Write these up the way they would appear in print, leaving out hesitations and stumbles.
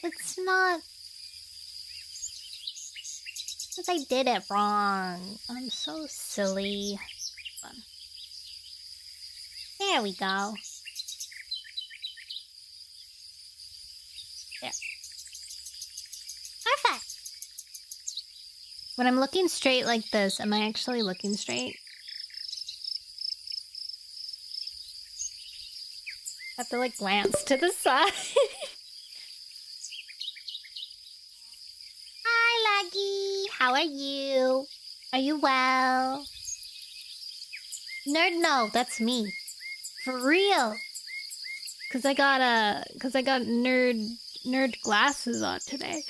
It's not... Because I did it wrong. I'm so silly. Hold on. There we go. There. Perfect! When I'm looking straight like this, am I actually looking straight? I have to like glance to the side. Hi, Laggy. How are you? Are you well? Nerd, no, that's me. For real. Cause I got nerd glasses on today.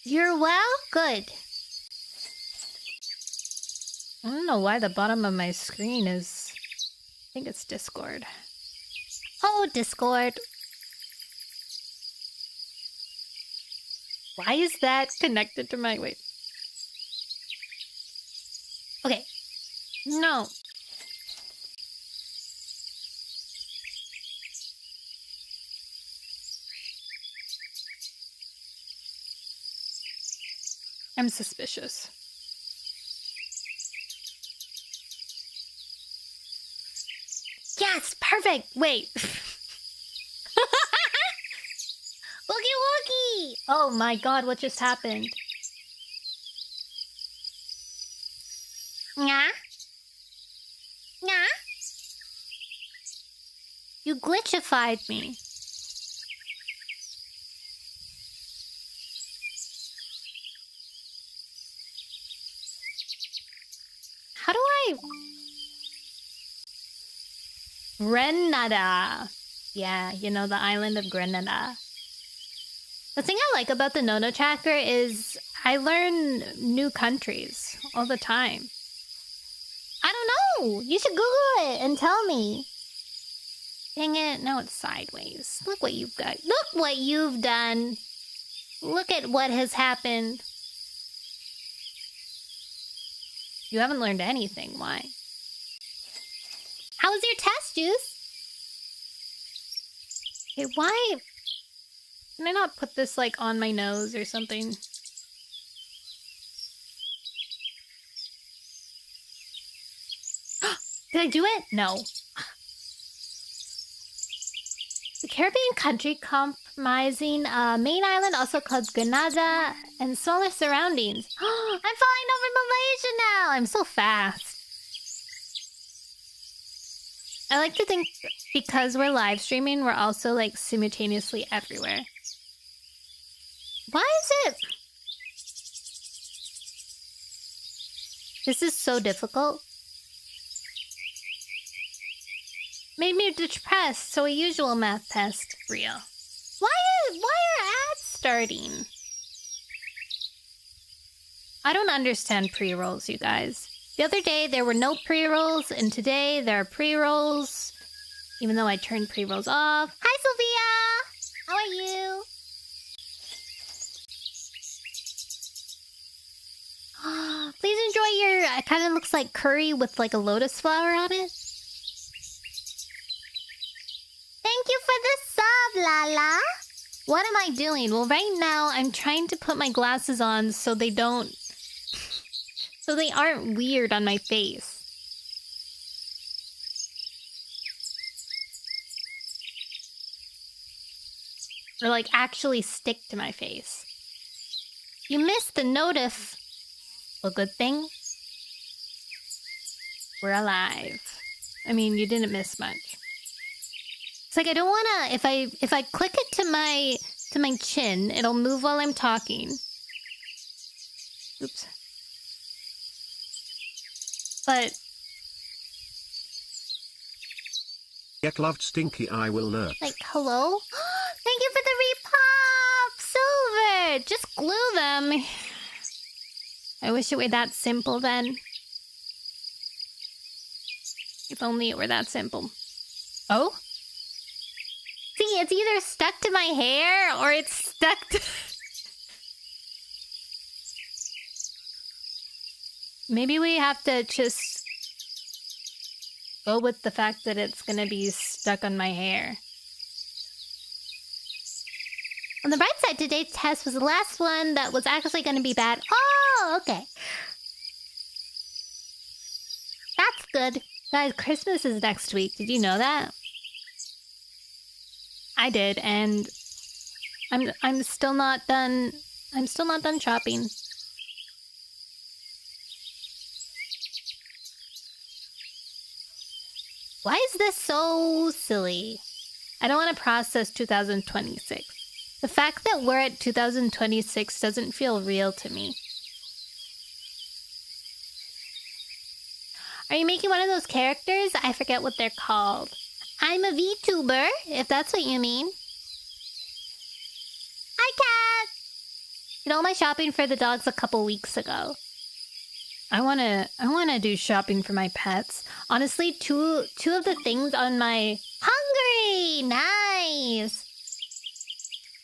You're well? Good. I don't know why the bottom of my screen is... I think it's Discord. Oh, Discord. Why is that connected to my... Wait. Okay. No. I'm suspicious. Yes, perfect. Wait. Wookie wookie. Oh my god, what just happened? Nya? Nya? You glitchified me. How do I... Grenada. Yeah, you know, the island of Grenada. The thing I like about the Nono tracker is I learn new countries all the time. I don't know! You should Google it and tell me. Dang it, now it's sideways. Look what you've got. Look what you've done. Look at what has happened. You haven't learned anything. Why? How was your test, Juice? Okay, why? Can I not put this, like, on my nose or something? Did I do it? No. The Caribbean country comprising a main island, also called Grenada, and smaller surroundings. I'm flying over Malaysia now! I'm so fast. I like to think because we're live streaming, we're also like simultaneously everywhere. Why is it? This is so difficult. Made me depressed, so a usual math test. Real. Why are ads starting? I don't understand pre-rolls, you guys. The other day there were no pre-rolls, and today there are pre-rolls. Even though I turned pre-rolls off. Hi, Sophia! How are you? Please enjoy your... It kind of looks like curry with like a lotus flower on it. Thank you for the sub, Lala. What am I doing? Well, right now I'm trying to put my glasses on so they don't... So they aren't weird on my face. Or like actually stick to my face. You missed the notif. Well, good thing we're alive. I mean, you didn't miss much. It's like I don't wanna... If I click it to my chin, it'll move while I'm talking. Oops. But... Get loved, Stinky. I will lurk. Like, hello? Thank you for the repop! Silver! Just glue them. I wish it were that simple then. If only it were that simple. Oh? See, it's either stuck to my hair or it's stuck to... Maybe we have to just go with the fact that it's gonna be stuck on my hair. On the bright side, today's test was the last one that was actually going to be bad. Oh, okay. That's good. Guys, Christmas is next week. Did you know that? I did, and I'm still not done. I'm still not done shopping. Why is this so silly? I don't want to process 2026. The fact that we're at 2026 doesn't feel real to me. Are you making one of those characters? I forget what they're called. I'm a VTuber, if that's what you mean. Hi, cat! Did all my shopping for the dogs a couple weeks ago. I wanna do shopping for my pets. Honestly, two of the things on my hungry, nice.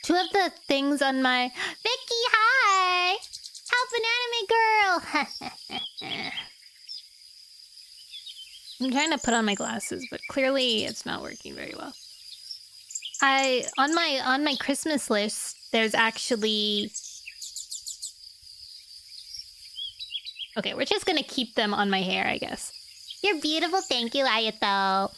Two of the things on my Vicky, hi, help an anime girl. I'm trying to put on my glasses, but clearly it's not working very well. On my Christmas list, there's actually. Okay, we're just gonna keep them on my hair, I guess. You're beautiful, thank you, Ayato.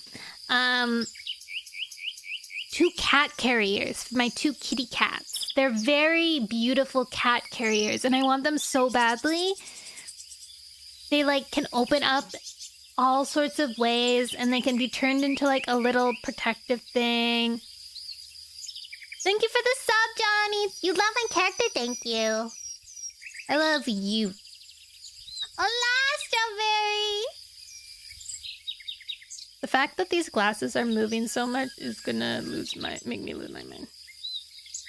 2 cat carriers for my 2 kitty cats. They're very beautiful cat carriers, and I want them so badly. They, like, can open up all sorts of ways, and they can be turned into, like, a little protective thing. Thank you for the sub, Johnny. You love my character, thank you. I love you. Hola, Strawberry! The fact that these glasses are moving so much is gonna make me lose my mind.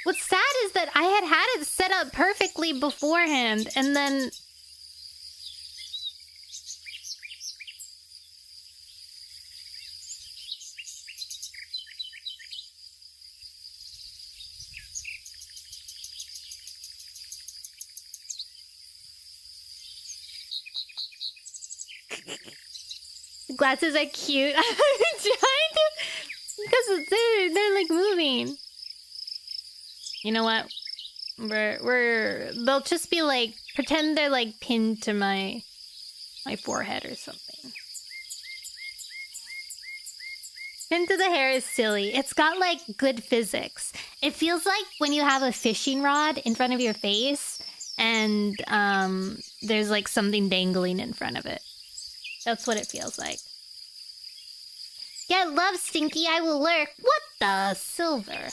What's sad is that I had it set up perfectly beforehand, and then... Glasses are cute. I'm trying to, because they're like moving. You know what? They'll just be like, pretend they're like pinned to my forehead or something. Pinned to the hair is silly. It's got like good physics. It feels like when you have a fishing rod in front of your face and there's like something dangling in front of it. That's what it feels like. Yeah, love Stinky, I will lurk. What the silver?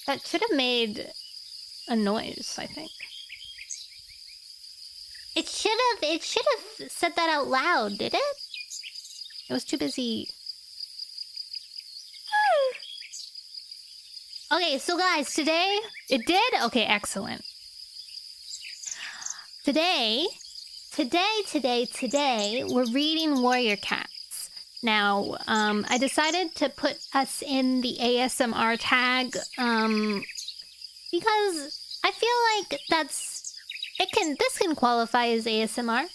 That should have made a noise, I think. It should have said that out loud, did it? It was too busy. Okay, so guys, today... It did? Okay, excellent. Today, we're reading Warrior Cats. Now, I decided to put us in the ASMR tag, because I feel like this can qualify as ASMR.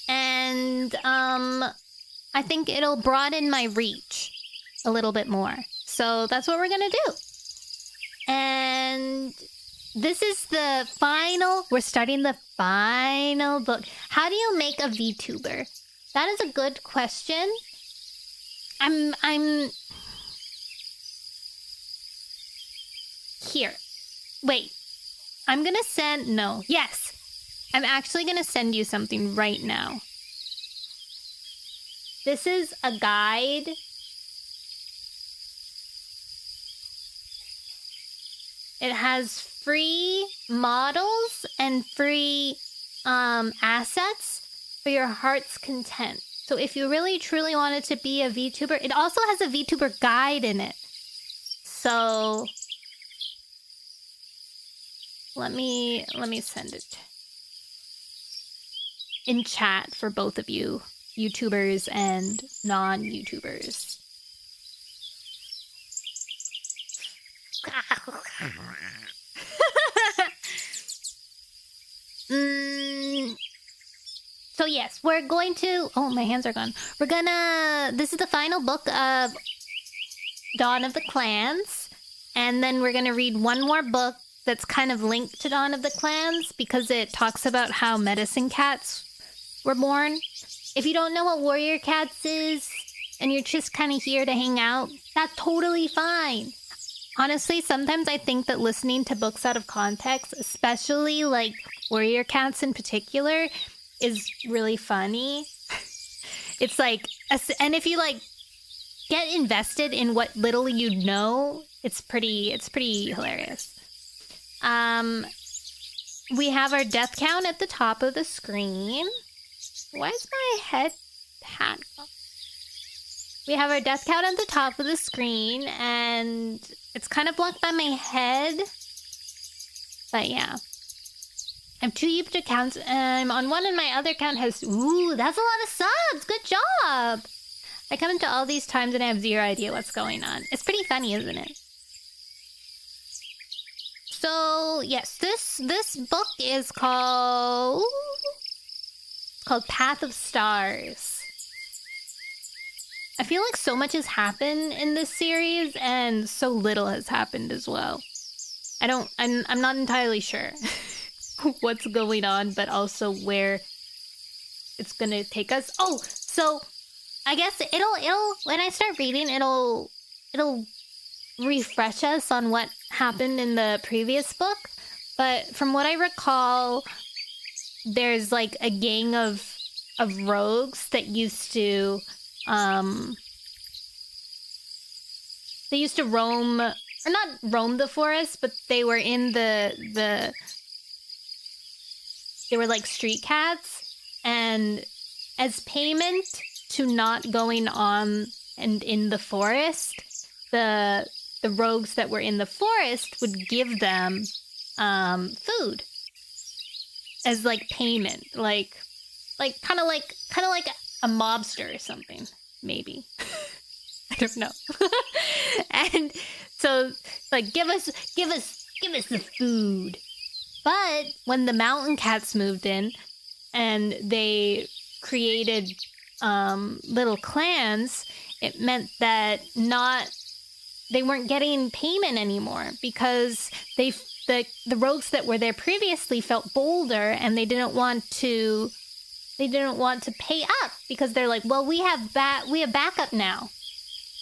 And, I think it'll broaden my reach a little bit more. So that's what we're gonna do. And this is the final... We're starting the final book. How do you make a VTuber? That is a good question. I'm... Here. Wait. I'm gonna send... No. Yes. I'm actually gonna send you something right now. This is a guide. It has free models and free assets for your heart's content. So if you really truly wanted to be a VTuber, it also has a VTuber guide in it. So let me send it in chat for both of you, YouTubers and non-YouTubers. So yes, we're going to... Oh, my hands are gone. We're gonna... This is the final book of Dawn of the Clans. And then we're going to read one more book that's kind of linked to Dawn of the Clans because it talks about how medicine cats were born. If you don't know what warrior cats is and you're just kind of here to hang out, that's totally fine. Honestly, sometimes I think that listening to books out of context, especially like warrior cats in particular, is really funny. It's like, and if you like get invested in what little you know, it's pretty hilarious. We have our death count at the top of the screen. Why is my hat? We have our death count at the top of the screen, and it's kind of blocked by my head. But yeah. I have 2 YouTube accounts. I'm on one, and my other account has... Ooh, that's a lot of subs! Good job! I come into all these times, and I have zero idea what's going on. It's pretty funny, isn't it? So, yes, this book is called... It's called Path of Stars. I feel like so much has happened in this series, and so little has happened as well. I'm not entirely sure what's going on, but also where it's gonna take us. Oh, so I guess it'll when I start reading, it'll refresh us on what happened in the previous book. But from what I recall, there's like a gang of rogues that used to roam, or not roam the forest, but they were in they were like street cats, and as payment to not going on and in the forest, the rogues that were in the forest would give them food as like payment, like kind of like a mobster or something, maybe. I don't know. And so like give us the food. But when the mountain cats moved in and they created little clans, it meant that they weren't getting payment anymore because the rogues that were there previously felt bolder, and they didn't want to pay up because they're like, well, we have backup now.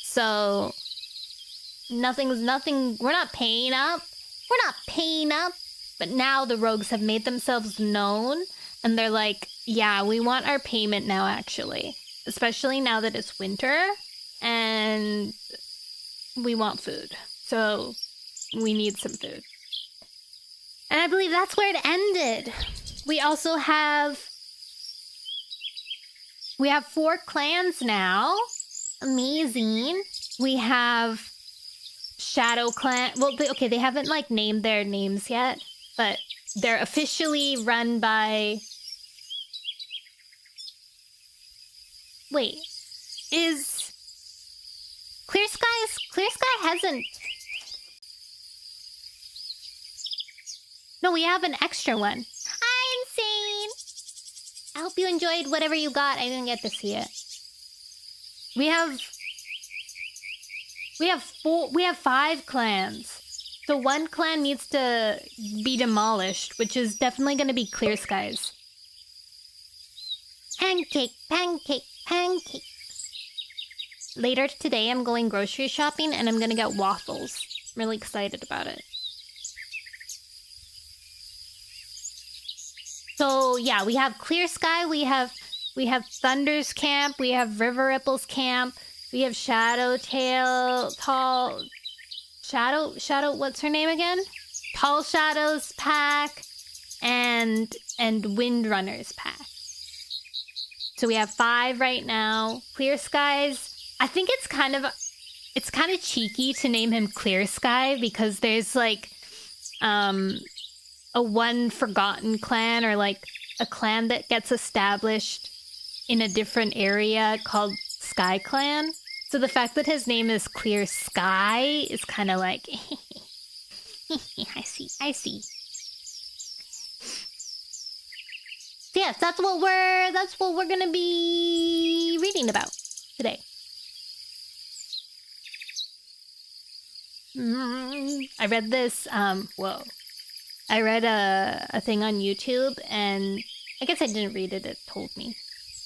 So nothing. We're not paying up. But now the rogues have made themselves known, and they're like, yeah, we want our payment now, actually. Especially now that it's winter, and we want food. So we need some food. And I believe that's where it ended. We also have 4 clans now. Amazing. We have Shadow Clan. Well, they haven't like named their names yet, but they're officially run by... Wait, is Clear Sky hasn't... No, we have an extra one. Hi, Insane! I hope you enjoyed whatever you got. I didn't get to see it. We have 5 clans. So one clan needs to be demolished, which is definitely going to be Clear Skies. Pancake. Later today, I'm going grocery shopping, and I'm going to get waffles. I'm really excited about it. So yeah, we have Clear Sky, we have Thunder's camp, we have River Ripple's camp, we have Shadow, what's her name again? Tall Shadow's pack, and Windrunner's pack. So we have 5 right now. Clear Skies, I think it's kind of cheeky to name him Clear Sky because there's like a one forgotten clan, or like a clan that gets established in a different area called Sky Clan. So the fact that his name is Clear Sky is kind of like, I see. So yes, that's what we're gonna be reading about today. I read this, I read a thing on YouTube, and I guess I didn't read it, it told me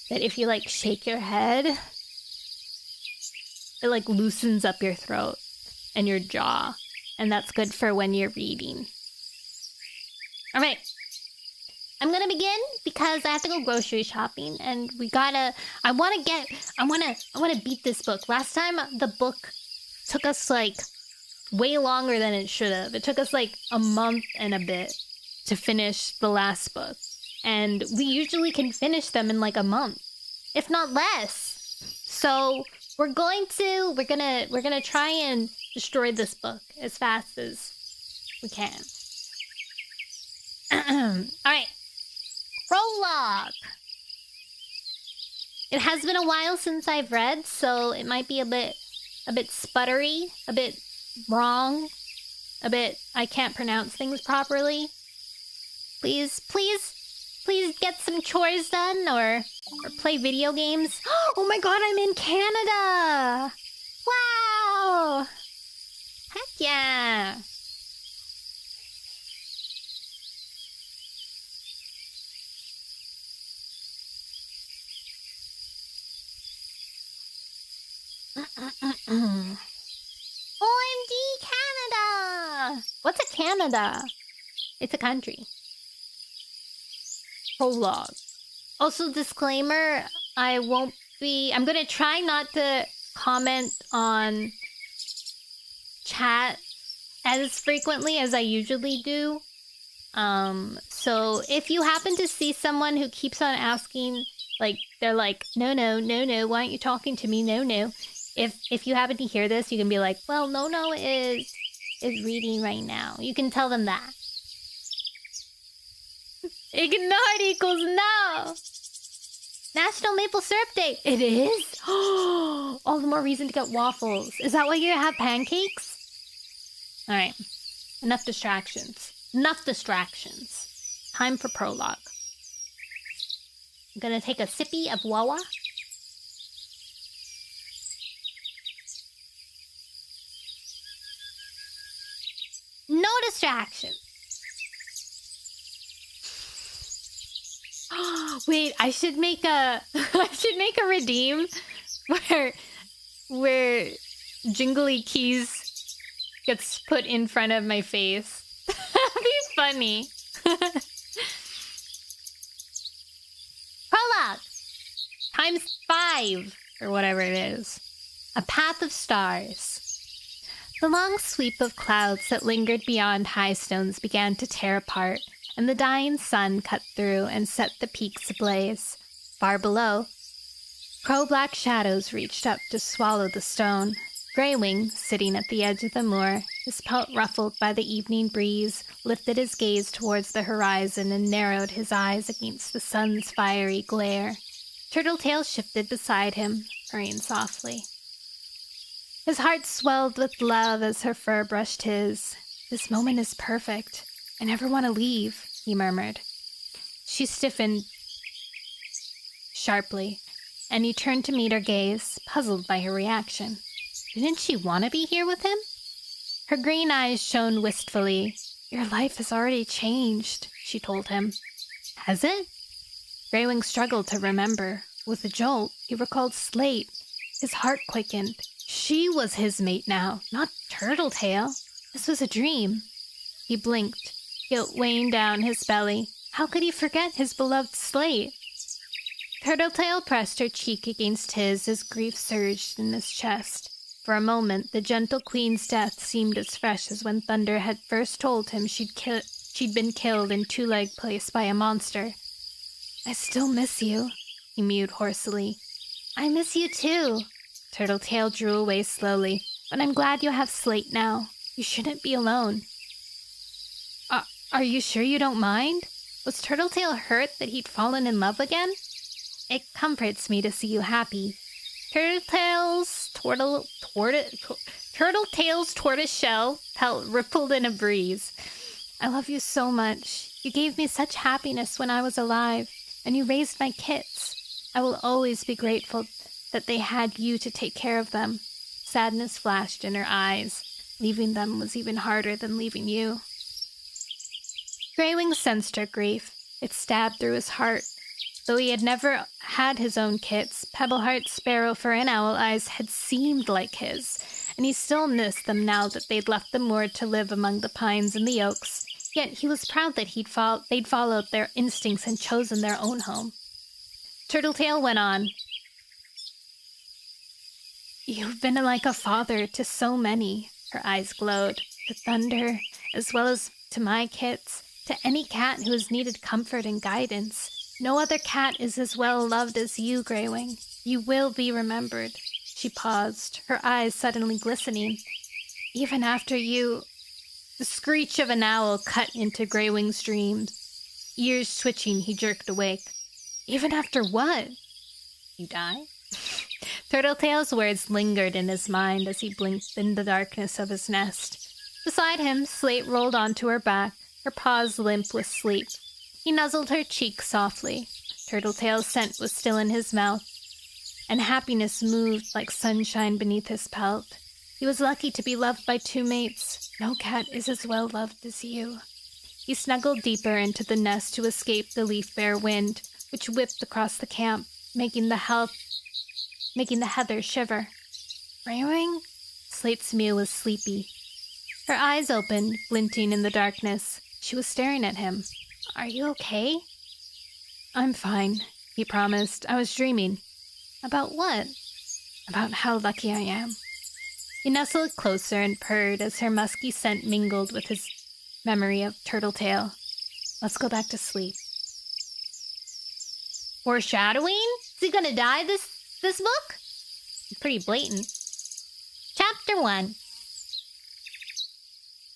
that if you, like, shake your head, it, like, loosens up your throat and your jaw, and that's good for when you're reading. All right. I'm gonna begin because I have to go grocery shopping, and I wanna beat this book. Last time the book took us like way longer than it should have. It took us like a month and a bit to finish the last book, and we usually can finish them in like a month, if not less. So we're gonna try and destroy this book as fast as we can. All right. Prologue. It has been a while since I've read, so it might be a bit sputtery, a bit wrong, a bit I can't pronounce things properly. Please get some chores done or play video games. Oh my god, I'm in Canada! Wow! Heck yeah! OMG, Canada! What's a Canada? It's a country. Prologue. Also, disclaimer, I'm gonna try not to comment on chat as frequently as I usually do. So if you happen to see someone who keeps on asking, like, they're like, no, why aren't you talking to me? No. If you happen to hear this, you can be like, well, Nono is reading right now. You can tell them that. Ignored equals no. National Maple Syrup Day. It is? All the more reason to get waffles. Is that why you have pancakes? All right. Enough distractions. Time for prologue. I'm gonna take a sippy of Wawa. No distraction. Wait, I should make a redeem where Jingly Keys gets put in front of my face. That'd be funny. Prologue. ×5 or whatever it is. A path of stars. The long sweep of clouds that lingered beyond High Stones began to tear apart, and the dying sun cut through and set the peaks ablaze. Far below, crow-black shadows reached up to swallow the stone. Greywing, sitting at the edge of the moor, his pelt ruffled by the evening breeze, lifted his gaze towards the horizon and narrowed his eyes against the sun's fiery glare. Turtletail shifted beside him, purring softly. His heart swelled with love as her fur brushed his. This moment is perfect. I never want to leave, he murmured. She stiffened sharply, and he turned to meet her gaze, puzzled by her reaction. Didn't she want to be here with him? Her green eyes shone wistfully. Your life has already changed, she told him. Has it? Greywing struggled to remember. With a jolt, he recalled Slate. His heart quickened. She was his mate now, not Turtletail. This was a dream. He blinked, guilt weighing down his belly. How could he forget his beloved Slate? Turtletail pressed her cheek against his as grief surged in his chest. For a moment, the gentle queen's death seemed as fresh as when Thunder had first told him she'd been killed in Two-Leg Place by a monster. I still miss you, he mewed hoarsely. I miss you too. Turtletail drew away slowly, but I'm glad you have Slate now. You shouldn't be alone. Are you sure you don't mind? Was Turtletail hurt that he'd fallen in love again? It comforts me to see you happy. Turtletail's tortoise shell pelt rippled in a breeze. I love you so much. You gave me such happiness when I was alive, and you raised my kits. I will always be grateful that they had you to take care of them. Sadness flashed in her eyes. Leaving them was even harder than leaving you. Greywing sensed her grief. It stabbed through his heart. Though he had never had his own kits, Pebbleheart, Sparrowfur, and Owl Eyes had seemed like his, and he still missed them now that they'd left the moor to live among the pines and the oaks. Yet he was proud that they'd followed their instincts and chosen their own home. Turtletail went on. You've been like a father to so many. Her eyes glowed. To Thunder, as well as to my kits, to any cat who has needed comfort and guidance. No other cat is as well loved as you, Greywing. You will be remembered. She paused, her eyes suddenly glistening. Even after you... The screech of an owl cut into Greywing's dreams. Ears twitching, he jerked awake. Even after what? You die? Turtletail's words lingered in his mind as he blinked in the darkness of his nest. Beside him, Slate rolled onto her back, her paws limp with sleep. He nuzzled her cheek softly. Turtletail's scent was still in his mouth, and happiness moved like sunshine beneath his pelt. He was lucky to be loved by two mates. No cat is as well loved as you. He snuggled deeper into the nest to escape the leaf-bare wind, which whipped across the camp, making the heather shiver. Greywing? Slate's mew was sleepy. Her eyes opened, glinting in the darkness. She was staring at him. Are you okay? I'm fine, he promised. I was dreaming. About what? About how lucky I am. He nestled closer and purred as her musky scent mingled with his memory of Turtletail. Let's go back to sleep. Foreshadowing? Is he gonna die this book? Pretty blatant. Chapter 1.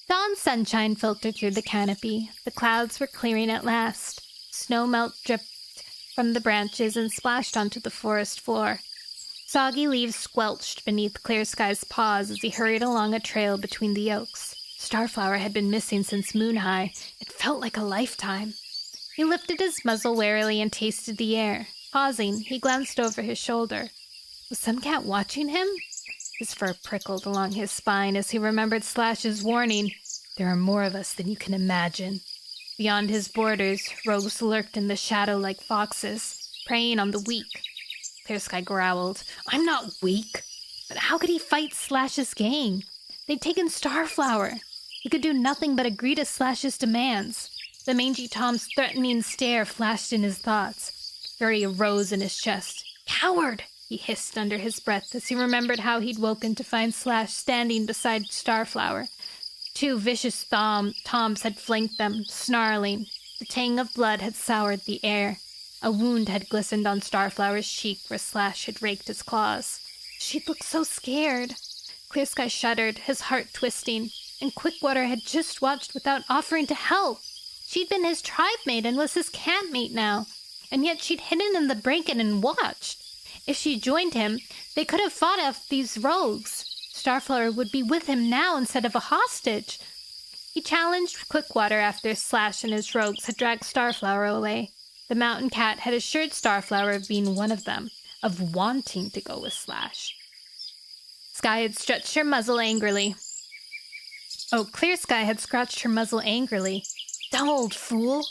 Dawn sunshine filtered through the canopy. The clouds were clearing at last. Snow melt dripped from the branches and splashed onto the forest floor. Soggy leaves squelched beneath Clear Sky's paws as he hurried along a trail between the oaks. Starflower had been missing since moon high. It felt like a lifetime. He lifted his muzzle warily and tasted the air. Pausing, he glanced over his shoulder. Was some cat watching him? His fur prickled along his spine as he remembered Slash's warning. There are more of us than you can imagine. Beyond his borders, rogues lurked in the shadow like foxes, preying on the weak. Clear Sky growled. I'm not weak. But how could he fight Slash's gang? They'd taken Starflower. He could do nothing but agree to Slash's demands. The mangy Tom's threatening stare flashed in his thoughts. Fury arose in his chest. Coward! He hissed under his breath as he remembered how he'd woken to find Slash standing beside Starflower. Two vicious toms had flanked them, snarling. The tang of blood had soured the air. A wound had glistened on Starflower's cheek where Slash had raked his claws. She'd looked so scared. Clear Sky shuddered, his heart twisting, and Quickwater had just watched without offering to help. She'd been his tribe mate and was his campmate now, and yet she'd hidden in the blanket and watched. If she joined him, they could have fought off these rogues. Starflower would be with him now instead of a hostage. He challenged Quickwater after Slash and his rogues had dragged Starflower away. The mountain cat had assured Starflower of being one of them, of wanting to go with Slash. Sky had stretched her muzzle angrily. Clear Sky had scratched her muzzle angrily. Dumb old fool!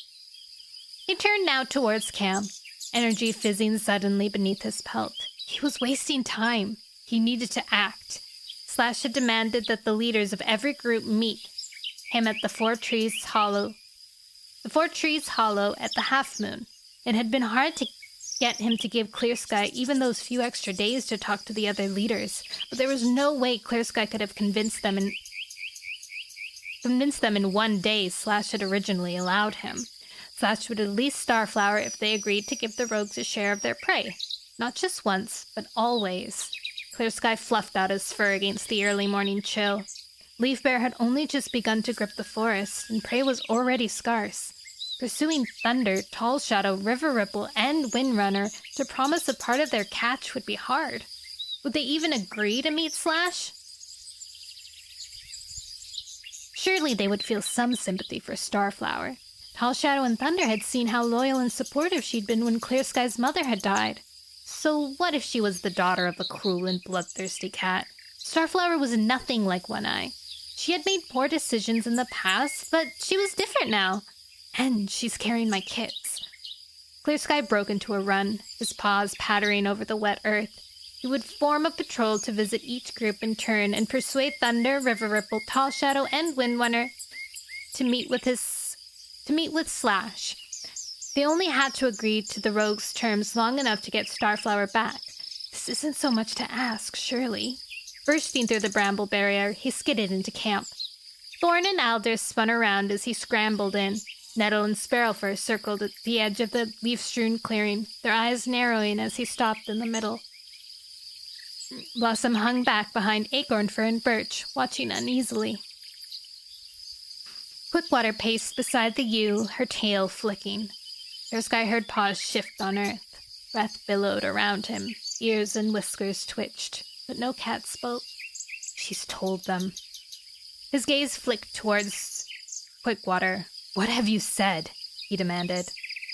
He turned now towards camp, energy fizzing suddenly beneath his pelt. He was wasting time. He needed to act. Slash had demanded that the leaders of every group meet him at the Four Trees Hollow at the half-moon. It had been hard to get him to give Clear Sky even those few extra days to talk to the other leaders, but there was no way Clear Sky could have convinced them in 1 day Slash had originally allowed him. Slash would release Starflower if they agreed to give the rogues a share of their prey. Not just once, but always. Clear Sky fluffed out his fur against the early morning chill. Leaf Bear had only just begun to grip the forest, and prey was already scarce. Pursuing Thunder, Tall Shadow, River Ripple, and Windrunner to promise a part of their catch would be hard. Would they even agree to meet Slash? Surely they would feel some sympathy for Starflower. Tall Shadow and Thunder had seen how loyal and supportive she'd been when Clear Sky's mother had died. So what if she was the daughter of a cruel and bloodthirsty cat? Starflower was nothing like One Eye. She had made poor decisions in the past, but she was different now. And she's carrying my kids. Clear Sky broke into a run, his paws pattering over the wet earth. He would form a patrol to visit each group in turn and persuade Thunder, River Ripple, Tall Shadow, and Windrunner to meet with Slash. They only had to agree to the rogue's terms long enough to get Starflower back. This isn't so much to ask, surely. Bursting through the bramble barrier, he skidded into camp. Thorn and Alder spun around as he scrambled in. Nettle and Sparrowfur circled at the edge of the leaf-strewn clearing, their eyes narrowing as he stopped in the middle. Blossom hung back behind Acornfur and Birch, watching uneasily. Quickwater paced beside the ewe, her tail flicking. Clear Sky heard paws shift on earth. Breath billowed around him. Ears and whiskers twitched, but no cat spoke. She's told them. His gaze flicked towards Quickwater. "What have you said?" he demanded.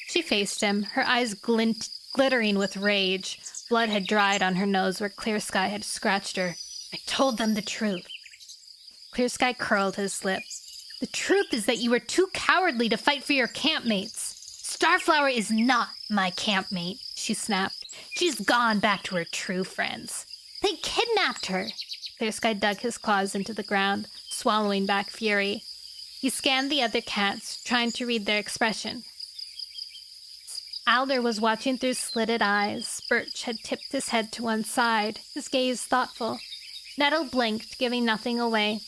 She faced him, her eyes glittering with rage. Blood had dried on her nose where Clear Sky had scratched her. "I told them the truth." Clear Sky curled his lip. "The truth is that you were too cowardly to fight for your campmates." "Starflower is not my campmate," she snapped. "She's gone back to her true friends. They kidnapped her." Clear Sky dug his claws into the ground, swallowing back fury. He scanned the other cats, trying to read their expression. Alder was watching through slitted eyes. Birch had tipped his head to one side, his gaze thoughtful. Nettle blinked, giving nothing away,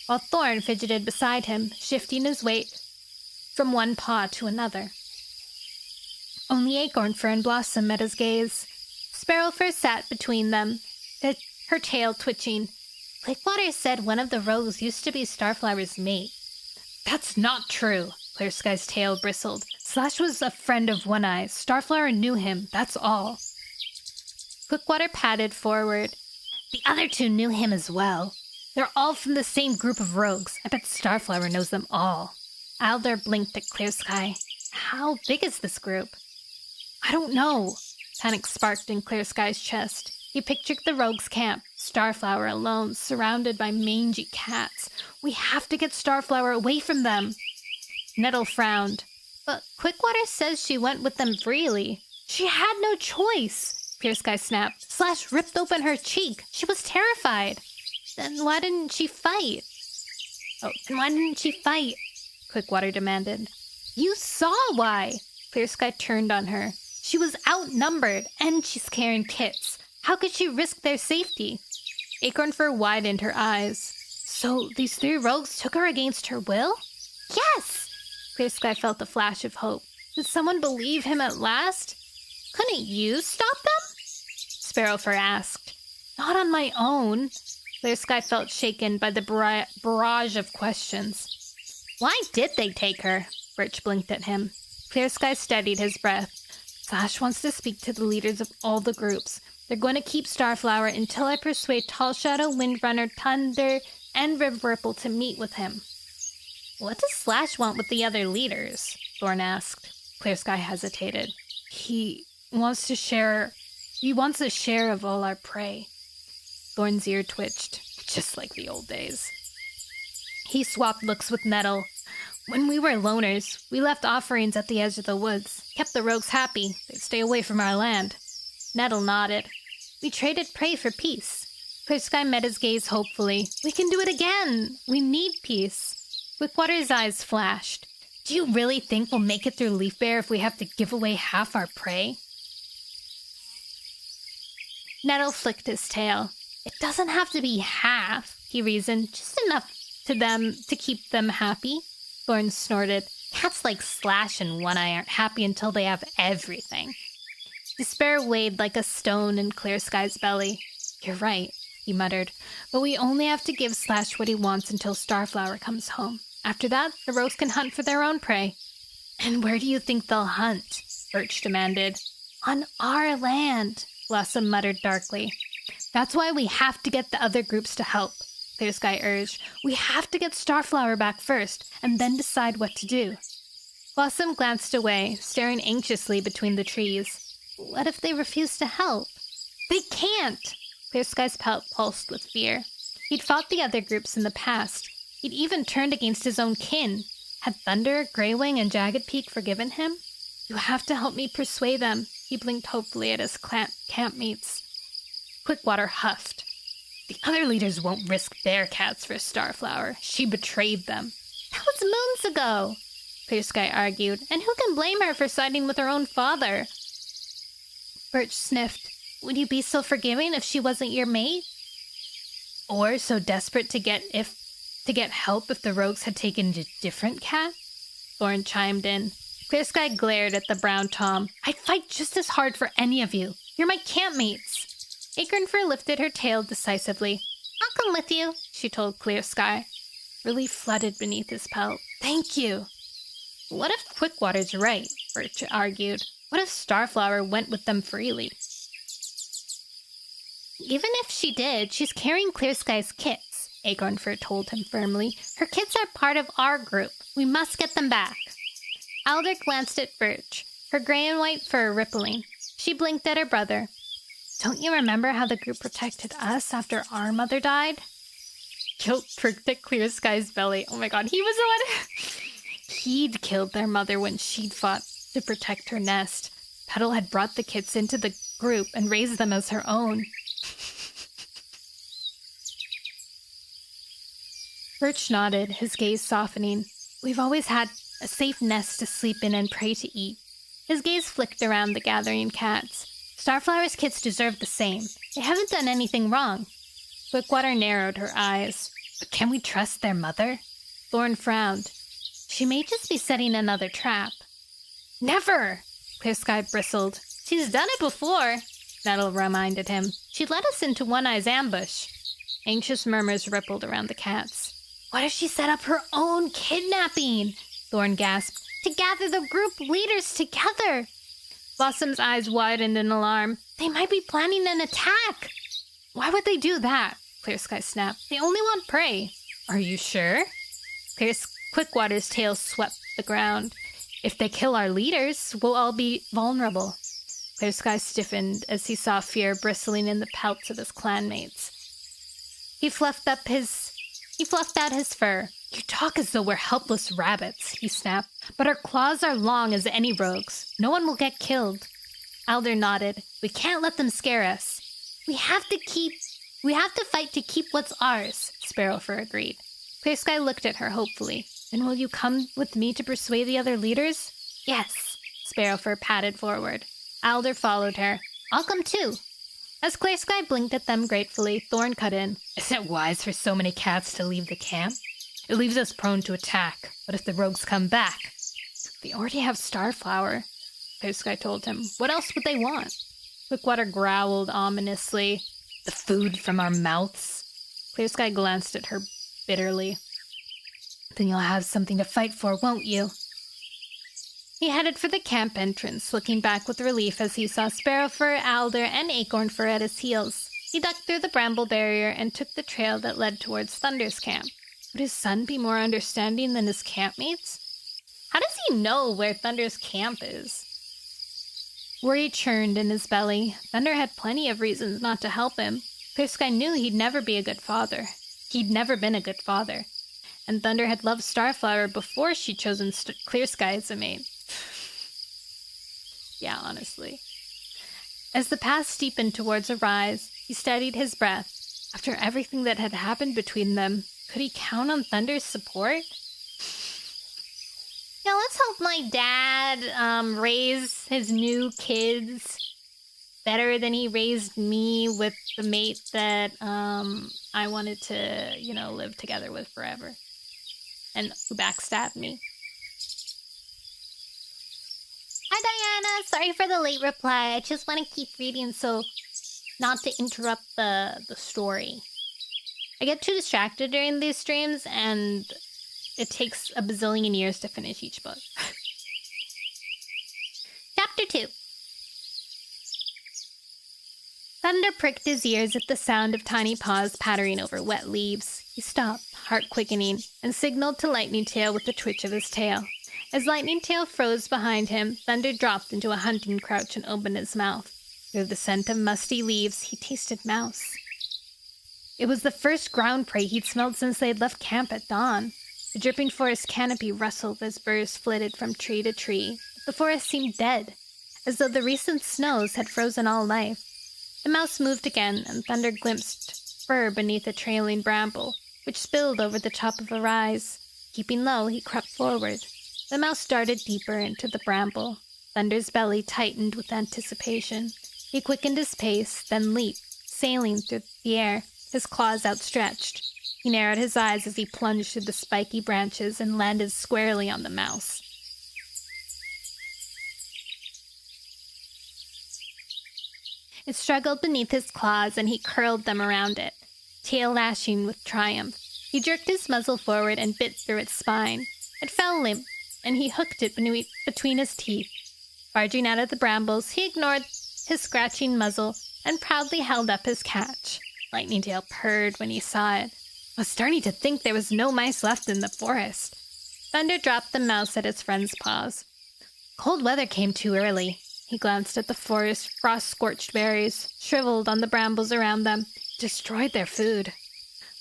while Thorn fidgeted beside him, shifting his weight from one paw to another. Only Acornfur and Blossom met his gaze. Sparrowfur sat between them, her tail twitching. Quickwater said one of the rogues used to be Starflower's mate. "That's not true." Clear Sky's tail bristled. "Slash was a friend of One Eye. Starflower knew him, that's all." Quickwater padded forward. "The other two knew him as well. They're all from the same group of rogues. I bet Starflower knows them all." Alder blinked at Clear Sky. "How big is this group?" "I don't know." Panic sparked in Clear Sky's chest. He pictured the rogues' camp, Starflower alone, surrounded by mangy cats. "We have to get Starflower away from them." Nettle frowned. "But Quickwater says she went with them freely." "She had no choice," Clear Sky snapped. "Slash ripped open her cheek. She was terrified." Then why didn't she fight?" Quickwater demanded. "You saw why." Clear Sky turned on her. "She was outnumbered, and she's carrying kits. How could she risk their safety?" Acornfur widened her eyes. "So these three rogues took her against her will?" "Yes!" Clear Sky felt a flash of hope. Did someone believe him at last? "Couldn't you stop them?" Sparrowfur asked. "Not on my own." Clear Sky felt shaken by the barrage of questions. "Why did they take her?" Birch blinked at him. Clear Sky steadied his breath. "Slash wants to speak to the leaders of all the groups. They're going to keep Starflower until I persuade Tall Shadow, Windrunner, Thunder, and River Ripple to meet with him." "What does Slash want with the other leaders?" Thorn asked. Clear Sky hesitated. He wants a share of all our prey." Thorn's ear twitched, just like the old days. He swapped looks with Nettle. "When we were loners, we left offerings at the edge of the woods, kept the rogues happy. They'd stay away from our land." Nettle nodded. "We traded prey for peace." Clear Sky met his gaze hopefully. "We can do it again. We need peace." Quickwater's eyes flashed. "Do you really think we'll make it through Leafbear if we have to give away half our prey?" Nettle flicked his tail. "It doesn't have to be half," he reasoned. "Just enough to keep them happy." Thorn snorted. "Cats like Slash and One Eye aren't happy until they have everything." Despair weighed like a stone in Clear Sky's belly. "You're right," he muttered. "But we only have to give Slash what he wants until Starflower comes home. After that, the rogues can hunt for their own prey." "And where do you think they'll hunt?" Birch demanded. "On our land," Blossom muttered darkly. "That's why we have to get the other groups to help," Clear Sky urged. "We have to get Starflower back first, and then decide what to do." Blossom glanced away, staring anxiously between the trees. What if they refuse to help? "They can't!" Clear Sky's pulsed with fear. He'd fought the other groups in the past. He'd even turned against his own kin. Had Thunder, Greywing, and Jagged Peak forgiven him? You have to help me persuade them. He blinked hopefully at his campmates. Quickwater huffed. The other leaders won't risk their cats for Starflower. She betrayed them. That was moons ago, Clear Sky argued, and who can blame her for siding with her own father? Birch sniffed. Would you be so forgiving if she wasn't your mate? Or so desperate to get help if the rogues had taken a different cat? Thorn chimed in. Clear Sky glared at the brown tom. I'd fight just as hard for any of you. You're my campmates. Acornfur lifted her tail decisively. I'll come with you, she told Clear Sky. Relief flooded beneath his pelt. Thank you. What if Quickwater's right? Birch argued. What if Starflower went with them freely? Even if she did, she's carrying Clear Sky's kits, Acornfur told him firmly. Her kits are part of our group. We must get them back. Alder glanced at Birch, her gray and white fur rippling. She blinked at her brother. Don't you remember how the group protected us after our mother died? Guilt pricked at Clear Sky's belly. Oh my god, he was the one. He'd killed their mother when she'd fought to protect her nest. Petal had brought the kits into the group and raised them as her own. Birch nodded, his gaze softening. We've always had a safe nest to sleep in and prey to eat. His gaze flicked around the gathering cats. Starflower's kits deserve the same. They haven't done anything wrong. Quickwater narrowed her eyes. But can we trust their mother? Thorn frowned. She may just be setting another trap. Never! Clear Sky bristled. She's done it before, Nettle reminded him. She led us into One-Eye's ambush. Anxious murmurs rippled around the cats. What if she set up her own kidnapping? Thorn gasped. To gather the group leaders together. Blossom's eyes widened in alarm. They might be planning an attack. Why would they do that? Clear Sky snapped. They only want prey. Are you sure? Quickwater's tail swept the ground. If they kill our leaders, we'll all be vulnerable. Clear Sky stiffened as he saw fear bristling in the pelts of his clanmates. He fluffed out his fur. You talk as though we're helpless rabbits, he snapped. But our claws are long as any rogues. No one will get killed. Alder nodded. We can't let them scare us. We have to fight to keep what's ours, Sparrowfur agreed. Clear Sky looked at her hopefully. And will you come with me to persuade the other leaders? Yes. Sparrowfur padded forward. Alder followed her. I'll come too. As Clear Sky blinked at them gratefully, Thorn cut in. Isn't it wise for so many cats to leave the camp? It leaves us prone to attack. But if the rogues come back? They already have Starflower, Clear Sky told him. What else would they want? Quickwater growled ominously. The food from our mouths? Clear Sky glanced at her bitterly. Then you'll have something to fight for, won't you? He headed for the camp entrance, looking back with relief as he saw Sparrowfur, Alder, and Acornfur at his heels. He ducked through the bramble barrier and took the trail that led towards Thunder's camp. Would his son be more understanding than his campmates? How does he know where Thunder's camp is? Worry churned in his belly. Thunder had plenty of reasons not to help him. Clear Sky knew he'd never be a good father. He'd never been a good father. And Thunder had loved Starflower before she'd chosen Clear Sky as a mate. Yeah, honestly. As the path steepened towards a rise, he steadied his breath. After everything that had happened between them, could he count on Thunder's support? Yeah, let's hope my dad raise his new kids better than he raised me with the mate that I wanted to, live together with forever. And who backstabbed me. Hi, Diana. Sorry for the late reply. I just want to keep reading so not to interrupt the story. I get too distracted during these streams, and it takes a bazillion years to finish each book. Chapter 2. Thunder pricked his ears at the sound of tiny paws pattering over wet leaves. He stopped, heart quickening, and signaled to Lightning Tail with a twitch of his tail. As Lightning Tail froze behind him, Thunder dropped into a hunting crouch and opened his mouth. Through the scent of musty leaves, he tasted mouse. It was the first ground prey he'd smelled since they'd left camp at dawn. The dripping forest canopy rustled as birds flitted from tree to tree. The forest seemed dead, as though the recent snows had frozen all life. The mouse moved again, and Thunder glimpsed fur beneath a trailing bramble, which spilled over the top of a rise. Keeping low, he crept forward. The mouse darted deeper into the bramble. Thunder's belly tightened with anticipation. He quickened his pace, then leaped, sailing through the air, his claws outstretched. He narrowed his eyes as he plunged through the spiky branches and landed squarely on the mouse. It struggled beneath his claws, and he curled them around it, tail lashing with triumph. He jerked his muzzle forward and bit through its spine. It fell limp, and he hooked it between his teeth. Barging out of the brambles, he ignored his scratching muzzle and proudly held up his catch. Lightning Tail purred when he saw it. I was starting to think there was no mice left in the forest. Thunder dropped the mouse at his friend's paws. Cold weather came too early. He glanced at the forest, frost-scorched berries, shriveled on the brambles around them, destroyed their food.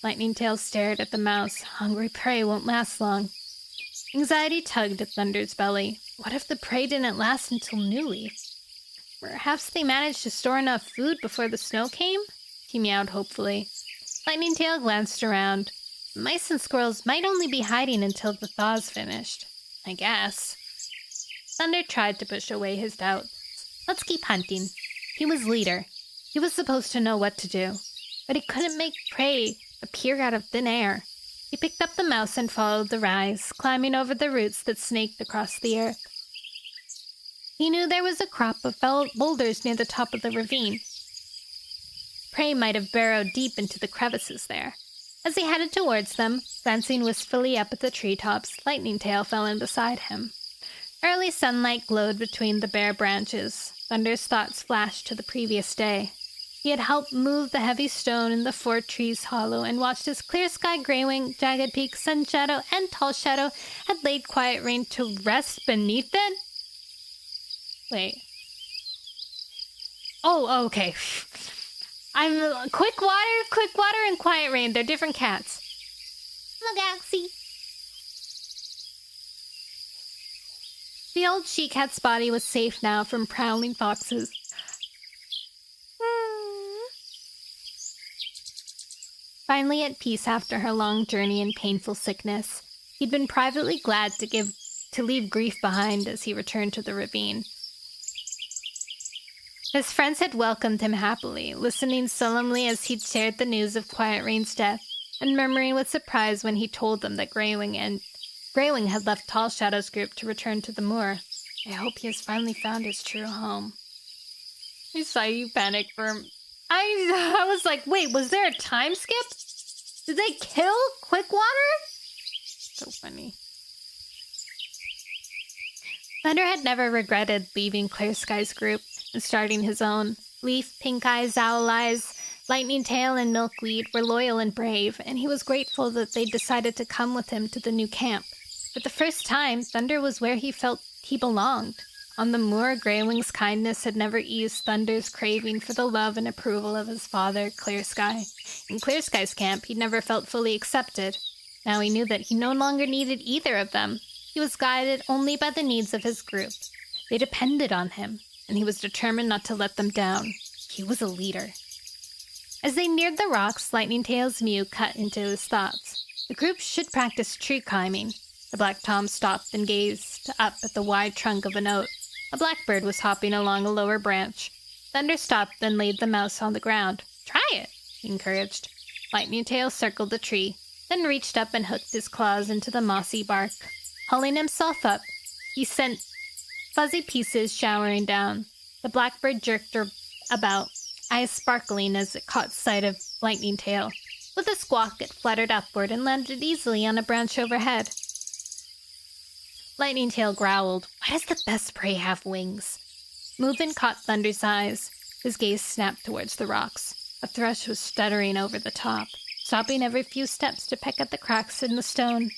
Lightning Tail stared at the mouse. Hungry prey won't last long. Anxiety tugged at Thunder's belly. What if the prey didn't last until newly? Perhaps they managed to store enough food before the snow came? He meowed hopefully. Lightning Tail glanced around. Mice and squirrels might only be hiding until the thaw's finished. I guess. Thunder tried to push away his doubts. Let's keep hunting. He was leader. He was supposed to know what to do. But he couldn't make prey appear out of thin air. He picked up the mouse and followed the rise, climbing over the roots that snaked across the earth. He knew there was a crop of boulders near the top of the ravine. Prey might have burrowed deep into the crevices there. As he headed towards them, glancing wistfully up at the treetops, Lightning Tail fell in beside him. Early sunlight glowed between the bare branches. Thunder's thoughts flashed to the previous day. He had helped move the heavy stone in the 4 trees hollow and watched as Clear Sky, Greywing, Jagged Peak, Sun Shadow, and Tall Shadow had laid Quiet Rain to rest beneath it. Wait. Oh, okay. I'm Quick Water, and Quiet Rain. They're different cats. Galaxy. The old she-cat's body was safe now from prowling foxes. Finally at peace after her long journey and painful sickness, he'd been privately glad to leave grief behind as he returned to the ravine. His friends had welcomed him happily, listening solemnly as he'd shared the news of Quiet Rain's death, and murmuring with surprise when he told them that Greywing had left Tall Shadow's group to return to the moor. I hope he has finally found his true home. I saw you panic for him. I was like, wait, was there a time skip? Did they kill Quickwater? So funny. Thunder had never regretted leaving Clear Sky's group and starting his own. Leaf, Pink Eyes, Owl Eyes, Lightning Tail, and Milkweed were loyal and brave, and he was grateful that they decided to come with him to the new camp. For the first time, Thunder was where he felt he belonged. On the moor, Greywing's kindness had never eased Thunder's craving for the love and approval of his father, Clear Sky. In Clear Sky's camp, he'd never felt fully accepted. Now he knew that he no longer needed either of them. He was guided only by the needs of his group. They depended on him, and he was determined not to let them down. He was a leader. As they neared the rocks, Lightning Tail's mew cut into his thoughts. The group should practice tree climbing. The Black Tom stopped and gazed up at the wide trunk of an oak. A blackbird was hopping along a lower branch. Thunder stopped, then laid the mouse on the ground. Try it, he encouraged. Lightning Tail circled the tree, then reached up and hooked his claws into the mossy bark. Hauling himself up, he sent fuzzy pieces showering down. The blackbird jerked about, eyes sparkling as it caught sight of Lightning Tail. With a squawk, it fluttered upward and landed easily on a branch overhead. Lightning Tail growled. Why does the best prey have wings? Movement caught Thunder's eyes. His gaze snapped towards the rocks. A thrush was stuttering over the top, stopping every few steps to peck at the cracks in the stone.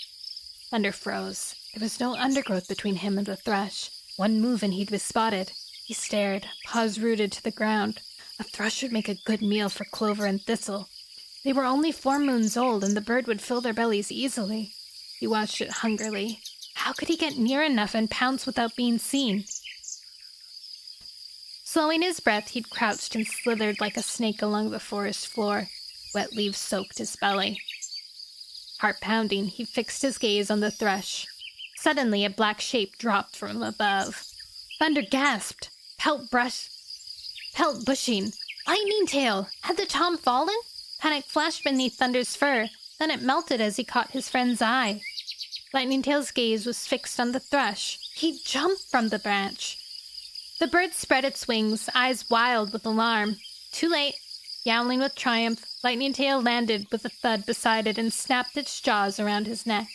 Thunder froze. There was no undergrowth between him and the thrush. One move and he'd be spotted. He stared, paws rooted to the ground. A thrush would make a good meal for clover and thistle. They were only 4 moons old, and the bird would fill their bellies easily. He watched it hungrily. How could he get near enough and pounce without being seen? Slowing his breath, he'd crouched and slithered like a snake along the forest floor. Wet leaves soaked his belly. Heart pounding, he fixed his gaze on the thrush. Suddenly, a black shape dropped from above. Thunder gasped. Pelt bushing. Lightning tail! Had the tom fallen? Panic flashed beneath Thunder's fur. Then it melted as he caught his friend's eye. Lightning Tail's gaze was fixed on the thrush. He jumped from the branch. The bird spread its wings, eyes wild with alarm. Too late. Yowling with triumph, Lightning Tail landed with a thud beside it and snapped its jaws around his neck.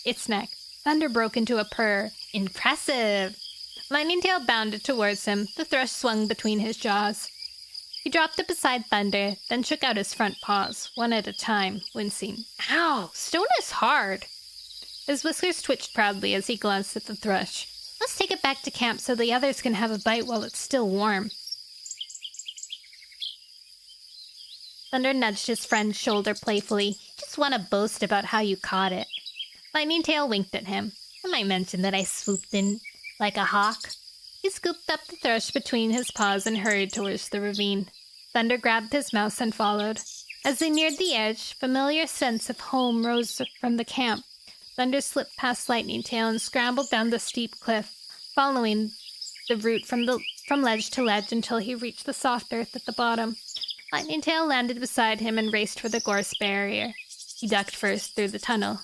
Its neck. Thunder broke into a purr. Impressive! Lightning Tail bounded towards him. The thrush swung between his jaws. He dropped it beside Thunder, then shook out his front paws, one at a time, wincing. Ow! Stone is hard! His whiskers twitched proudly as he glanced at the thrush. Let's take it back to camp so the others can have a bite while it's still warm. Thunder nudged his friend's shoulder playfully. You just want to boast about how you caught it. Lightning Tail winked at him. I might mention that I swooped in like a hawk. He scooped up the thrush between his paws and hurried towards the ravine. Thunder grabbed his mouse and followed. As they neared the edge, familiar sense of home rose from the camp. Thunder slipped past Lightning Tail and scrambled down the steep cliff, following the route from ledge to ledge until he reached the soft earth at the bottom. Lightning Tail landed beside him and raced for the gorse barrier. He ducked first through the tunnel.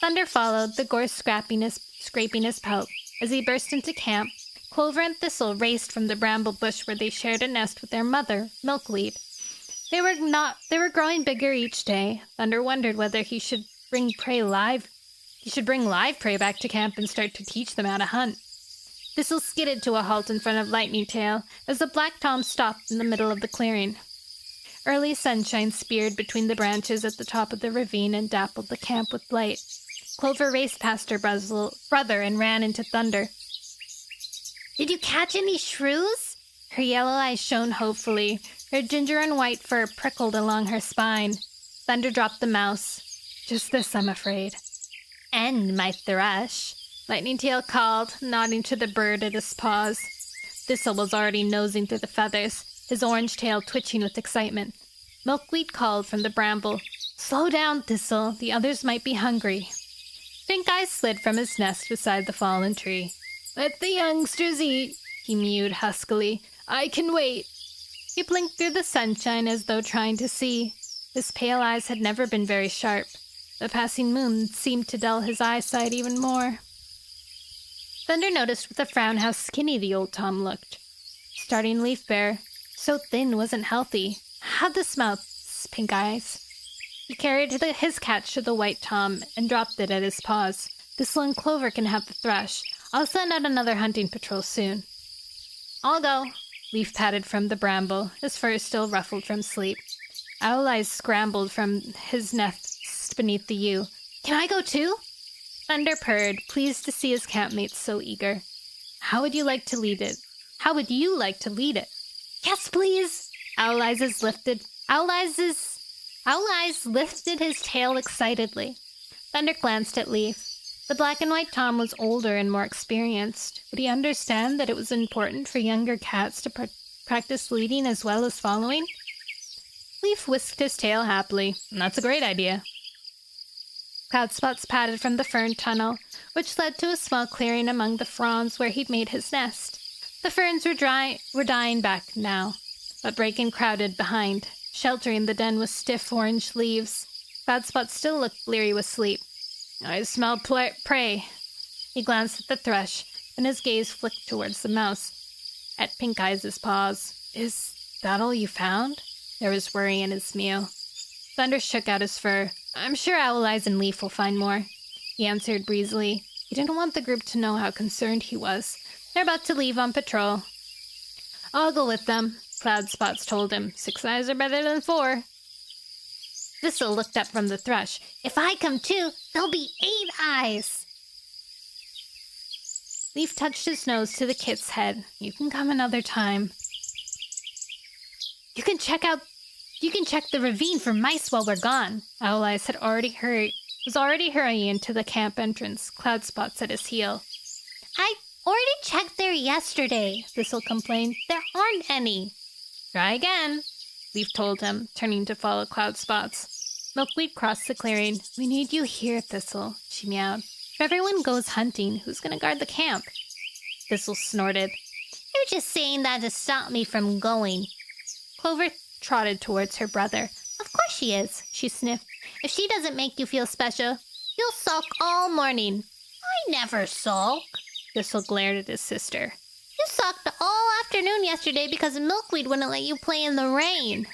Thunder followed, the gorse scraping his pelt. As he burst into camp, Clover and Thistle raced from the bramble bush where they shared a nest with their mother, Milkweed. They were growing bigger each day. Thunder wondered whether he should bring live prey back to camp and start to teach them how to hunt. Thistle skidded to a halt in front of Lightning Tail as the black tom stopped in the middle of the clearing. Early sunshine speared between the branches at the top of the ravine and dappled the camp with light. Clover raced past her brother and ran into Thunder. Did you catch any shrews? Her yellow eyes shone hopefully. Her ginger and white fur prickled along her spine. Thunder dropped the mouse. Just this, I'm afraid. And my thrush, Lightning Tail called, nodding to the bird at his paws. Thistle was already nosing through the feathers, his orange tail twitching with excitement. Milkweed called from the bramble. Slow down, Thistle. The others might be hungry. Pink Eyes slid from his nest beside the fallen tree. Let the youngsters eat, he mewed huskily. I can wait. He blinked through the sunshine as though trying to see. His pale eyes had never been very sharp. The passing moon seemed to dull his eyesight even more. Thunder noticed with a frown how skinny the old tom looked. Starting Leaf Bear, so thin wasn't healthy. How'd this smell, Pink Eyes? He carried his catch to the white tom and dropped it at his paws. Thistle and Clover can have the thrush. I'll send out another hunting patrol soon. I'll go. Leaf patted from the bramble, his fur still ruffled from sleep. Owl Eyes scrambled from his nest beneath the yew. Can I go too? Thunder purred, pleased to see his campmates so eager. How would you like to lead it? Yes, please. Owl Eyes lifted his tail excitedly. Thunder glanced at Leaf. The black and white tom was older and more experienced. Would he understand that it was important for younger cats to practice leading as well as following? Leaf whisked his tail happily. That's a great idea. Cloud Spots patted from the fern tunnel, which led to a small clearing among the fronds where he'd made his nest. The ferns were dying back now, but Bracken crowded behind, sheltering the den with stiff orange leaves. Cloud Spots still looked bleary with sleep. I smell prey. He glanced at the thrush, and his gaze flicked towards the mouse, at Pink Eyes' paws. Is that all you found? There was worry in his mew. Thunder shook out his fur. I'm sure Owl Eyes and Leaf will find more, he answered breezily. He didn't want the group to know how concerned he was. They're about to leave on patrol. I'll go with them, Cloud Spots told him. 6 eyes are better than 4. Thistle looked up from the thrush. If I come too, there'll be 8 eyes. Leaf touched his nose to the kit's head. You can come another time. You can check out You can check the ravine for mice while we're gone. Owl Eyes was already hurrying into the camp entrance, Cloud Spots at his heel. I already checked there yesterday, Thistle complained. There aren't any. Try again, Leaf told him, turning to follow Cloud Spots. Milkweed crossed the clearing. We need you here, Thistle, she meowed. If everyone goes hunting, who's going to guard the camp? Thistle snorted. You're just saying that to stop me from going. Clover trotted towards her brother. Of course she is, she sniffed. If she doesn't make you feel special, you'll sulk all morning. I never sulk. Thistle glared at his sister. You sulked all afternoon yesterday because Milkweed wouldn't let you play in the rain.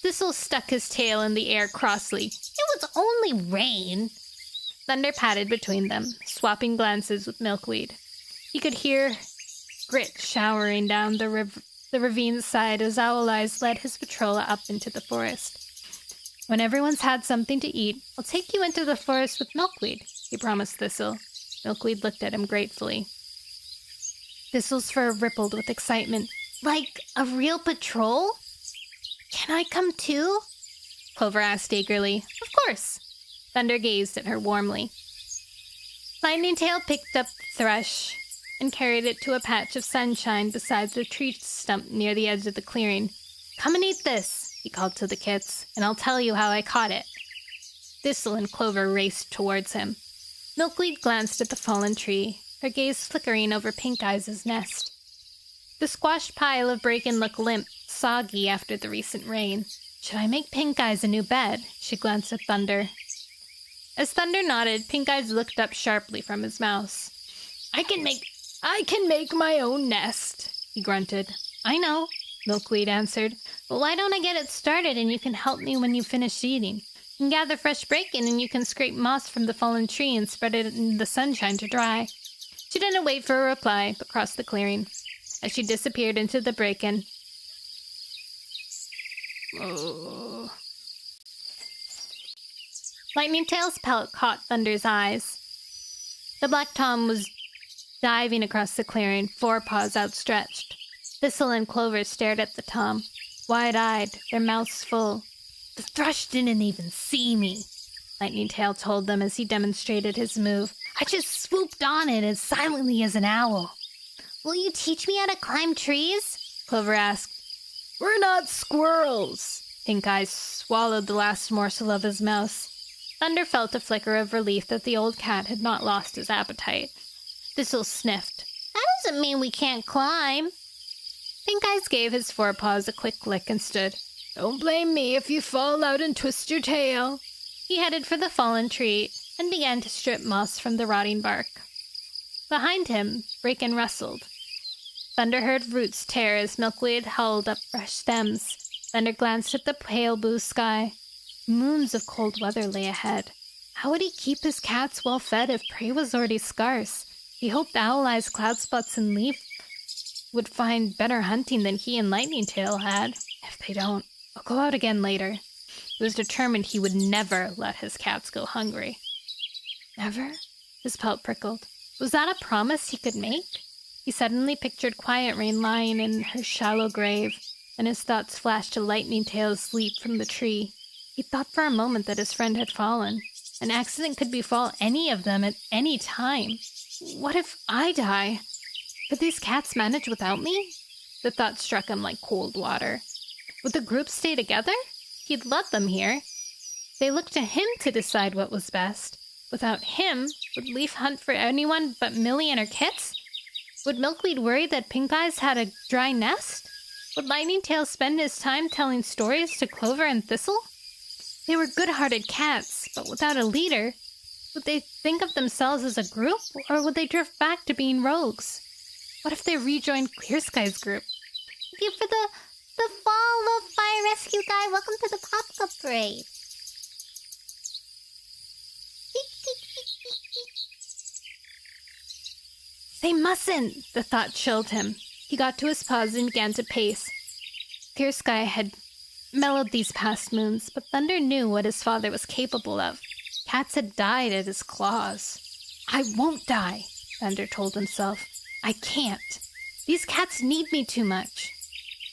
Thistle stuck his tail in the air crossly. It was only rain. Thunder patted between them, swapping glances with Milkweed. He could hear grit showering down the ravine's side as Owl Eyes led his patrol up into the forest. When everyone's had something to eat, I'll take you into the forest with Milkweed, he promised Thistle. Milkweed looked at him gratefully. Thistle's fur rippled with excitement. Like a real patrol? Can I come too? Clover asked eagerly. Of course. Thunder gazed at her warmly. Lightning Tail picked up the thrush and carried it to a patch of sunshine beside the tree stump near the edge of the clearing. Come and eat this, he called to the kits, and I'll tell you how I caught it. Thistle and Clover raced towards him. Milkweed glanced at the fallen tree, her gaze flickering over Pink Eyes' nest. The squashed pile of bracken looked limp, soggy after the recent rain. Should I make Pink Eyes a new bed? She glanced at Thunder. As Thunder nodded, Pink Eyes looked up sharply from his mouse. I can make my own nest, he grunted. I know, Milkweed answered. But why don't I get it started and you can help me when you finish eating? You can gather fresh bracken and you can scrape moss from the fallen tree and spread it in the sunshine to dry. She didn't wait for a reply, but crossed the clearing. As she disappeared into the bracken. Oh. Lightning Tail's pelt caught Thunder's eyes. The Black Tom was diving across the clearing, forepaws outstretched. Thistle and Clover stared at the Tom, wide-eyed, their mouths full. The thrush didn't even see me, Lightning Tail told them as he demonstrated his move. I just swooped on it as silently as an owl. Will you teach me how to climb trees? Clover asked. We're not squirrels. Pink Eyes swallowed the last morsel of his mouse. Thunder felt a flicker of relief that the old cat had not lost his appetite. Thistle sniffed. That doesn't mean we can't climb. Pink Eyes gave his forepaws a quick lick and stood. Don't blame me if you fall out and twist your tail. He headed for the fallen tree and began to strip moss from the rotting bark. Behind him, bracken rustled. Thunder heard roots tear as Milkweed held up fresh stems. Thunder glanced at the pale blue sky. Moons of cold weather lay ahead. How would he keep his cats well fed if prey was already scarce? He hoped Owl Eyes, Cloud Spots, and Leaf would find better hunting than he and Lightning Tail had. If they don't, I'll go out again later. He was determined he would never let his cats go hungry. Never? His pelt prickled. Was that a promise he could make? He suddenly pictured Quiet Rain lying in her shallow grave, and his thoughts flashed to Lightning Tail's leap from the tree. He thought for a moment that his friend had fallen. An accident could befall any of them at any time. What if I die? Could these cats manage without me? The thought struck him like cold water. Would the group stay together? He'd let them here. They looked to him to decide what was best. Without him, would Leaf hunt for anyone but Millie and her kits? Would Milkweed worry that Pink Eyes had a dry nest? Would Lightning Tail spend his time telling stories to Clover and Thistle? They were good-hearted cats, but without a leader. Would they think of themselves as a group, or would they drift back to being rogues? What if they rejoined Clear Sky's group? Thank you for the fall of fire rescue guy. Welcome to the Pop-Up Parade. They mustn't, the thought chilled him. He got to his paws and began to pace. Clear Sky had mellowed these past moons, but Thunder knew what his father was capable of. Cats had died at his claws. I won't die, Thunder told himself. I can't. These cats need me too much.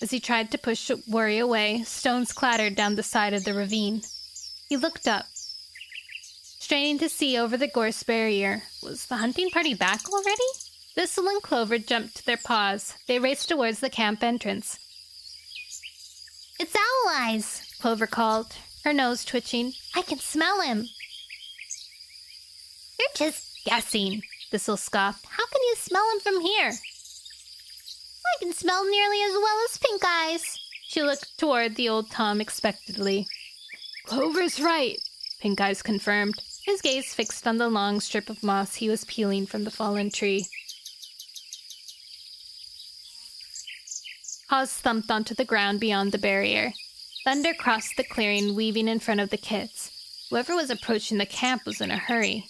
As he tried to push Worry away, stones clattered down the side of the ravine. He looked up, straining to see over the gorse barrier. Was the hunting party back already? Thistle and Clover jumped to their paws. They raced towards the camp entrance. "It's Owl Eyes," Clover called, her nose twitching. "I can smell him." "You're just guessing," Thistle scoffed. "How can you smell him from here?" "I can smell nearly as well as Pink Eyes." She looked toward the old Tom expectantly. "Clover's right," Pink Eyes confirmed, his gaze fixed on the long strip of moss he was peeling from the fallen tree. Paws thumped onto the ground beyond the barrier. Thunder crossed the clearing, weaving in front of the kids. Whoever was approaching the camp was in a hurry.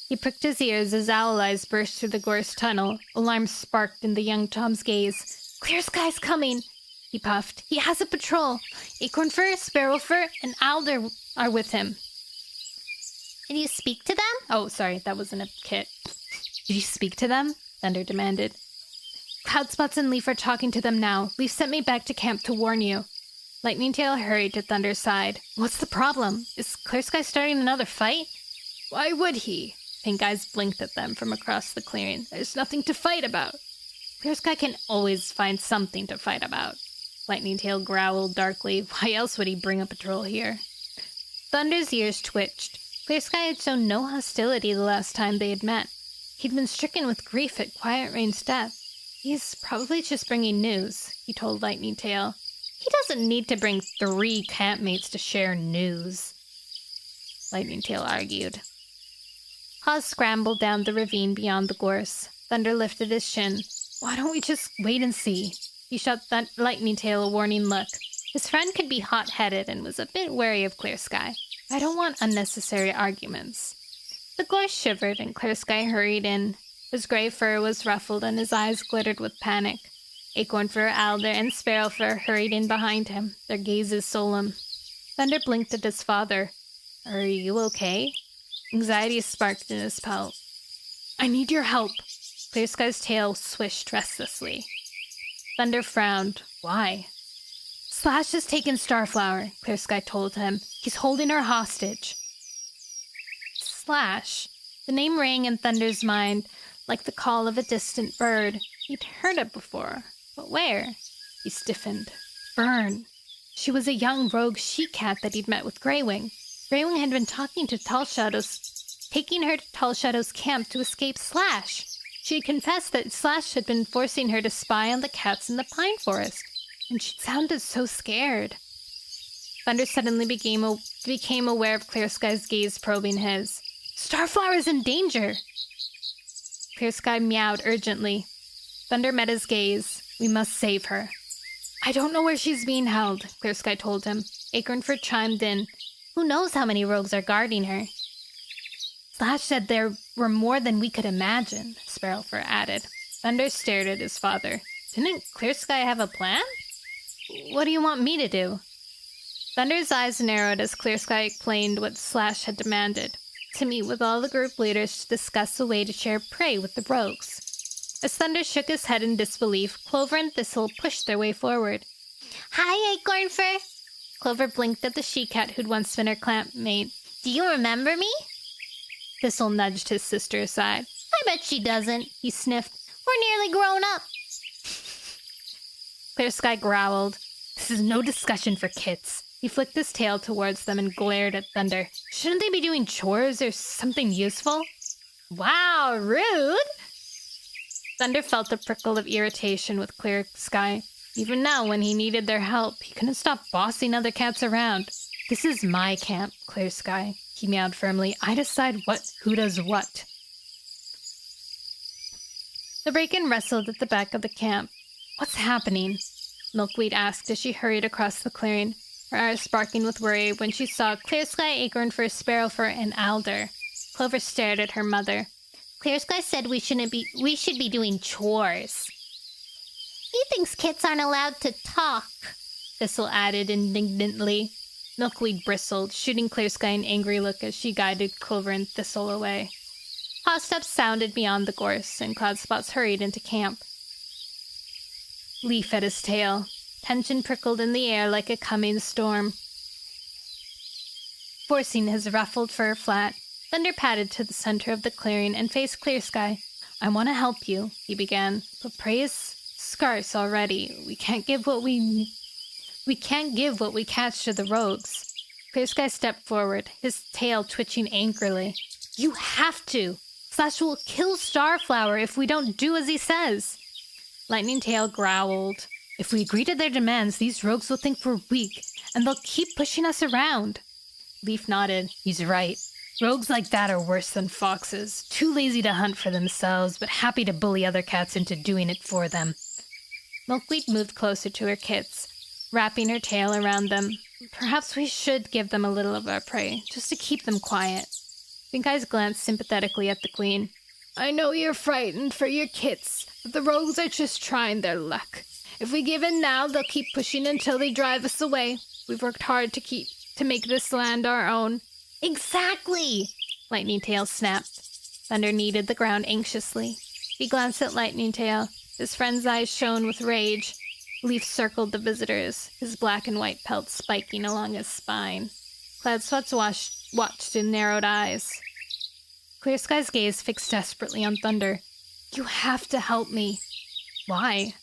He pricked his ears as Owl Eyes burst through the gorse tunnel. Alarm sparked in the young Tom's gaze. "Clear Sky's coming," he puffed. "He has a patrol. Acornfur, Sparrowfur, and Alder are with him." "Did you speak to them?" "Oh, sorry, that wasn't a kit." "Did you speak to them?" Thunder demanded. "Cloudspots and Leaf are talking to them now. Leaf sent me back to camp to warn you." Lightning Tail hurried to Thunder's side. "What's the problem? Is Clear Sky starting another fight?" "Why would he?" Pink Eyes blinked at them from across the clearing. "There's nothing to fight about." "Clear Sky can always find something to fight about." Lightning Tail growled darkly. "Why else would he bring a patrol here?" Thunder's ears twitched. Clear Sky had shown no hostility the last time they had met. He'd been stricken with grief at Quiet Rain's death. "He's probably just bringing news," he told Lightning Tail. "He doesn't need to bring 3 campmates to share news," Lightning Tail argued. Paws scrambled down the ravine beyond the gorse. Thunder lifted his chin. "Why don't we just wait and see?" He shot Lightning Tail a warning look. His friend could be hot-headed and was a bit wary of Clear Sky. "I don't want unnecessary arguments." The gorse shivered and Clear Sky hurried in. His gray fur was ruffled and his eyes glittered with panic. Acornfur, Alder, and Sparrowfur hurried in behind him, their gazes solemn. Thunder blinked at his father. "Are you okay?" Anxiety sparked in his pelt. "I need your help." Clear Sky's tail swished restlessly. Thunder frowned. "Why?" "Slash has taken Starflower," Clear Sky told him. "He's holding her hostage." Slash. The name rang in Thunder's mind like the call of a distant bird. He'd heard it before. But where? He stiffened. Fern. She was a young rogue she-cat that he'd met with Greywing. Greywing had been taking her to Tall Shadow's camp to escape Slash. She had confessed that Slash had been forcing her to spy on the cats in the pine forest, and she'd sounded so scared. Thunder suddenly became aware of Clear Sky's gaze probing his. "Starflower's in danger!" Clear Sky meowed urgently. Thunder met his gaze. "We must save her." "I don't know where she's being held," Clear Sky told him. Acornford chimed in. "Who knows how many rogues are guarding her?" "Slash said there were more than we could imagine," Sparrowfur added. Thunder stared at his father. "Didn't Clear Sky have a plan?" "What do you want me to do?" Thunder's eyes narrowed as Clear Sky explained what Slash had demanded. To meet with all the group leaders to discuss a way to share prey with the rogues. As Thunder shook his head in disbelief, Clover and Thistle pushed their way forward. "Hi, Acornfur!" Clover blinked at the she-cat who'd once been her campmate. "Do you remember me?" Thistle nudged his sister aside. "I bet she doesn't," he sniffed. "We're nearly grown up." Clear Sky growled. "This is no discussion for kids." He flicked his tail towards them and glared at Thunder. "Shouldn't they be doing chores or something useful?" "Wow, rude!" Thunder felt a prickle of irritation with Clear Sky. Even now, when he needed their help, he couldn't stop bossing other cats around. "This is my camp, Clear Sky," he meowed firmly. "I decide who does what." The Braken wrestled at the back of the camp. "What's happening?" Milkweed asked as she hurried across the clearing, her eyes sparkling with worry when she saw Clear Sky, Acornfur, Sparrowfur, and Alder. Clover stared at her mother. "Clear Sky said we should be doing chores." "He thinks kits aren't allowed to talk," Thistle added indignantly. Milkweed bristled, shooting Clear Sky an angry look as she guided Clover and Thistle away. Paw steps sounded beyond the gorse, and Cloudspots hurried into camp. Leaf at his tail. Tension prickled in the air like a coming storm. Forcing his ruffled fur flat, Thunder padded to the center of the clearing and faced Clear Sky. "I want to help you," he began, "but prey is scarce already. We can't give what we catch to the rogues." Clear Sky stepped forward, his tail twitching angrily. "You have to! Slash will kill Starflower if we don't do as he says." Lightning Tail growled. "If we agree to their demands, these rogues will think we're weak, and they'll keep pushing us around." Leaf nodded. "He's right. Rogues like that are worse than foxes, too lazy to hunt for themselves, but happy to bully other cats into doing it for them." Milkweed moved closer to her kits, wrapping her tail around them. "Perhaps we should give them a little of our prey, just to keep them quiet." Pink Eyes glanced sympathetically at the queen. "I know you're frightened for your kits, but the rogues are just trying their luck. If we give in now, they'll keep pushing until they drive us away. We've worked hard to make this land our own." "Exactly!" Lightning Tail snapped. Thunder kneaded the ground anxiously. He glanced at Lightning Tail. His friend's eyes shone with rage. Leaf circled the visitors, his black and white pelt spiking along his spine. Cloud Spots watched in narrowed eyes. Clear Sky's gaze fixed desperately on Thunder. "You have to help me." "Why?"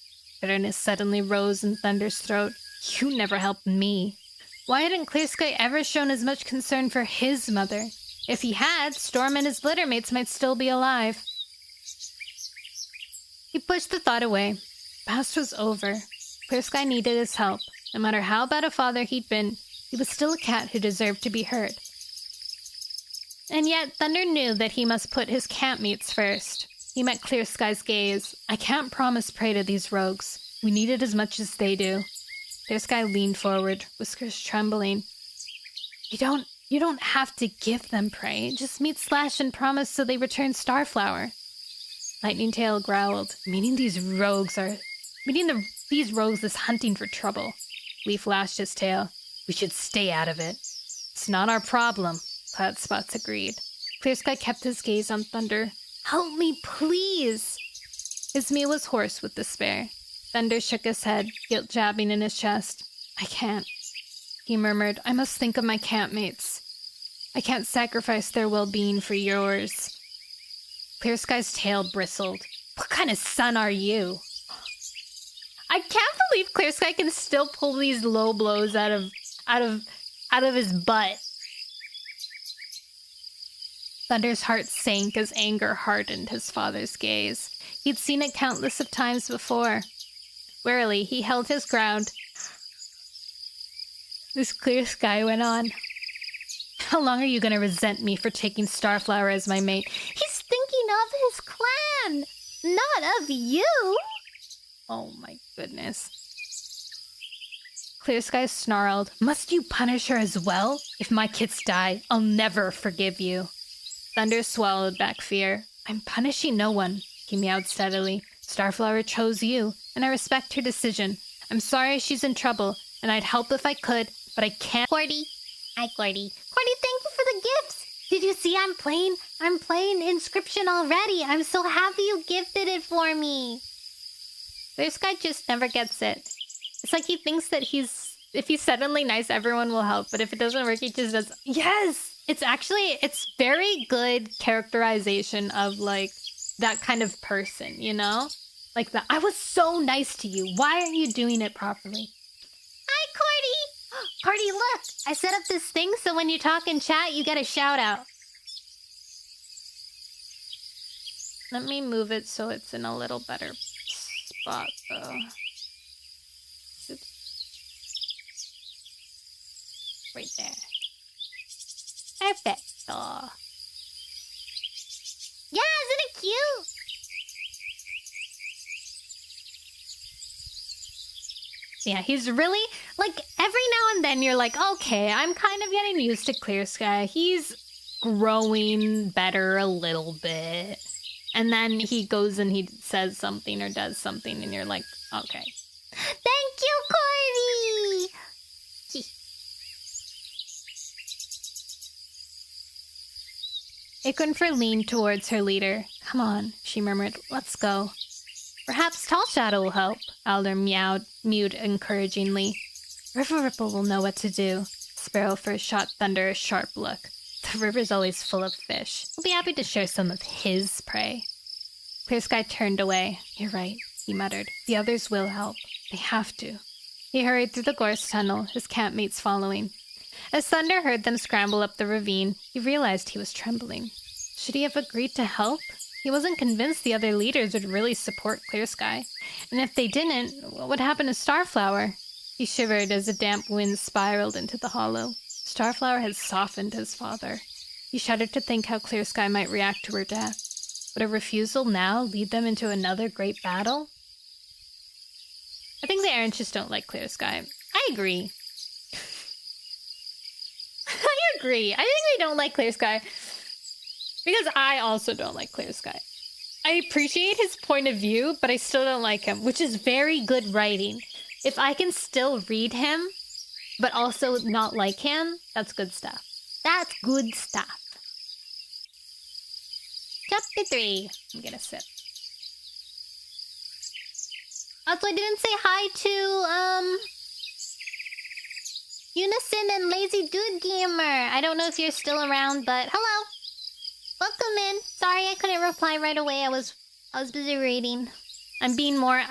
Bitterness suddenly rose in Thunder's throat. "You never helped me." Why hadn't Clear Sky ever shown as much concern for his mother? If he had, Storm and his littermates might still be alive. He pushed the thought away. The past was over. Clear Sky needed his help. No matter how bad a father he'd been, he was still a cat who deserved to be heard. And yet, Thunder knew that he must put his campmates first. He met Clear Sky's gaze. "I can't promise prey to these rogues. We need it as much as they do." Clear Sky leaned forward, whiskers trembling. You don't have to give them prey. Just meet Slash and promise so they return Starflower." Lightning Tail growled. These rogues is hunting for trouble." Leaf lashed his tail. "We should stay out of it." "It's not our problem," Cloud Spots agreed. Clear Sky kept his gaze on Thunder. "Help me, please!" His mew was hoarse with despair. Thunder shook his head, guilt jabbing in his chest. "I can't," he murmured. "I must think of my campmates. I can't sacrifice their well-being for yours." Clear Sky's tail bristled. "What kind of son are you?" I can't believe Clear Sky can still pull these low blows out of his butt. Thunder's heart sank as anger hardened his father's gaze. He'd seen it countless of times before. Warily, he held his ground. This Clear Sky went on. "How long are you going to resent me for taking Starflower as my mate?" "He's thinking of his clan, not of you." Oh my goodness. Clear Sky snarled. "Must you punish her as well? If my kids die, I'll never forgive you." Thunder swallowed back fear. "I'm punishing no one," he meowed steadily. "Starflower chose you, and I respect her decision. I'm sorry she's in trouble, and I'd help if I could, but I can't." "Cordy." "Hi, Cordy." "Cordy, thank you for the gifts. Did you see I'm playing Inscription already. I'm so happy you gifted it for me." This guy just never gets it. It's like he thinks that if he's suddenly nice, everyone will help, but if it doesn't work, he just does. Yes! It's very good characterization of, like, that kind of person, you know? Like I was so nice to you. Why aren't you doing it properly? "Hi, Cordy!" "Cordy, look! I set up this thing so when you talk and chat, you get a shout out." Let me move it so it's in a little better spot, though. Right there. Perfecto. Yeah, isn't it cute? Yeah, he's really, like, every now and then you're like, okay, I'm kind of getting used to Clear Sky. He's growing better a little bit. And then he goes and he says something or does something and you're like, okay. Thank you, Cordy! Acornfur leaned towards her leader. "Come on," she murmured. "Let's go." Perhaps Tall Shadow will help, Alder mewed encouragingly. River Ripple will know what to do. Sparrow first shot Thunder a sharp look. The river's always full of fish. He'll be happy to share some of his prey. Clear Sky turned away. You're right, he muttered. The others will help. They have to. He hurried through the gorse tunnel, his campmates following. As Thunder heard them scramble up the ravine, he realized he was trembling. Should he have agreed to help? He wasn't convinced the other leaders would really support Clear Sky. And if they didn't, what would happen to Starflower? He shivered as a damp wind spiraled into the hollow. Starflower had softened his father. He shuddered to think how Clear Sky might react to her death. Would a refusal now lead them into another great battle? I think the Errands just don't like Clear Sky. I agree. I agree. I think they don't like Clear Sky. Because I also don't like Clear Sky. I appreciate his point of view, but I still don't like him, which is very good writing. If I can still read him, but also not like him, that's good stuff. That's good stuff. Chapter 3. I'm gonna sip. Also, I didn't say hi to, Unison and Lazy Dude Gamer. I don't know if you're still around, but hello. Welcome in. Sorry I couldn't reply right away. I was busy reading. I'm being more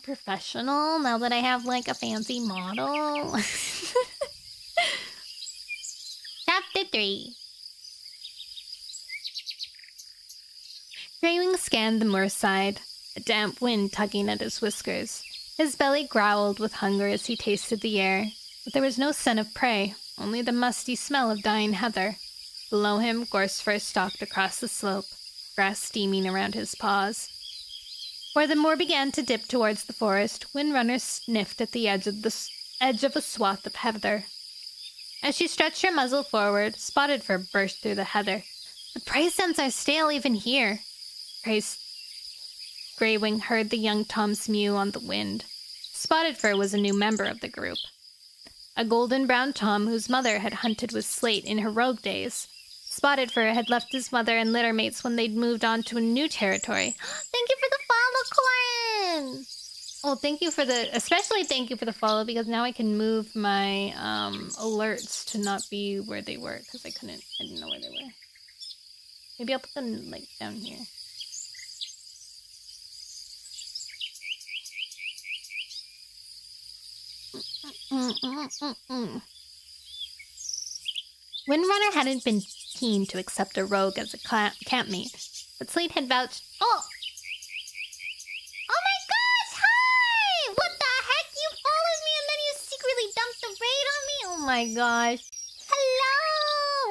professional now that I have like a fancy model. Chapter 3. Greywing scanned the moorside, a damp wind tugging at his whiskers. His belly growled with hunger as he tasted the air, but there was no scent of prey, only the musty smell of dying heather. Below him, Gorsefur stalked across the slope, grass steaming around his paws. Where the moor began to dip towards the forest, Windrunner sniffed at the edge of a swath of heather. As she stretched her muzzle forward, Spottedfur burst through the heather. The prey scents are stale even here. Greywing heard the young Tom's mew on the wind. Spottedfur was a new member of the group. A golden-brown Tom whose mother had hunted with Slate in her rogue days. Spottedfur had left his mother and littermates when they'd moved on to a new territory. Thank you for the follow, Corin! Oh, especially thank you for the follow, because now I can move my alerts to not be where they were, because I didn't know where they were. Maybe I'll put them, like, down here. Windrunner hadn't been keen to accept a rogue as a campmate, but Slate had vouched. Oh my gosh! Hi! What the heck? You followed me and then you secretly dumped the raid on me? Oh my gosh! Hello,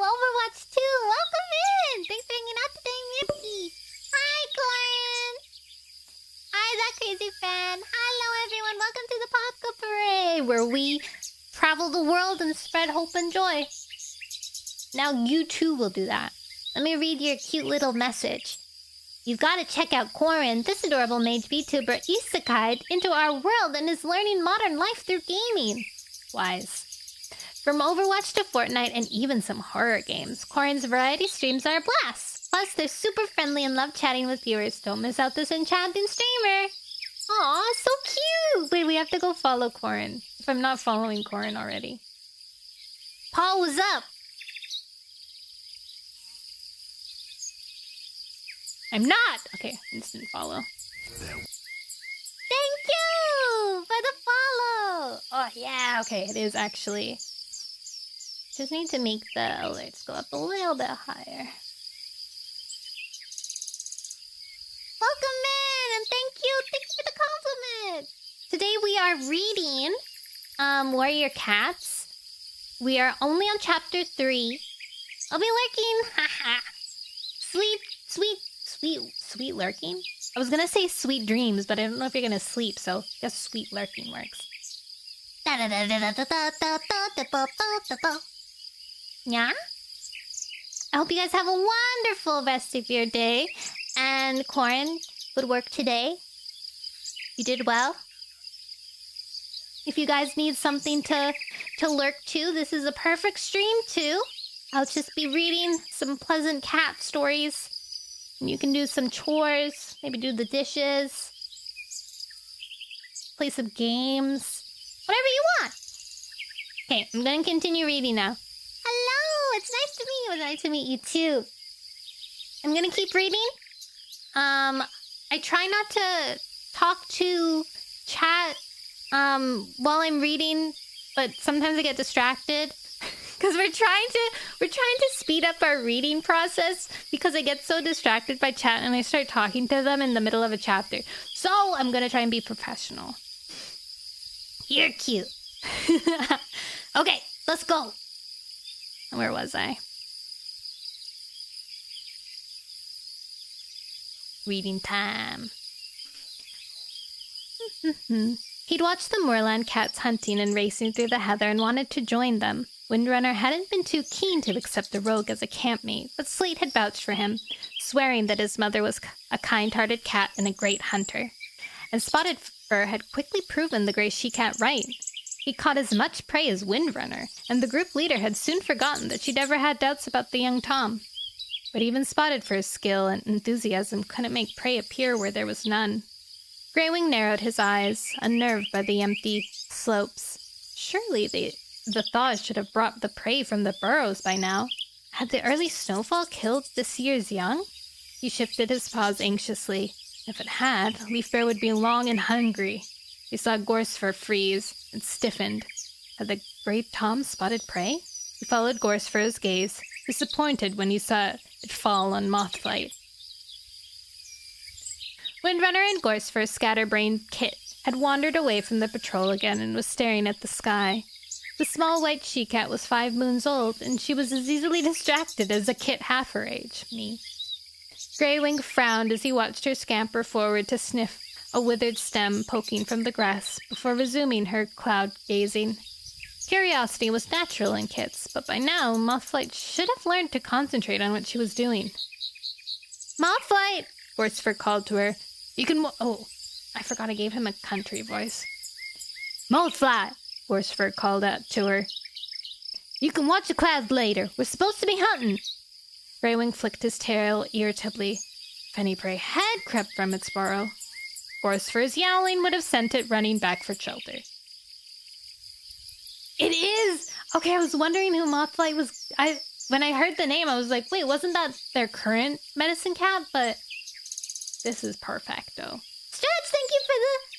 Overwatch 2. Welcome in. Thanks for hanging out today, Mippy. Hi, Corin. Hi, that crazy fan. Hello, everyone. Welcome to the Popka Parade, where we travel the world and spread hope and joy. Now you too will do that. Let me read your cute little message. You've got to check out Corin. This adorable mage VTuber isekai'd into our world and is learning modern life through gaming. Wise. From Overwatch to Fortnite and even some horror games, Corin's variety streams are a blast. Plus, they're super friendly and love chatting with viewers. Don't miss out this enchanting streamer. Aw, so cute! Wait, we have to go follow Corin. If I'm not following Corin already. Paul, what's up? I'm not! Okay, instant follow. Thank you for the follow! Oh, yeah, okay, it is actually. Just need to make the alerts go up a little bit higher. Welcome in, and thank you for the compliment! Today we are reading Warrior Cats. We are only on chapter 3. I'll be lurking, haha. Sweet lurking? I was gonna say sweet dreams, but I don't know if you're gonna sleep, so I guess sweet lurking works. Yeah? I hope you guys have a wonderful rest of your day. And Corin, good work today. You did well. If you guys need something to lurk to, this is a perfect stream too. I'll just be reading some pleasant cat stories And you can do some chores, maybe do the dishes, play some games, whatever you want. Okay, I'm going to continue reading now. Hello, it's nice to meet you. It's nice to meet you too. I'm going to keep reading. I try not to talk to chat while I'm reading, but sometimes I get distracted because we're trying to speed up our reading process because I get so distracted by chat and I start talking to them in the middle of a chapter. So I'm going to try and be professional. You're cute. Okay, let's go. Where was I? Reading time. He'd watched the moorland cats hunting and racing through the heather and wanted to join them. Windrunner hadn't been too keen to accept the rogue as a campmate, but Slate had vouched for him, swearing that his mother was a kind-hearted cat and a great hunter. And Spotted Fur had quickly proven the gray she-cat right. He caught as much prey as Windrunner, and the group leader had soon forgotten that she'd ever had doubts about the young Tom. But even Spotted Fur's skill and enthusiasm couldn't make prey appear where there was none. Greywing narrowed his eyes, unnerved by the empty slopes. Surely the thaws should have brought the prey from the burrows by now. Had the early snowfall killed this year's young? He shifted his paws anxiously. If it had, Leafbear would be long and hungry. He saw Gorsefur freeze and stiffened. Had the great Tom spotted prey? He followed Gorsefur's gaze, disappointed when he saw it fall on Mothflight. Windrunner and Gorsefur's scatterbrained kit had wandered away from the patrol again and was staring at the sky. The small white she-cat was 5 moons old, and she was as easily distracted as a kit half her age, me. Greywing frowned as he watched her scamper forward to sniff a withered stem poking from the grass before resuming her cloud-gazing. Curiosity was natural in kits, but by now Mothflight should have learned to concentrate on what she was doing. Mothflight! Gorsefur called to her. You can oh, I forgot I gave him a country voice. Mothflight! Gorsefur called out to her. You can watch the clouds later. We're supposed to be hunting. Greywing flicked his tail irritably. If any prey had crept from its burrow, Gorsefur's yowling would have sent it running back for shelter. It is! Okay, I was wondering who Mothflight was. When I heard the name, I was like, wait, wasn't that their current medicine cat? But this is perfecto. Stretch, thank you for the...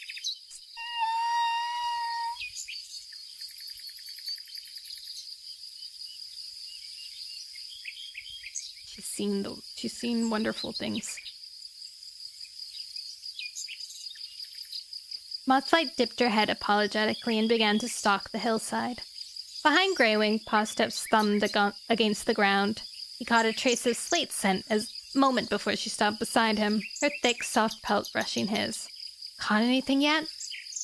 She's seen wonderful things. Mothflight dipped her head apologetically and began to stalk the hillside. Behind Greywing, Paw Steps thumbed against the ground. He caught a trace of Slate's scent a moment before she stopped beside him, her thick, soft pelt brushing his. Caught anything yet?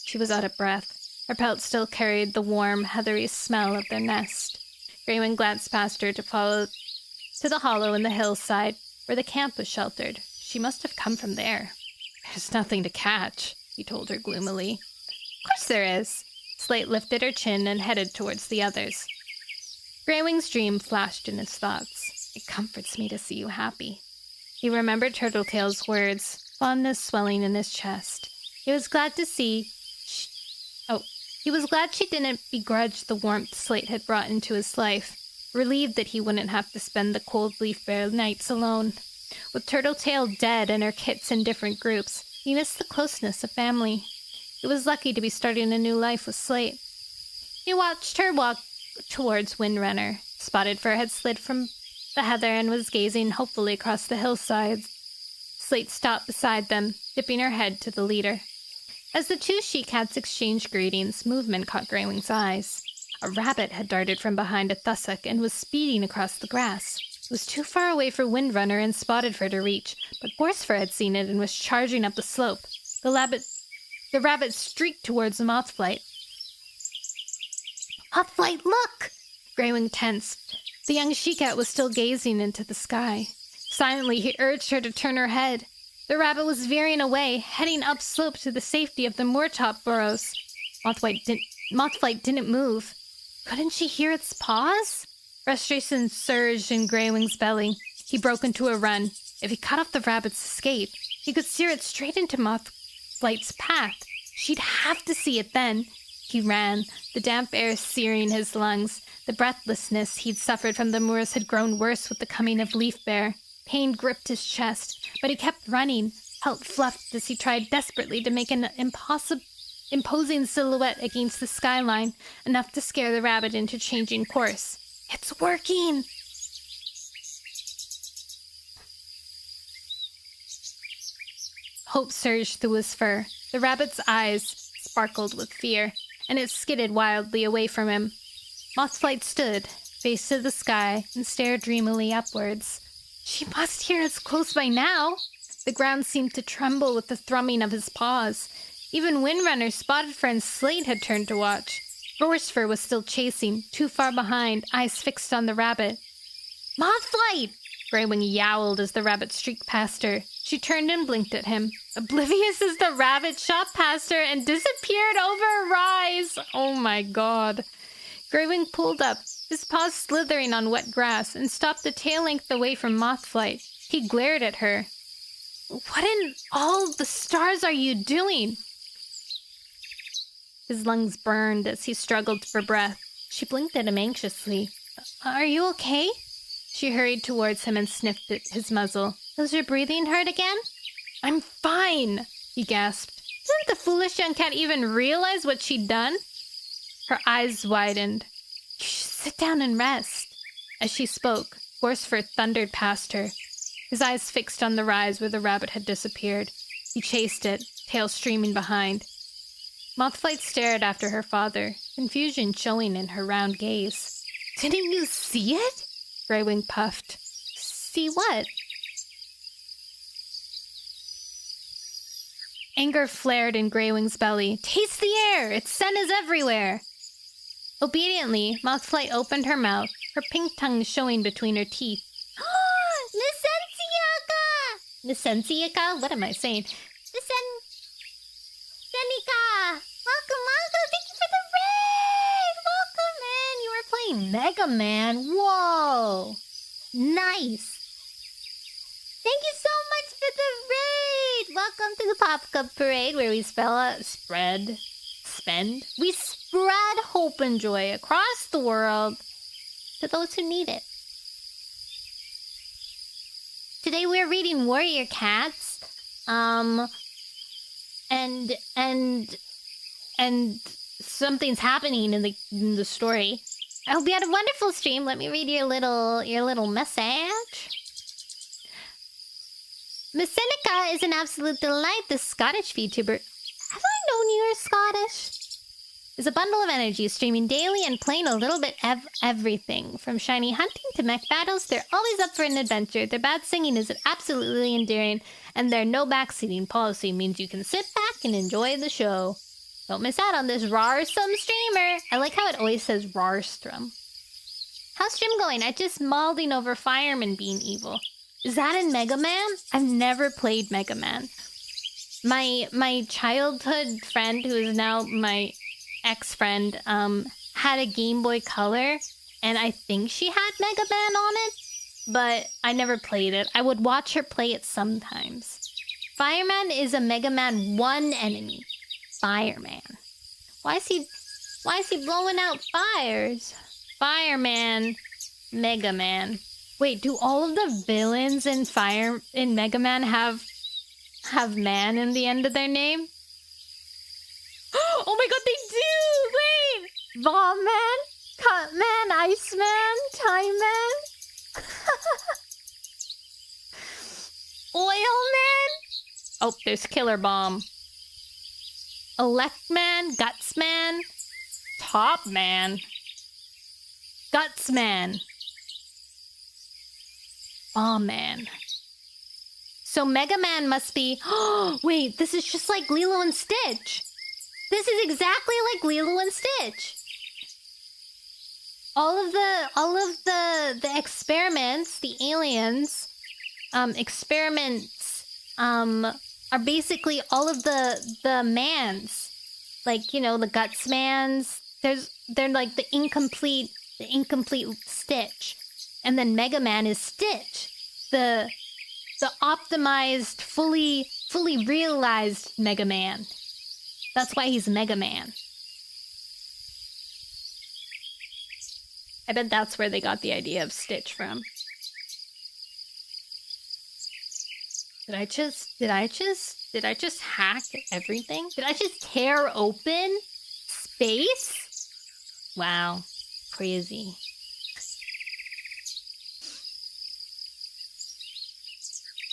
She was out of breath. Her pelt still carried the warm, heathery smell of their nest. Greywing glanced past her to follow to the hollow in the hillside where the camp was sheltered. She must have come from there. There's nothing to catch, he told her gloomily. Of course there is. Slate lifted her chin and headed towards the others. Greywing's dream flashed in his thoughts. It comforts me to see you happy. He remembered Turtletail's words, fondness swelling in his chest. He was glad to see... He was glad she didn't begrudge the warmth Slate had brought into his life, relieved that he wouldn't have to spend the cold Leafbear nights alone. With Turtletail dead and her kits in different groups, he missed the closeness of family. He was lucky to be starting a new life with Slate. He watched her walk towards Windrunner. Spotted Fur had slid from the heather and was gazing hopefully across the hillsides. Slate stopped beside them, dipping her head to the leader. As the two she-cats exchanged greetings, movement caught Greywing's eyes. A rabbit had darted from behind a tussock and was speeding across the grass. It was too far away for Windrunner and Spotted Fur to reach, but Gorsefur had seen it and was charging up the slope. The rabbit streaked towards the Mothflight. Mothflight, look! Greywing tensed. The young she-cat was still gazing into the sky. Silently, he urged her to turn her head. The rabbit was veering away, heading upslope to the safety of the moortop burrows. Mothflight didn't move. Couldn't she hear its paws? Frustration surged in Greywing's belly. He broke into a run. If he cut off the rabbit's escape, he could steer it straight into Mothflight's path. She'd have to see it then. He ran, the damp air searing his lungs. The breathlessness he'd suffered from the moors had grown worse with the coming of Leaf Bear. Pain gripped his chest, but he kept running, pelt fluffed as he tried desperately to make an imposing silhouette against the skyline, enough to scare the rabbit into changing course. It's working! Hope surged through his fur. The rabbit's eyes sparkled with fear, and it skidded wildly away from him. Mothflight stood, face to the sky, and stared dreamily upwards. She must hear us close by now! The ground seemed to tremble with the thrumming of his paws. Even Windrunner's spotted friend Slate had turned to watch. Roarsfur was still chasing, too far behind, eyes fixed on the rabbit. Mothflight! Greywing yowled as the rabbit streaked past her. She turned and blinked at him. Oblivious as the rabbit shot past her and disappeared over a rise. Oh my god. Greywing pulled up, his paws slithering on wet grass, and stopped a tail length away from Mothflight. He glared at her. What in all the stars are you doing? His lungs burned as he struggled for breath. She blinked at him anxiously. Are you okay? She hurried towards him and sniffed at his muzzle. Does your breathing hurt again? I'm fine, he gasped. Didn't the foolish young cat even realize what she'd done? Her eyes widened. You should sit down and rest. As she spoke, Horsefur thundered past her, his eyes fixed on the rise where the rabbit had disappeared. He chased it, tail streaming behind. Mothflight stared after her father, confusion showing in her round gaze. Didn't you see it? Greywing puffed. See what? Anger flared in Greywing's belly. Taste the air! Its scent is everywhere! Obediently, Mothflight opened her mouth, her pink tongue showing between her teeth. Licenciaca? What am I saying? Licenciaca! Welcome! Thank you for the raid! Welcome, man! You were playing Mega Man. Whoa! Nice! Thank you so much for the raid! Welcome to the Pop Cup Parade, where we we spread hope and joy across the world to those who need it. Today we're reading Warrior Cats, and something's happening in the story. I hope you had a wonderful stream. Let me read your little message. Miss Seneca is an absolute delight. This Scottish VTuber. Have I known you were Scottish? Is a bundle of energy, streaming daily and playing a little bit of everything. From shiny hunting to mech battles, they're always up for an adventure. Their bad singing is absolutely endearing, and their no backseating policy means you can sit back and enjoy the show. Don't miss out on this rarsome streamer. I like how it always says rarstrum. How's stream going? I just mauling over Fireman being evil. Is that in Mega Man? I've never played Mega Man. My childhood friend, who is now my ex-friend, had a Game Boy Color, and I think she had Mega Man on it, but I never played it. I would watch her play it sometimes. Fireman is a Mega Man 1 enemy. Fireman. Why is he blowing out fires? Fireman, Mega Man. Wait, do all of the villains in Mega Man have man in the end of their name? Oh my god, they do! Wait! Bomb Man, Cut Man, Iceman, Time Man, Oil Man. Oh, there's Killer Bomb. Elect Man, Guts Man, Top Man, Guts Man, Bomb Man. So Mega Man must be... Oh, wait, this is just like Lilo and Stitch. This is exactly like Lilo and Stitch. All of the experiments, the aliens, experiments, are basically all of the mans. Like, you know, the Guts Mans. They're like the incomplete Stitch. And then Mega Man is Stitch. The the optimized, fully realized Mega Man. That's why he's Mega Man. I bet that's where they got the idea of Stitch from. Did I just hack everything? Did I just tear open space? Wow. Crazy.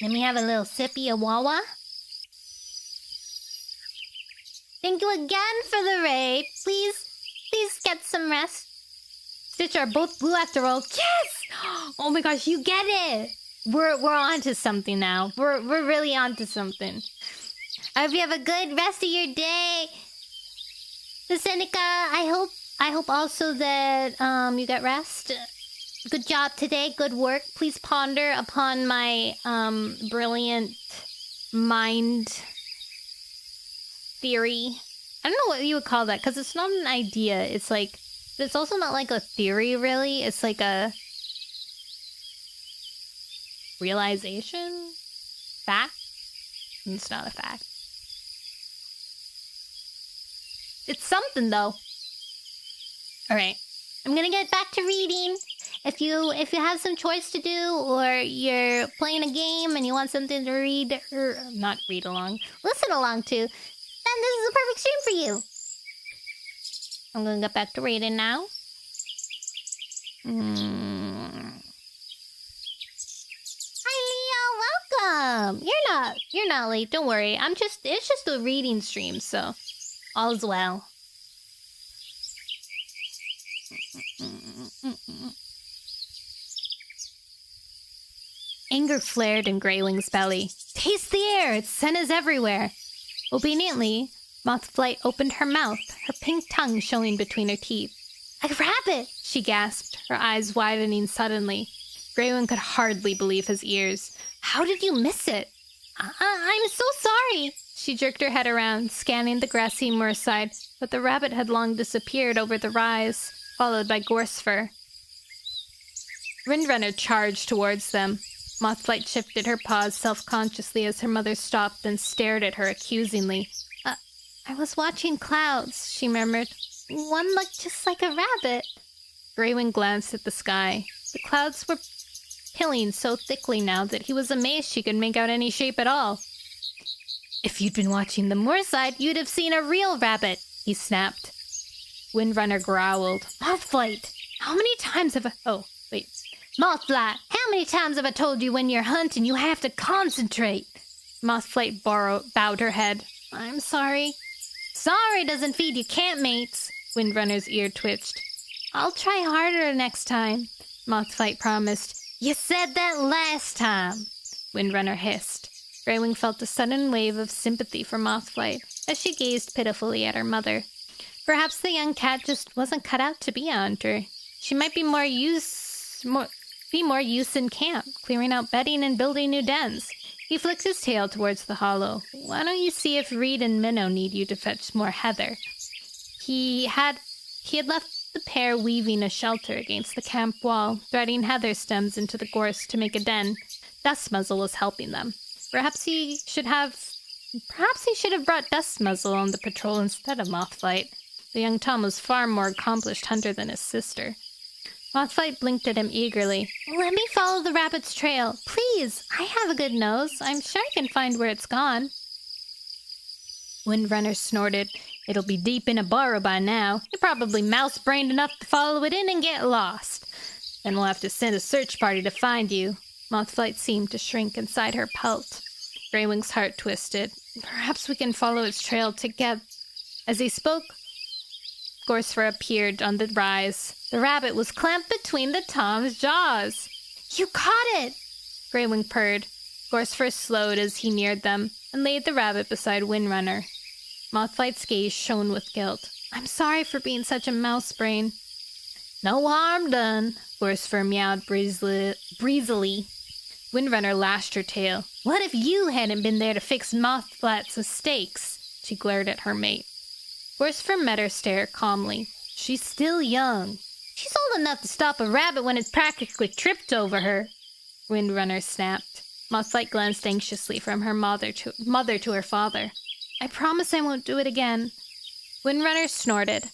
Let me have a little sippy of Wawa. Thank you again for the raid. Please get some rest. Stitch are both blue after all. Yes! Oh my gosh, you get it. We're onto something now. We're really onto something. I hope you have a good rest of your day. Seneca, I hope also that you get rest. Good job today. Good work. Please ponder upon my brilliant mind theory. I don't know what you would call that, because it's not an idea. It's like, it's also not like a theory, really. It's like a realization? Fact? It's not a fact. It's something, though. Alright. I'm gonna get back to reading. If you have some chores to do, or you're playing a game and you want something to read, or not read along, listen along to, then this is a perfect stream for you. I'm gonna get back to reading now. Hi Leo, welcome! You're not late, don't worry. It's just a reading stream, so all's well. Anger flared in Greywing's belly. Taste the air! Its scent is everywhere! Obediently, Mothflight opened her mouth, her pink tongue showing between her teeth. A rabbit! She gasped, her eyes widening suddenly. Greywing could hardly believe his ears. How did you miss it? I'm so sorry! She jerked her head around, scanning the grassy moorside, but the rabbit had long disappeared over the rise, followed by Gorsefur. Windrunner charged towards them. Mothflight shifted her paws self-consciously as her mother stopped and stared at her accusingly. I was watching clouds, she murmured. One looked just like a rabbit. Greywing glanced at the sky. The clouds were pilling so thickly now that he was amazed she could make out any shape at all. If you'd been watching the moorside, you'd have seen a real rabbit, he snapped. Windrunner growled. Mothflight, how many times have I... Oh, wait. Mothflight, how many times have I told you when you're hunting you have to concentrate? Mothflight bowed her head. I'm sorry. Sorry doesn't feed you campmates. Windrunner's ear twitched. I'll try harder next time, Mothflight promised. You said that last time, Windrunner hissed. Greywing felt a sudden wave of sympathy for Mothflight as she gazed pitifully at her mother. Perhaps the young cat just wasn't cut out to be a hunter. She might be more use in camp, clearing out bedding and building new dens. He flicked his tail towards the hollow. Why don't you see if Reed and Minnow need you to fetch more heather? He had left the pair weaving a shelter against the camp wall, threading heather stems into the gorse to make a den. Dustmuzzle was helping them. Perhaps he should have brought Dustmuzzle on the patrol instead of Mothflight. The young Tom was far more accomplished hunter than his sister. Mothflight blinked at him eagerly. Let me follow the rabbit's trail. Please, I have a good nose. I'm sure I can find where it's gone. Windrunner snorted. It'll be deep in a burrow by now. You're probably mouse-brained enough to follow it in and get lost. Then we'll have to send a search party to find you. Mothflight seemed to shrink inside her pelt. Greywing's heart twisted. Perhaps we can follow its trail together. As he spoke, Gorsefur appeared on the rise. The rabbit was clamped between the Tom's jaws. You caught it! Greywing purred. Gorsefur slowed as he neared them and laid the rabbit beside Windrunner. Mothflight's gaze shone with guilt. I'm sorry for being such a mouse brain. No harm done, Gorsefur meowed breezily. Windrunner lashed her tail. What if you hadn't been there to fix Mothflight's mistakes? She glared at her mate. Gorsefur met her stare calmly. She's still young. She's old enough to stop a rabbit when it's practically tripped over her. Windrunner snapped. Mothlight glanced anxiously from her mother to her father. I promise I won't do it again. Windrunner snorted.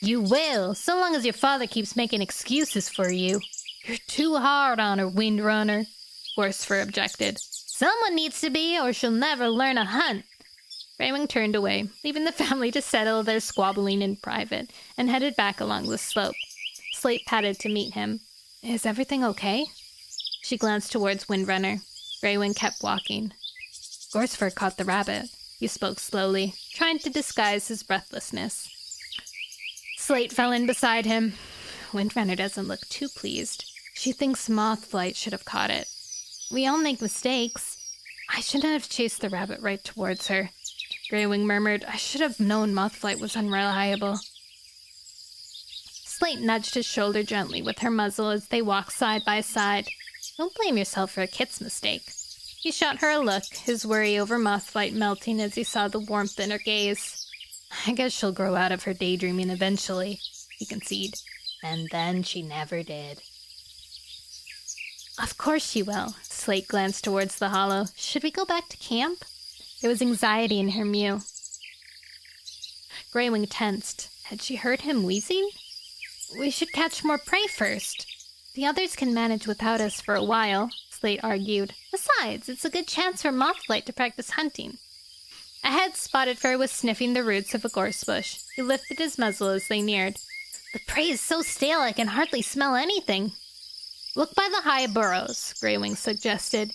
You will, so long as your father keeps making excuses for you. You're too hard on her, Windrunner, Gorsfur objected. Someone needs to be, or she'll never learn a hunt. Greywing turned away, leaving the family to settle their squabbling in private, and headed back along the slope. Slate padded to meet him. Is everything okay? She glanced towards Windrunner. Greywing kept walking. Gorsfur caught the rabbit. He spoke slowly, trying to disguise his breathlessness. Slate fell in beside him. Windrunner doesn't look too pleased. She thinks Mothlight should have caught it. We all make mistakes. I shouldn't have chased the rabbit right towards her. Greywing murmured, I should have known Mothlight was unreliable. Slate nudged his shoulder gently with her muzzle as they walked side by side. Don't blame yourself for a kit's mistake. He shot her a look, his worry over Mothlight melting as he saw the warmth in her gaze. I guess she'll grow out of her daydreaming eventually, he conceded. And then she never did. Of course she will. Slate glanced towards the hollow. Should we go back to camp? There was anxiety in her mew. Greywing tensed. Had she heard him wheezing? We should catch more prey first. The others can manage without us for a while, Slate argued. Besides, it's a good chance for Mothlight to practice hunting. Ahead, Spotted was sniffing the roots of a gorse bush. He lifted his muzzle as they neared. The prey is so stale I can hardly smell anything. Look by the high burrows, Greywing suggested.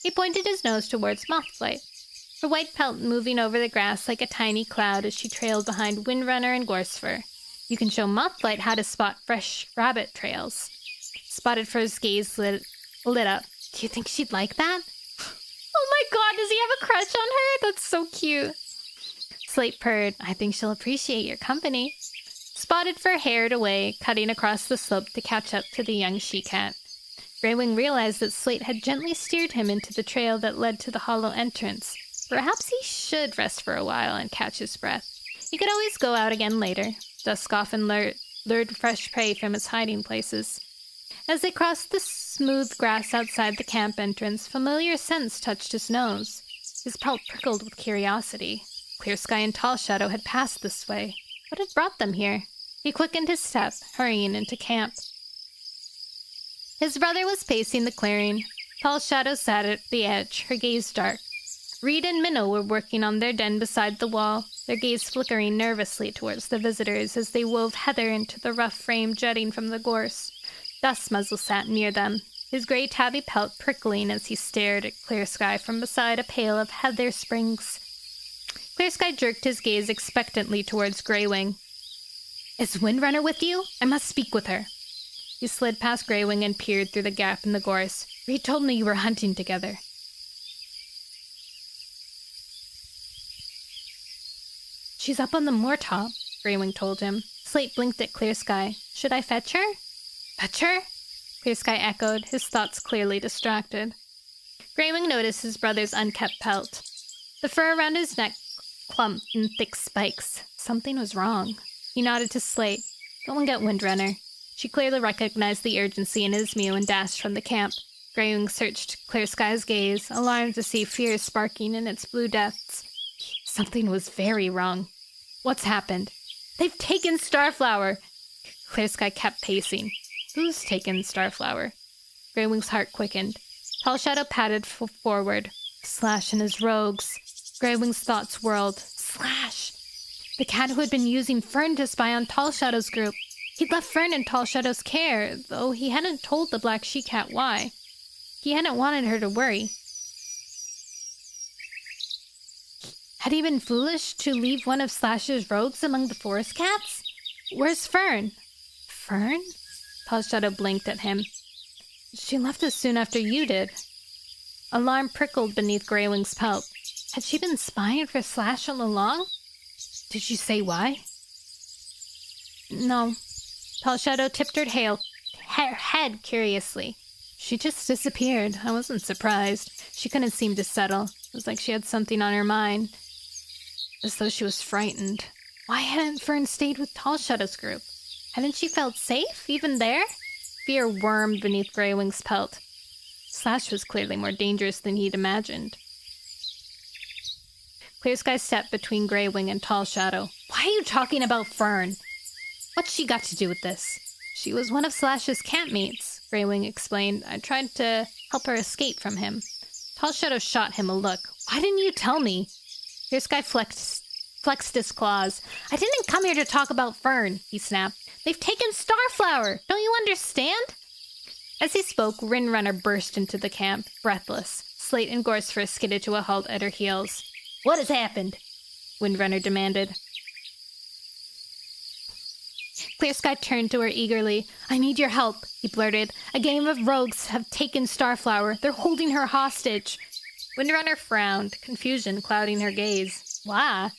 He pointed his nose towards Mothlight, her white pelt moving over the grass like a tiny cloud as she trailed behind Windrunner and Gorsfur. You can show Mothlight how to spot fresh rabbit trails. Spotted Fur's gaze lit up. Do you think she'd like that? Oh my god, does he have a crush on her? That's so cute. Slate purred. I think she'll appreciate your company. Spotted Fur hared away, cutting across the slope to catch up to the young she-cat. Greywing realized that Slate had gently steered him into the trail that led to the hollow entrance. Perhaps he should rest for a while and catch his breath. He could always go out again later. Dusk often lured fresh prey from its hiding places. As they crossed the smooth grass outside the camp entrance, familiar scents touched his nose. His pelt prickled with curiosity. Clear Sky and Tall Shadow had passed this way. What had brought them here? He quickened his step, hurrying into camp. His brother was pacing the clearing. Tall Shadow sat at the edge, her gaze dark. Reed and Minnow were working on their den beside the wall, their gaze flickering nervously towards the visitors as they wove heather into the rough frame jutting from the gorse. Dustmuzzle sat near them, his gray tabby pelt prickling as he stared at Clear Sky from beside a pail of heather springs. Clear Sky jerked his gaze expectantly towards Greywing. Is Windrunner with you? I must speak with her. He slid past Greywing and peered through the gap in the gorse. Reed told me you were hunting together. She's up on the moor-top, Greywing told him. Slate blinked at Clear Sky. Should I fetch her? Fetch her? Clear Sky echoed, his thoughts clearly distracted. Greywing noticed his brother's unkempt pelt. The fur around his neck clumped in thick spikes. Something was wrong. He nodded to Slate. Go and get Windrunner. She clearly recognized the urgency in his mew and dashed from the camp. Greywing searched Clear Sky's gaze, alarmed to see fear sparking in its blue depths. Something was very wrong. What's happened? They've taken Starflower! Clear Sky kept pacing. Who's taken Starflower? Greywing's heart quickened. Tall Shadow padded forward. Slash and his rogues. Greywing's thoughts whirled. Slash! The cat who had been using Fern to spy on Tall Shadow's group. He'd left Fern in Tall Shadow's care, though he hadn't told the Black She-Cat why. He hadn't wanted her to worry. Had he been foolish to leave one of Slash's rogues among the forest cats? Where's Fern? Fern? Tall Shadow blinked at him. She left us soon after you did. Alarm prickled beneath Greywing's pelt. Had she been spying for Slash all along? Did she say why? No. Tall Shadow tipped her head curiously. She just disappeared. I wasn't surprised. She couldn't seem to settle. It was like she had something on her mind. As though she was frightened. Why hadn't Fern stayed with Tall Shadow's group? Hadn't she felt safe, even there? Fear wormed beneath Greywing's pelt. Slash was clearly more dangerous than he'd imagined. Clear Sky stepped between Greywing and Tall Shadow. Why are you talking about Fern? What's she got to do with this? She was one of Slash's campmates, Greywing explained. I tried to help her escape from him. Tall Shadow shot him a look. Why didn't you tell me? Clear Sky flexed his claws. I didn't come here to talk about Fern, he snapped. They've taken Starflower. Don't you understand? As he spoke, Windrunner burst into the camp, breathless. Slate and Gorsfer skidded to a halt at her heels. What has happened? Windrunner demanded. Clear Sky turned to her eagerly. I need your help, he blurted. A gang of rogues have taken Starflower. They're holding her hostage. Windrunner frowned, confusion clouding her gaze. Why?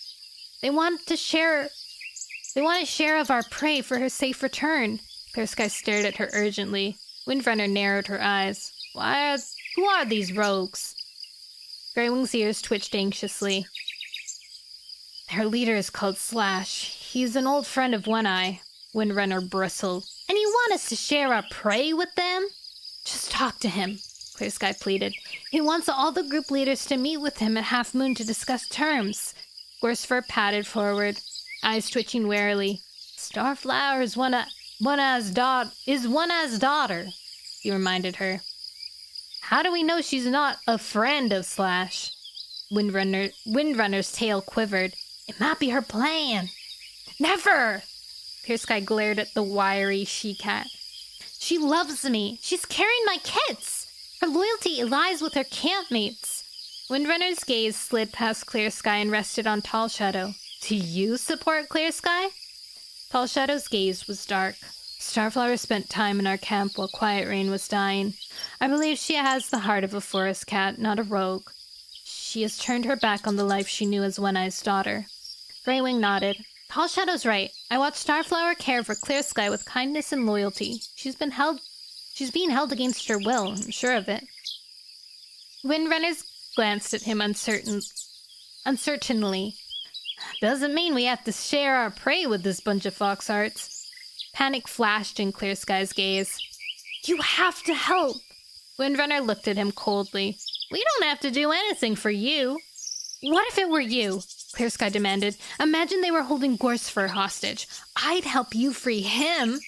They want a share of our prey for her safe return. Clear Sky stared at her urgently. Windrunner narrowed her eyes. Who are these rogues? Greywing's ears twitched anxiously. Their leader is called Slash. He's an old friend of One Eye. Windrunner bristled. And you want us to share our prey with them? Just talk to him, Clear Sky pleaded. He wants all the group leaders to meet with him at Half Moon to discuss terms. Gorsfer padded forward, eyes twitching warily. Starflower is One Eye's daughter, he reminded her. How do we know she's not a friend of Slash? Windrunner's tail quivered. It might be her plan. Never! Clear Sky glared at the wiry she-cat. She loves me. She's carrying my kits. Her loyalty lies with her campmates. Windrunner's gaze slid past Clear Sky and rested on Tall Shadow. Do you support Clear Sky? Tall Shadow's gaze was dark. Starflower spent time in our camp while Quiet Rain was dying. I believe she has the heart of a forest cat, not a rogue. She has turned her back on the life she knew as One Eye's daughter. Greywing nodded. Tall Shadow's right. I watched Starflower care for Clear Sky with kindness and loyalty. She's being held against her will, I'm sure of it. Windrunners glanced at him uncertainly. Doesn't mean we have to share our prey with this bunch of foxarts. Panic flashed in Clear Sky's gaze. You have to help! Windrunner looked at him coldly. We don't have to do anything for you. What if it were you? Clear Sky demanded. Imagine they were holding Gorsfer hostage. I'd help you free him.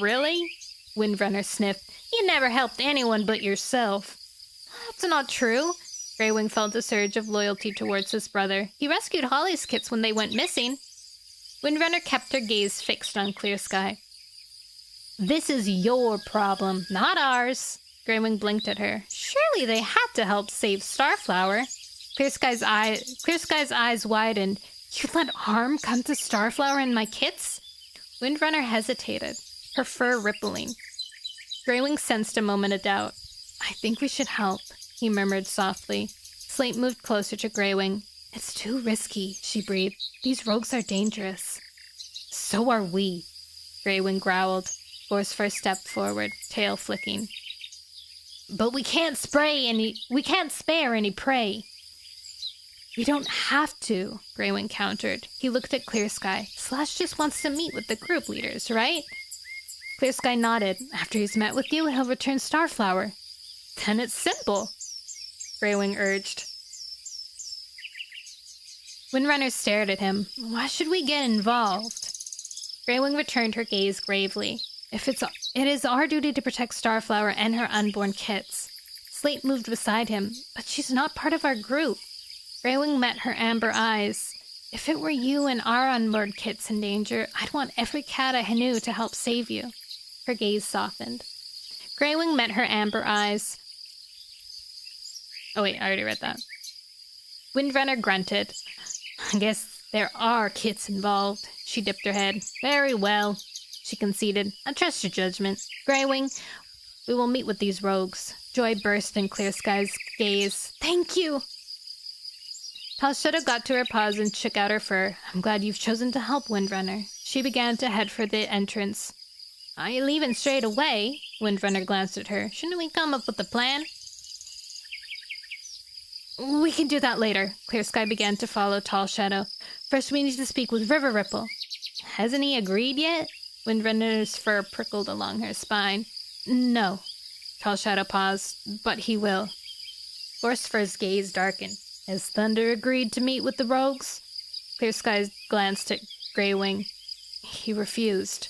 Really? Windrunner sniffed. You never helped anyone but yourself. That's not true. Greywing felt a surge of loyalty towards his brother. He rescued Holly's kits when they went missing. Windrunner kept her gaze fixed on Clear Sky. This is your problem, not ours. Greywing blinked at her. Surely they had to help save Starflower. Clear Sky's eyes widened. You let harm come to Starflower and my kits? Windrunner hesitated, her fur rippling. Greywing sensed a moment of doubt. I think we should help, he murmured softly. Slate moved closer to Greywing. It's too risky, she breathed. These rogues are dangerous. So are we, Greywing growled. Gorsfer stepped forward, tail flicking. But we can't spare any prey. We don't have to, Greywing countered. He looked at Clear Sky. Slash just wants to meet with the group leaders, right? Clear Sky nodded. After he's met with you, he'll return Starflower. Then it's simple, Greywing urged. Windrunner stared at him. Why should we get involved? Greywing returned her gaze gravely. It is our duty to protect Starflower and her unborn kits. Slate moved beside him, but she's not part of our group. Greywing met her amber eyes. If it were you and our unborn kits in danger, I'd want every cat I knew to help save you. Her gaze softened. Greywing met her amber eyes. Oh wait, I already read that. Windrunner grunted. I guess there are kits involved. She dipped her head. Very well, she conceded. I trust your judgment. Greywing, we will meet with these rogues. Joy burst in Clear Sky's gaze. Thank you! Tall Shadow got to her paws and shook out her fur. I'm glad you've chosen to help, Windrunner. She began to head for the entrance. Are you leaving straight away? Windrunner glanced at her. Shouldn't we come up with a plan? We can do that later. Clear Sky began to follow Tall Shadow. First we need to speak with River Ripple. Hasn't he agreed yet? Windrunner's fur prickled along her spine. No. Tall Shadow paused, but he will. Forcefer's gaze darkened. Has Thunder agreed to meet with the rogues? Clear Skies glanced at Greywing. He refused.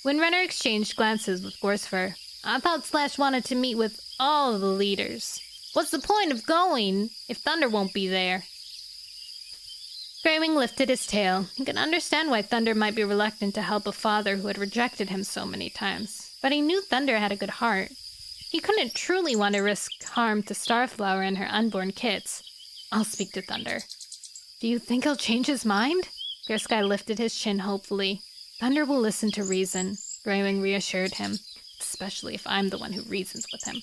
Windrunner exchanged glances with Forcefer. I thought Slash wanted to meet with all the leaders. What's the point of going if Thunder won't be there? Greywing lifted his tail. He could understand why Thunder might be reluctant to help a father who had rejected him so many times. But he knew Thunder had a good heart. He couldn't truly want to risk harm to Starflower and her unborn kits. I'll speak to Thunder. Do you think he'll change his mind? Clear Sky lifted his chin hopefully. Thunder will listen to reason, Greywing reassured him, especially if I'm the one who reasons with him.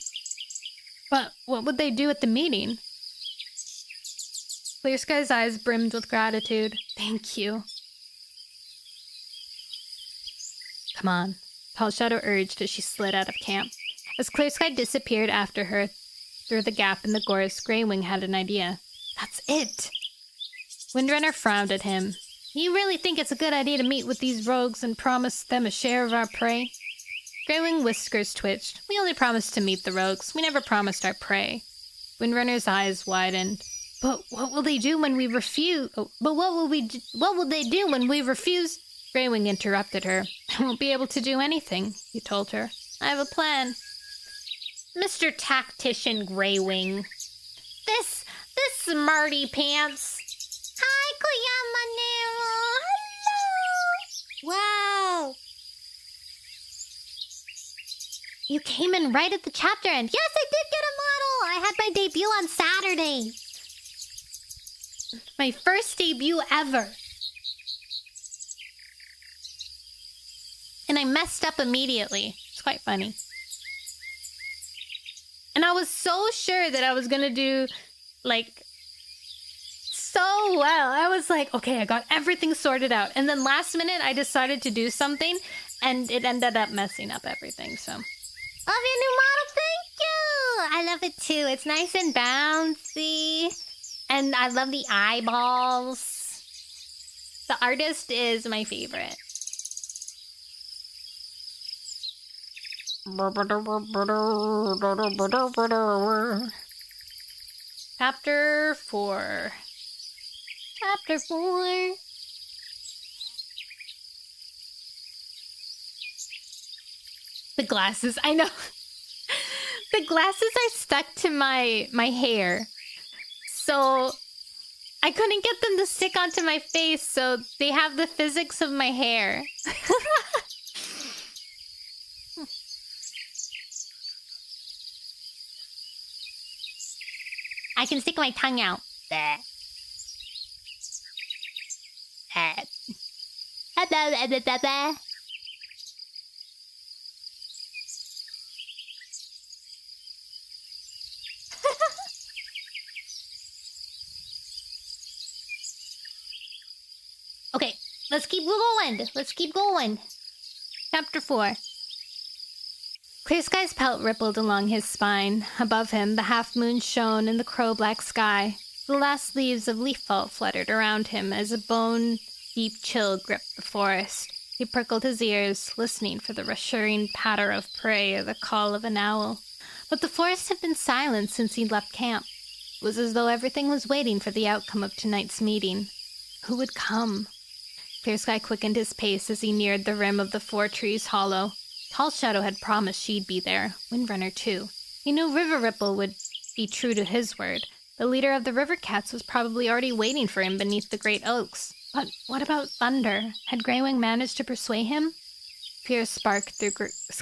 But what would they do at the meeting? Clear Sky's eyes brimmed with gratitude. Thank you. Come on, Tall Shadow urged as she slid out of camp. As Clear Sky disappeared after her through the gap in the gorse, Greywing had an idea. That's it! Windrunner frowned at him. You really think it's a good idea to meet with these rogues and promise them a share of our prey? Greywing whiskers twitched. We only promised to meet the rogues. We never promised our prey. Windrunner's eyes widened. But what will they do when we refuse? What will they do when we refuse? Greywing interrupted her. I won't be able to do anything, he told her. I have a plan. Mr. Tactician Greywing. This smarty pants. Hi, Koyamanero. Hello. Wow. You came in right at the chapter end. Yes, I did get a model. I had my debut on Saturday. My first debut ever. And I messed up immediately. It's quite funny. And I was so sure that I was going to do, so well. I was like, okay, I got everything sorted out. And then last minute, I decided to do something, and it ended up messing up everything, so. Love your new model, thank you! I love it too. It's nice and bouncy. And I love the eyeballs. The artist is my favorite. Chapter 4. Chapter 4. The glasses, I know. The glasses are stuck to my hair. So I couldn't get them to stick onto my face, so they have the physics of my hair. I can stick my tongue out. Okay, let's keep going. Let's keep going. Chapter 4. Clear Sky's pelt rippled along his spine. Above him, the half-moon shone in the crow-black sky. The last leaves of leaf fall fluttered around him as a bone-deep chill gripped the forest. He prickled his ears, listening for the reassuring patter of prey or the call of an owl. But the forest had been silent since he'd left camp. It was as though everything was waiting for the outcome of tonight's meeting. Who would come? Clear Sky quickened his pace as he neared the rim of the Four Trees Hollow. Tall Shadow had promised she'd be there, Windrunner too. He knew River Ripple would be true to his word. The leader of the River Cats was probably already waiting for him beneath the great oaks. But what about Thunder? Had Greywing managed to persuade him? Fear sparked through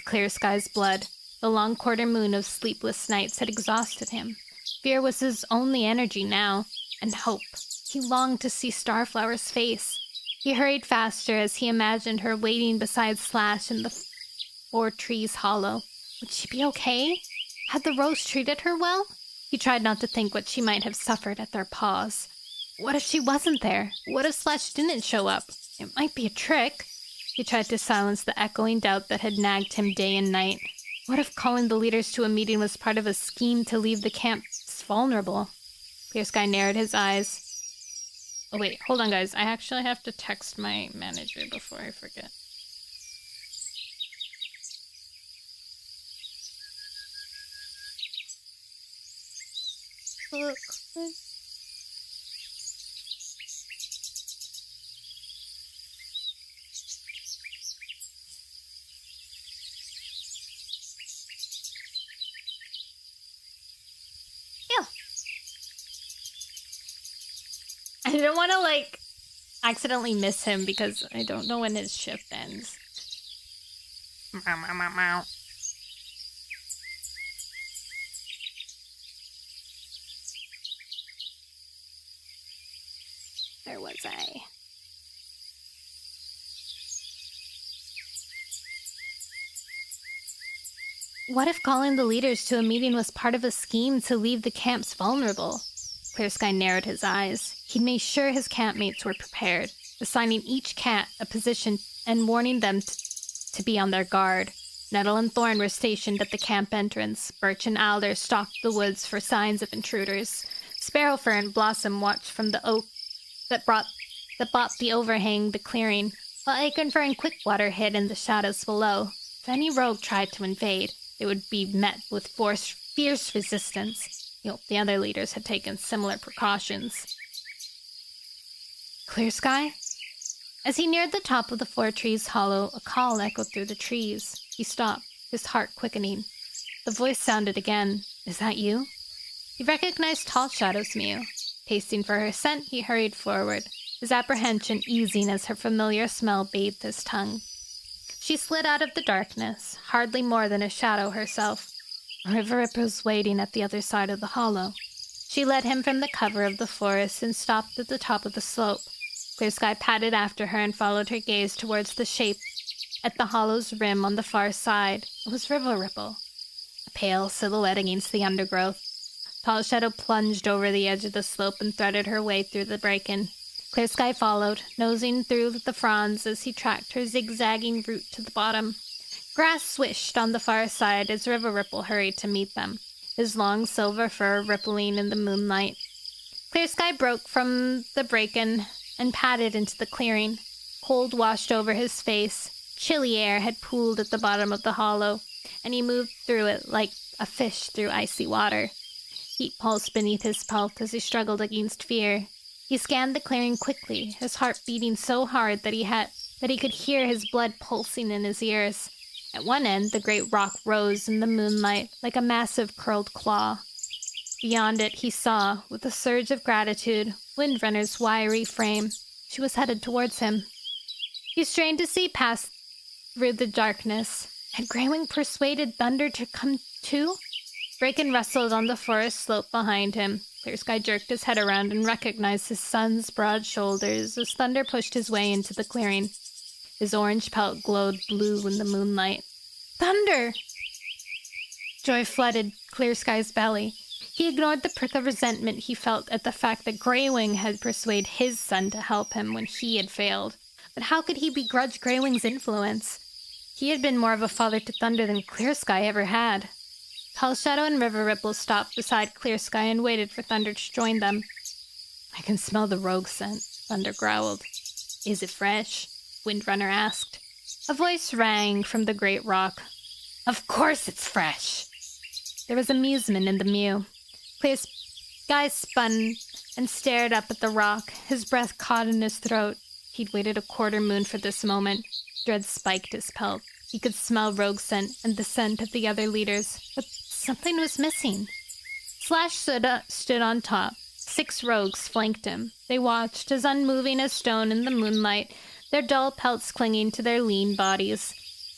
Clear Sky's blood. The long quarter moon of sleepless nights had exhausted him. Fear was his only energy now, and hope. He longed to see Starflower's face. He hurried faster as he imagined her waiting beside Slash in the Four Trees Hollow. Would she be okay? Had the rose treated her well? He tried not to think what she might have suffered at their pause. What if she wasn't there? What if Slash didn't show up? It might be a trick. He tried to silence the echoing doubt that had nagged him day and night. What if calling the leaders to a meeting was part of a scheme to leave the camps vulnerable? Clear Sky narrowed his eyes. Oh wait, hold on guys. I actually have to text my manager before I forget. Ew. I didn't want to, accidentally miss him because I don't know when his shift ends. Meow, meow, meow, meow. Where was I? What if calling the leaders to a meeting was part of a scheme to leave the camps vulnerable? Clear Sky narrowed his eyes. He'd made sure his campmates were prepared, assigning each cat a position and warning them to be on their guard. Nettle and Thorn were stationed at the camp entrance. Birch and Alder stalked the woods for signs of intruders. Sparrowfur and Blossom watched from the oak that bought the overhang the clearing, while Acornfur and Quickwater hid in the shadows below. If any rogue tried to invade, it would be met with fierce resistance. The other leaders had taken similar precautions. Clear Sky? As he neared the top of the 4 trees hollow, a call echoed through the trees. He stopped, his heart quickening. The voice sounded again. Is that you? He recognized Tall Shadow's mew. Tasting for her scent, he hurried forward, his apprehension easing as her familiar smell bathed his tongue. She slid out of the darkness, hardly more than a shadow herself. River Ripper was waiting at the other side of the hollow. She led him from the cover of the forest and stopped at the top of the slope. Clear Sky padded after her and followed her gaze towards the shape at the hollow's rim on the far side. It was River Ripple, a pale silhouette against the undergrowth. Tall Shadow plunged over the edge of the slope and threaded her way through the bracken. Clear Sky followed, nosing through the fronds as he tracked her zigzagging route to the bottom. Grass swished on the far side as River Ripple hurried to meet them, his long silver fur rippling in the moonlight. Clear Sky broke from the bracken and padded into the clearing. Cold washed over his face. Chilly air had pooled at the bottom of the hollow, and he moved through it like a fish through icy water. Heat pulsed beneath his pelt as he struggled against fear. He scanned the clearing quickly, his heart beating so hard that he could hear his blood pulsing in his ears. At one end, the great rock rose in the moonlight like a massive curled claw. Beyond it, he saw, with a surge of gratitude, Windrunner's wiry frame. She was headed towards him. He strained to see past through the darkness. Had Greywing persuaded Thunder to come too? Bracken rustled on the forest slope behind him. Clear Sky jerked his head around and recognized his son's broad shoulders as Thunder pushed his way into the clearing. His orange pelt glowed blue in the moonlight. Thunder! Joy flooded Clear Sky's belly. He ignored the prick of resentment he felt at the fact that Greywing had persuaded his son to help him when he had failed. But how could he begrudge Greywing's influence? He had been more of a father to Thunder than Clear Sky ever had. Tall Shadow and River Ripple stopped beside Clear Sky and waited for Thunder to join them. I can smell the rogue scent, Thunder growled. Is it fresh? Windrunner asked. A voice rang from the great rock. Of course it's fresh! There was amusement in the mew. Clear Sky spun and stared up at the rock, his breath caught in his throat. He'd waited a quarter moon for this moment. Dread spiked his pelt. He could smell rogue scent and the scent of the other leaders, but something was missing. Slash stood on top. 6 rogues flanked him. They watched, as unmoving as stone in the moonlight, their dull pelts clinging to their lean bodies.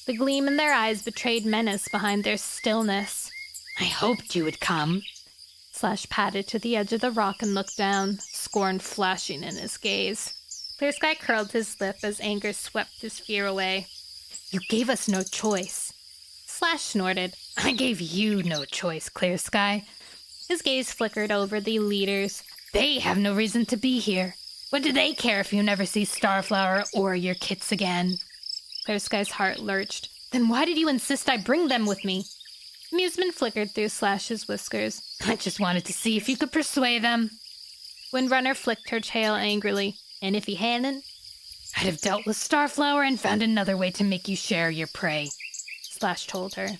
The gleam in their eyes betrayed menace behind their stillness. I hoped you would come. Slash padded to the edge of the rock and looked down, scorn flashing in his gaze. Clear Sky curled his lip as anger swept his fear away. You gave us no choice. Slash snorted. I gave you no choice, Clear Sky. His gaze flickered over the leaders. They have no reason to be here. What do they care if you never see Starflower or your kits again? Clear Sky's heart lurched. Then why did you insist I bring them with me? Amusement flickered through Slash's whiskers. I just wanted to see if you could persuade them. Windrunner flicked her tail angrily. And if he hadn't, I'd have dealt with Starflower and found another way to make you share your prey, Slash told her.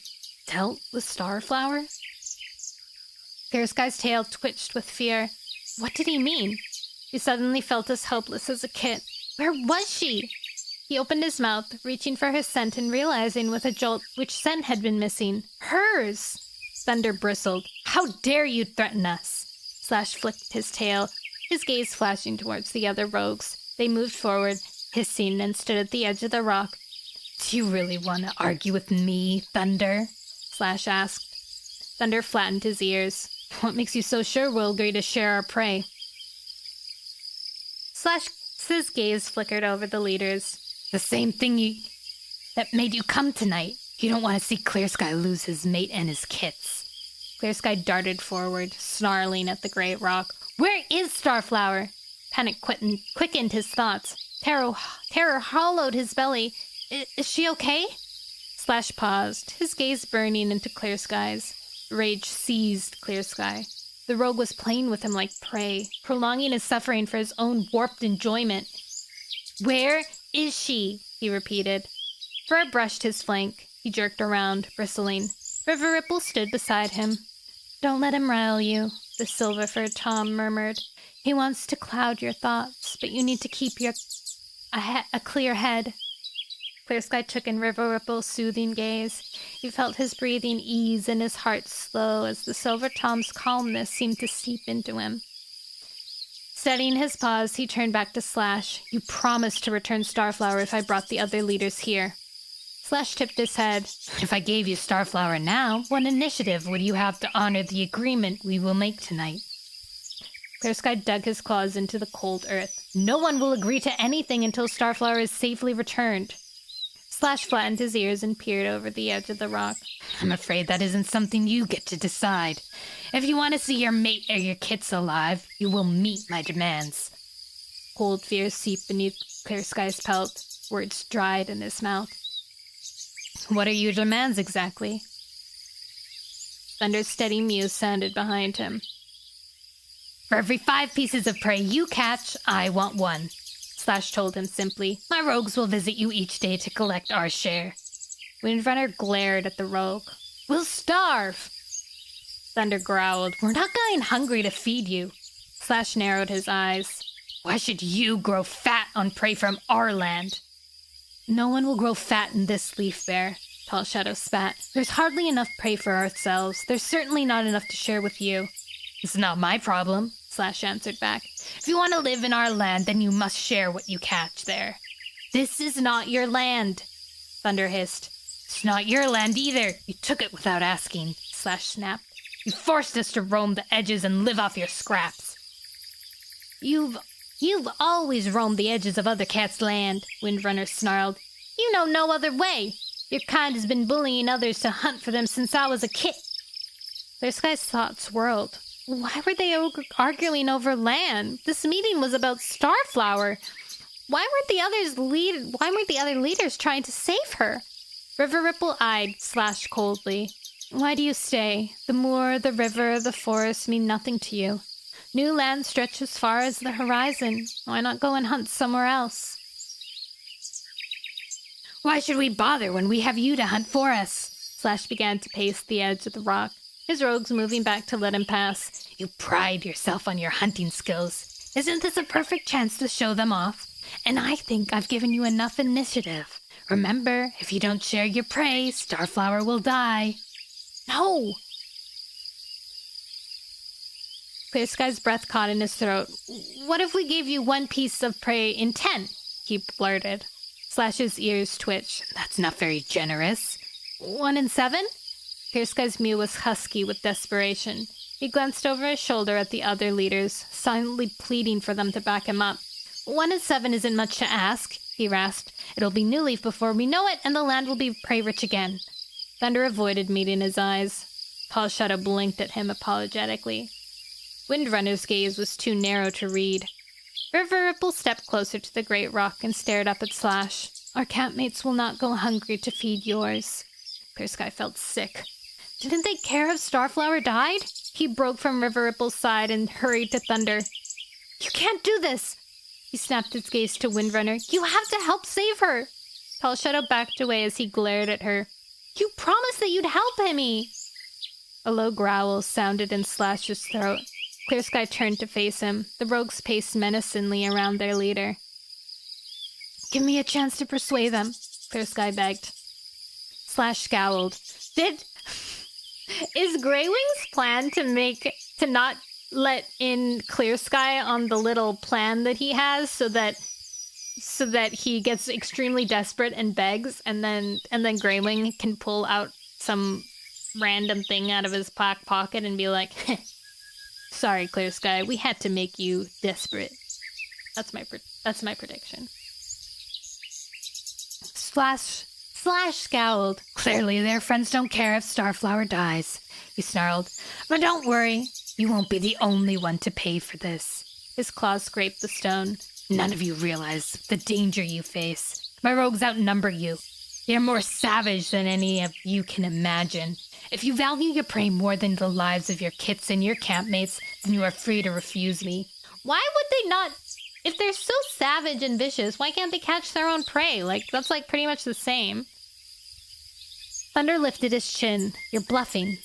Dealt with Starflower? Clear Sky's tail twitched with fear. What did he mean? He suddenly felt as helpless as a kit. Where was she? He opened his mouth, reaching for her scent and realizing with a jolt which scent had been missing. Hers! Thunder bristled. How dare you threaten us? Slash flicked his tail, his gaze flashing towards the other rogues. They moved forward, hissing, and stood at the edge of the rock. Do you really want to argue with me, Thunder? Slash asked. Thunder flattened his ears. What makes you so sure we'll agree to share our prey? Slash's gaze flickered over the leaders. The same thing that made you come tonight. You don't want to see Clear Sky lose his mate and his kits. Clear Sky darted forward, snarling at the great rock. Where is Starflower? Panic quickened his thoughts. Terror hollowed his belly. Is she okay? Slash paused, his gaze burning into Clear Sky's. Rage seized Clear Sky. The rogue was playing with him like prey, prolonging his suffering for his own warped enjoyment. Where is she? He repeated. Fur brushed his flank. He jerked around, bristling. River Ripple stood beside him. Don't let him rile you, the silver-furred Tom murmured. He wants to cloud your thoughts, but you need to keep a clear head. Clear Sky took in River Ripple's soothing gaze. He felt his breathing ease and his heart slow as the Silver Tom's calmness seemed to seep into him. Steadying his paws, he turned back to Slash. You promised to return Starflower if I brought the other leaders here. Slash tipped his head. If I gave you Starflower now, what initiative would you have to honor the agreement we will make tonight? Clear Sky dug his claws into the cold earth. No one will agree to anything until Starflower is safely returned. Slash flattened his ears and peered over the edge of the rock. I'm afraid that isn't something you get to decide. If you want to see your mate or your kits alive, you will meet my demands. Cold fear seeped beneath Clear Sky's pelt. Words dried in his mouth. What are your demands exactly? Thunder's steady mew sounded behind him. For every 5 pieces of prey you catch, I want 1. Slash told him simply. My rogues will visit you each day to collect our share. Windrunner glared at the rogue. We'll starve! Thunder growled. We're not going hungry to feed you. Slash narrowed his eyes. Why should you grow fat on prey from our land? No one will grow fat in this leaf bear, Tall Shadow spat. There's hardly enough prey for ourselves. There's certainly not enough to share with you. It's not my problem, Slash answered back. If you want to live in our land, then you must share what you catch there. This is not your land, Thunder hissed. It's not your land either. You took it without asking, Slash snapped. You forced us to roam the edges and live off your scraps. You've always roamed the edges of other cats' land, Windrunner snarled. You know no other way. Your kind has been bullying others to hunt for them since I was a kid. Clear Sky's thoughts whirled. Why were they arguing over land? This meeting was about Starflower. Why weren't the other leaders trying to save her? River Ripple eyed Slash coldly. Why do you stay? The moor, the river, the forest mean nothing to you. New land stretch as far as the horizon. Why not go and hunt somewhere else? Why should we bother when we have you to hunt for us? Slash began to pace the edge of the rock, his rogues moving back to let him pass. You pride yourself on your hunting skills. Isn't this a perfect chance to show them off? And I think I've given you enough initiative. Remember, if you don't share your prey, Starflower will die. No! Clear Sky's breath caught in his throat. What if we gave you 1 piece of prey in 10? He blurted. Slash's ears twitched. That's not very generous. 1 in 7? Clear Sky's mew was husky with desperation. He glanced over his shoulder at the other leaders, silently pleading for them to back him up. 1 in 7 isn't much to ask, he rasped. It'll be New Leaf before we know it, and the land will be prey-rich again. Thunder avoided meeting his eyes. Tall Shadow blinked at him apologetically. Windrunner's gaze was too narrow to read. River Ripple stepped closer to the great rock and stared up at Slash. Our campmates will not go hungry to feed yours. Clear Sky felt sick. Didn't they care if Starflower died? He broke from River Ripple's side and hurried to Thunder. You can't do this! He snapped his gaze to Windrunner. You have to help save her! Tall Shadow backed away as he glared at her. You promised that you'd help Himmy! A low growl sounded in Slash's throat. Clear Sky turned to face him. The rogues paced menacingly around their leader. Give me a chance to persuade them, Clear Sky begged. Slash scowled. Is Greywing's plan to not let in Clear Sky on the little plan that he has so that he gets extremely desperate and begs, and then Greywing can pull out some random thing out of his pocket and be like, sorry, Clear Sky, we had to make you desperate. That's my prediction. Slash scowled. Clearly, their friends don't care if Starflower dies, he snarled. But don't worry, you won't be the only one to pay for this. His claws scraped the stone. None of you realize the danger you face. My rogues outnumber you. They are more savage than any of you can imagine. If you value your prey more than the lives of your kits and your campmates, then you are free to refuse me. Why would they not? If they're so savage and vicious, why can't they catch their own prey? That's pretty much the same. Thunder lifted his chin. You're bluffing.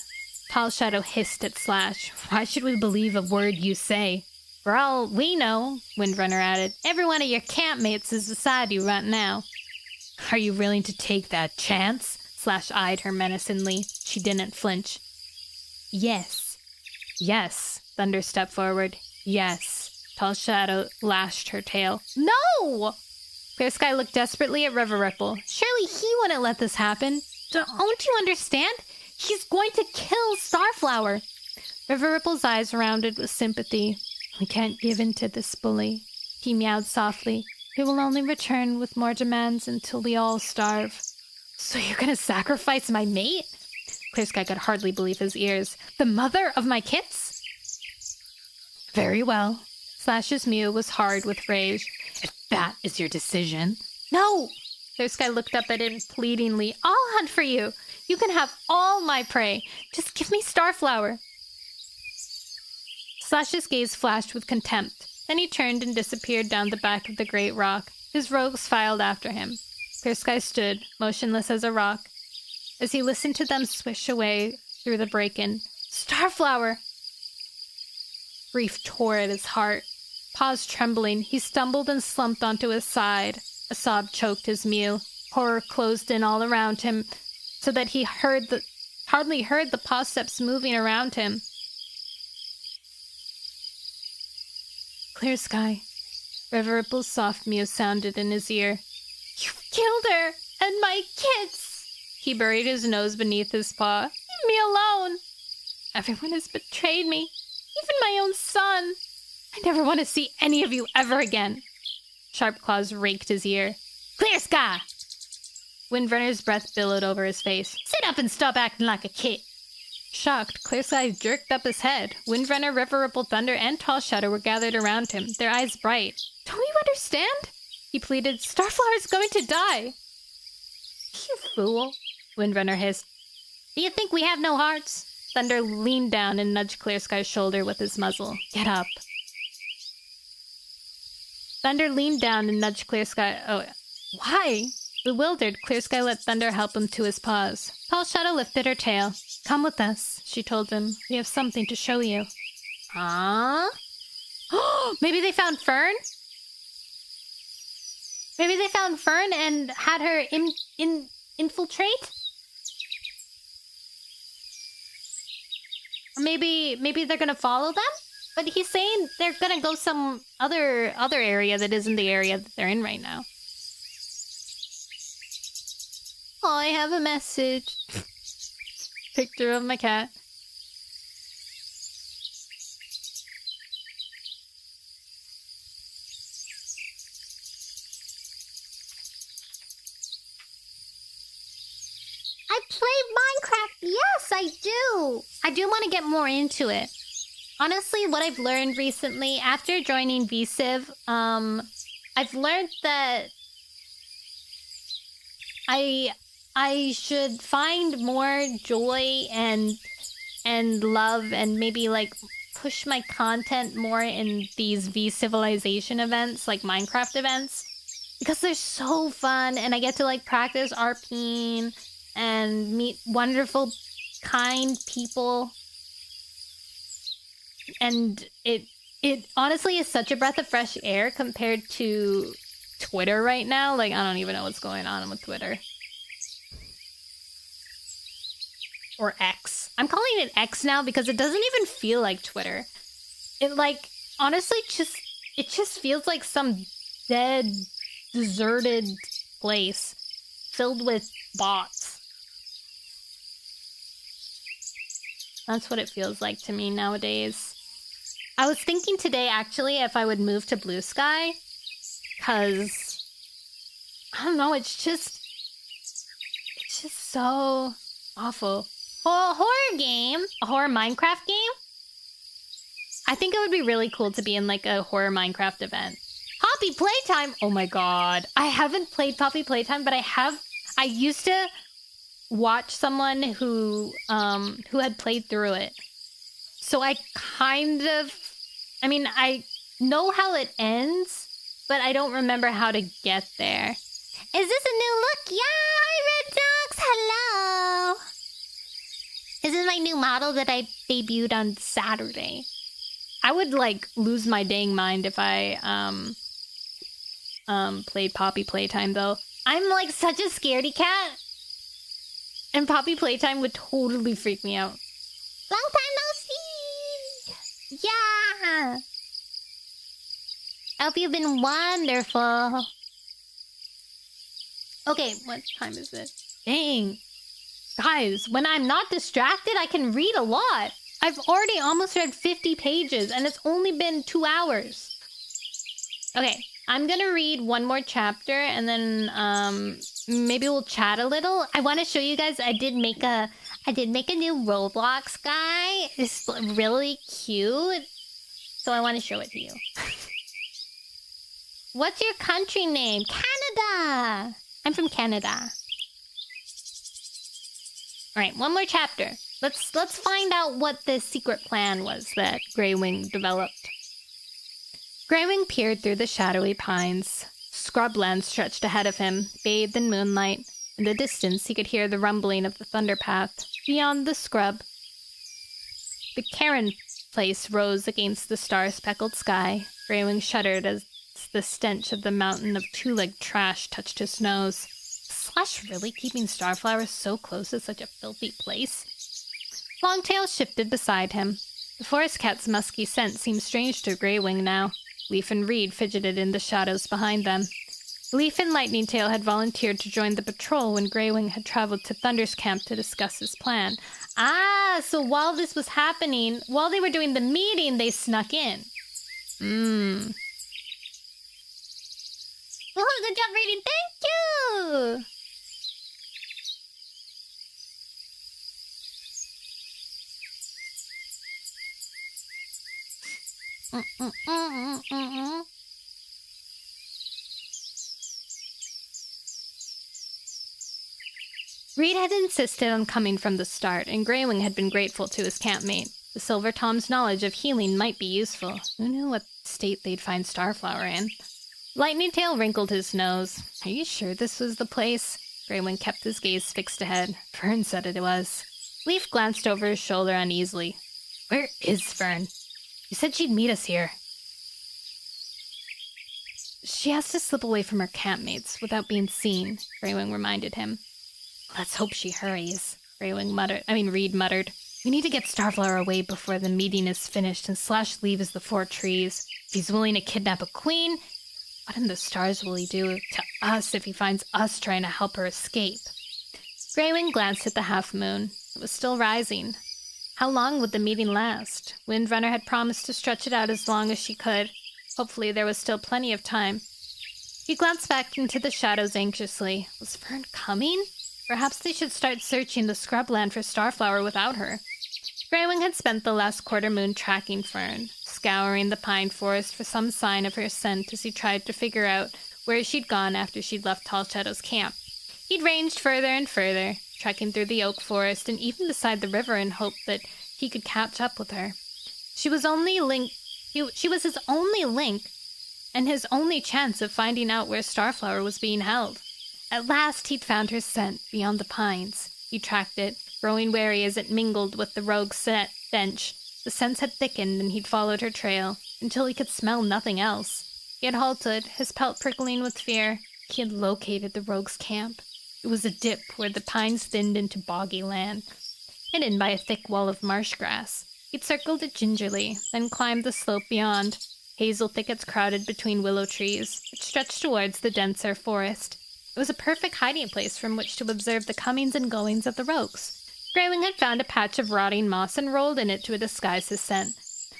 Tall Shadow hissed at Slash. Why should we believe a word you say? For all we know, Windrunner added, every one of your campmates is beside you right now. Are you willing to take that chance? Slash eyed her menacingly. She didn't flinch. Yes. Yes. Thunder stepped forward. Yes. Tall Shadow lashed her tail. No! Clear Sky looked desperately at River Ripple. Surely he wouldn't let this happen. Don't you understand? He's going to kill Starflower. River Ripple's eyes rounded with sympathy. We can't give in to this bully. He meowed softly. He will only return with more demands until we all starve. So you're gonna sacrifice my mate? Clear Sky could hardly believe his ears. The mother of my kits? Very well. Slash's mew was hard with rage. If that is your decision. No! Clear Sky looked up at him pleadingly. I'll hunt for you. You can have all my prey. Just give me Starflower. Slash's gaze flashed with contempt. Then he turned and disappeared down the back of the great rock. His rogues filed after him. Clear Sky stood, motionless as a rock, as he listened to them swish away through the break-in. Starflower! Grief tore at his heart. Paws trembling, he stumbled and slumped onto his side. A sob choked his mew. Horror closed in all around him, so that he hardly heard the paw steps moving around him. Clear Sky. River Ripple's soft mew sounded in his ear. You've killed her and my kids! He buried his nose beneath his paw. Leave me alone! Everyone has betrayed me, even my own son. I never want to see any of you ever again. Sharp claws raked his ear. Clear Sky! Windrunner's breath billowed over his face. Sit up and stop acting like a kid. Shocked, Clear Sky jerked up his head. Windrunner, River Ripple, Thunder, and Tall Shadow were gathered around him, their eyes bright. Don't you understand? He pleaded. Starflower's going to die. You fool, Windrunner hissed. Do you think we have no hearts? Thunder leaned down and nudged Clear Sky's shoulder with his muzzle. Get up. Thunder leaned down and nudged Clear Sky. Oh, why? Bewildered, Clear Sky let Thunder help him to his paws. Tall Shadow lifted her tail. Come with us, she told him. We have something to show you. Huh? Maybe they found Fern? Maybe they found Fern and had her infiltrate? Or maybe they're gonna follow them? But he's saying they're gonna go some other area that isn't the area that they're in right now. Oh, I have a message. Picture of my cat. I play Minecraft. Yes, I do. I do want to get more into it. Honestly, what I've learned recently after joining VCiv, I've learned that I should find more joy and love and maybe like push my content more in these V-Civilization events, like Minecraft events, because they're so fun and I get to like practice RPing and meet wonderful kind people. And it honestly is such a breath of fresh air compared to Twitter right now. Like, I don't even know what's going on with Twitter. Or X. I'm calling it X now because it doesn't even feel like Twitter. It, like, honestly it just feels like some dead, deserted place filled with bots. That's what it feels like to me nowadays. I was thinking today, actually, if I would move to Blue Sky, because, I don't know, it's just so awful. Oh, a horror game? A horror Minecraft game? I think it would be really cool to be in, like, a horror Minecraft event. Poppy Playtime! Oh my god. I haven't played Poppy Playtime, but I used to watch someone who had played through it. So I know how it ends, but I don't remember how to get there. Is this a new look? Yeah, hi Red Dogs, hello! This is my new model that I debuted on Saturday. I would, like, lose my dang mind if I, played Poppy Playtime, though. I'm, like, such a scaredy cat. And Poppy Playtime would totally freak me out. Long time no see! Yeah! I hope you've been wonderful. Okay, what time is it? Dang. Guys, when I'm not distracted, I can read a lot. I've already almost read 50 pages, and it's only been 2 hours. Okay, I'm gonna read one more chapter, and then, maybe we'll chat a little. I want to show you guys, I did make a new Roblox guy. It's really cute. So I want to show it to you. What's your country name? Canada! I'm from Canada. Alright, one more chapter. Let's find out what the secret plan was that Greywing developed. Greywing peered through the shadowy pines. Scrubland stretched ahead of him, bathed in moonlight. In the distance, he could hear the rumbling of the thunder path. Beyond the scrub, the Cairn place rose against the star-speckled sky. Greywing shuddered as the stench of the mountain of two-legged trash touched his nose. Slash really keeping Starflower so close to such a filthy place? Longtail shifted beside him. The forest cat's musky scent seemed strange to Greywing now. Leaf and Reed fidgeted in the shadows behind them. Leaf and Lightning Tail had volunteered to join the patrol when Greywing had traveled to Thunder's camp to discuss his plan. Ah, so while this was happening, while they were doing the meeting, they snuck in. Oh, good job reading. Thank you! Reed had insisted on coming from the start, and Greywing had been grateful to his campmate. The Silver Tom's knowledge of healing might be useful. Who knew what state they'd find Starflower in? Lightning Tail wrinkled his nose. Are you sure this was the place? Greywing kept his gaze fixed ahead. Fern said it was. Leaf glanced over his shoulder uneasily. Where is Fern? You said she'd meet us here. She has to slip away from her campmates without being seen, Greywing reminded him. Let's hope she hurries, Reed muttered. We need to get Starflower away before the meeting is finished and Slash leaves the 4 trees. If he's willing to kidnap a queen, what in the stars will he do to us if he finds us trying to help her escape? Greywing glanced at the half-moon. It was still rising. How long would the meeting last? Windrunner had promised to stretch it out as long as she could. Hopefully there was still plenty of time. He glanced back into the shadows anxiously. Was Fern coming? Perhaps they should start searching the scrubland for Starflower without her. Greywing had spent the last quarter moon tracking Fern, scouring the pine forest for some sign of her scent as he tried to figure out where she'd gone after she'd left Tall Shadow's camp. He'd ranged further and further, trekking through the oak forest and even beside the river in hope that he could catch up with her. She was his only link, and his only chance of finding out where Starflower was being held. At last he'd found her scent beyond the pines. He tracked it, growing wary as it mingled with the rogue's stench. The scents had thickened, and he'd followed her trail, until he could smell nothing else. He had halted, his pelt prickling with fear. He had located the rogue's camp. It was a dip where the pines thinned into boggy land, hidden by a thick wall of marsh grass. He'd circled it gingerly, then climbed the slope beyond. Hazel thickets crowded between willow trees, which stretched towards the denser forest. It was a perfect hiding place from which to observe the comings and goings of the rogues. Greywing had found a patch of rotting moss and rolled in it to disguise his scent,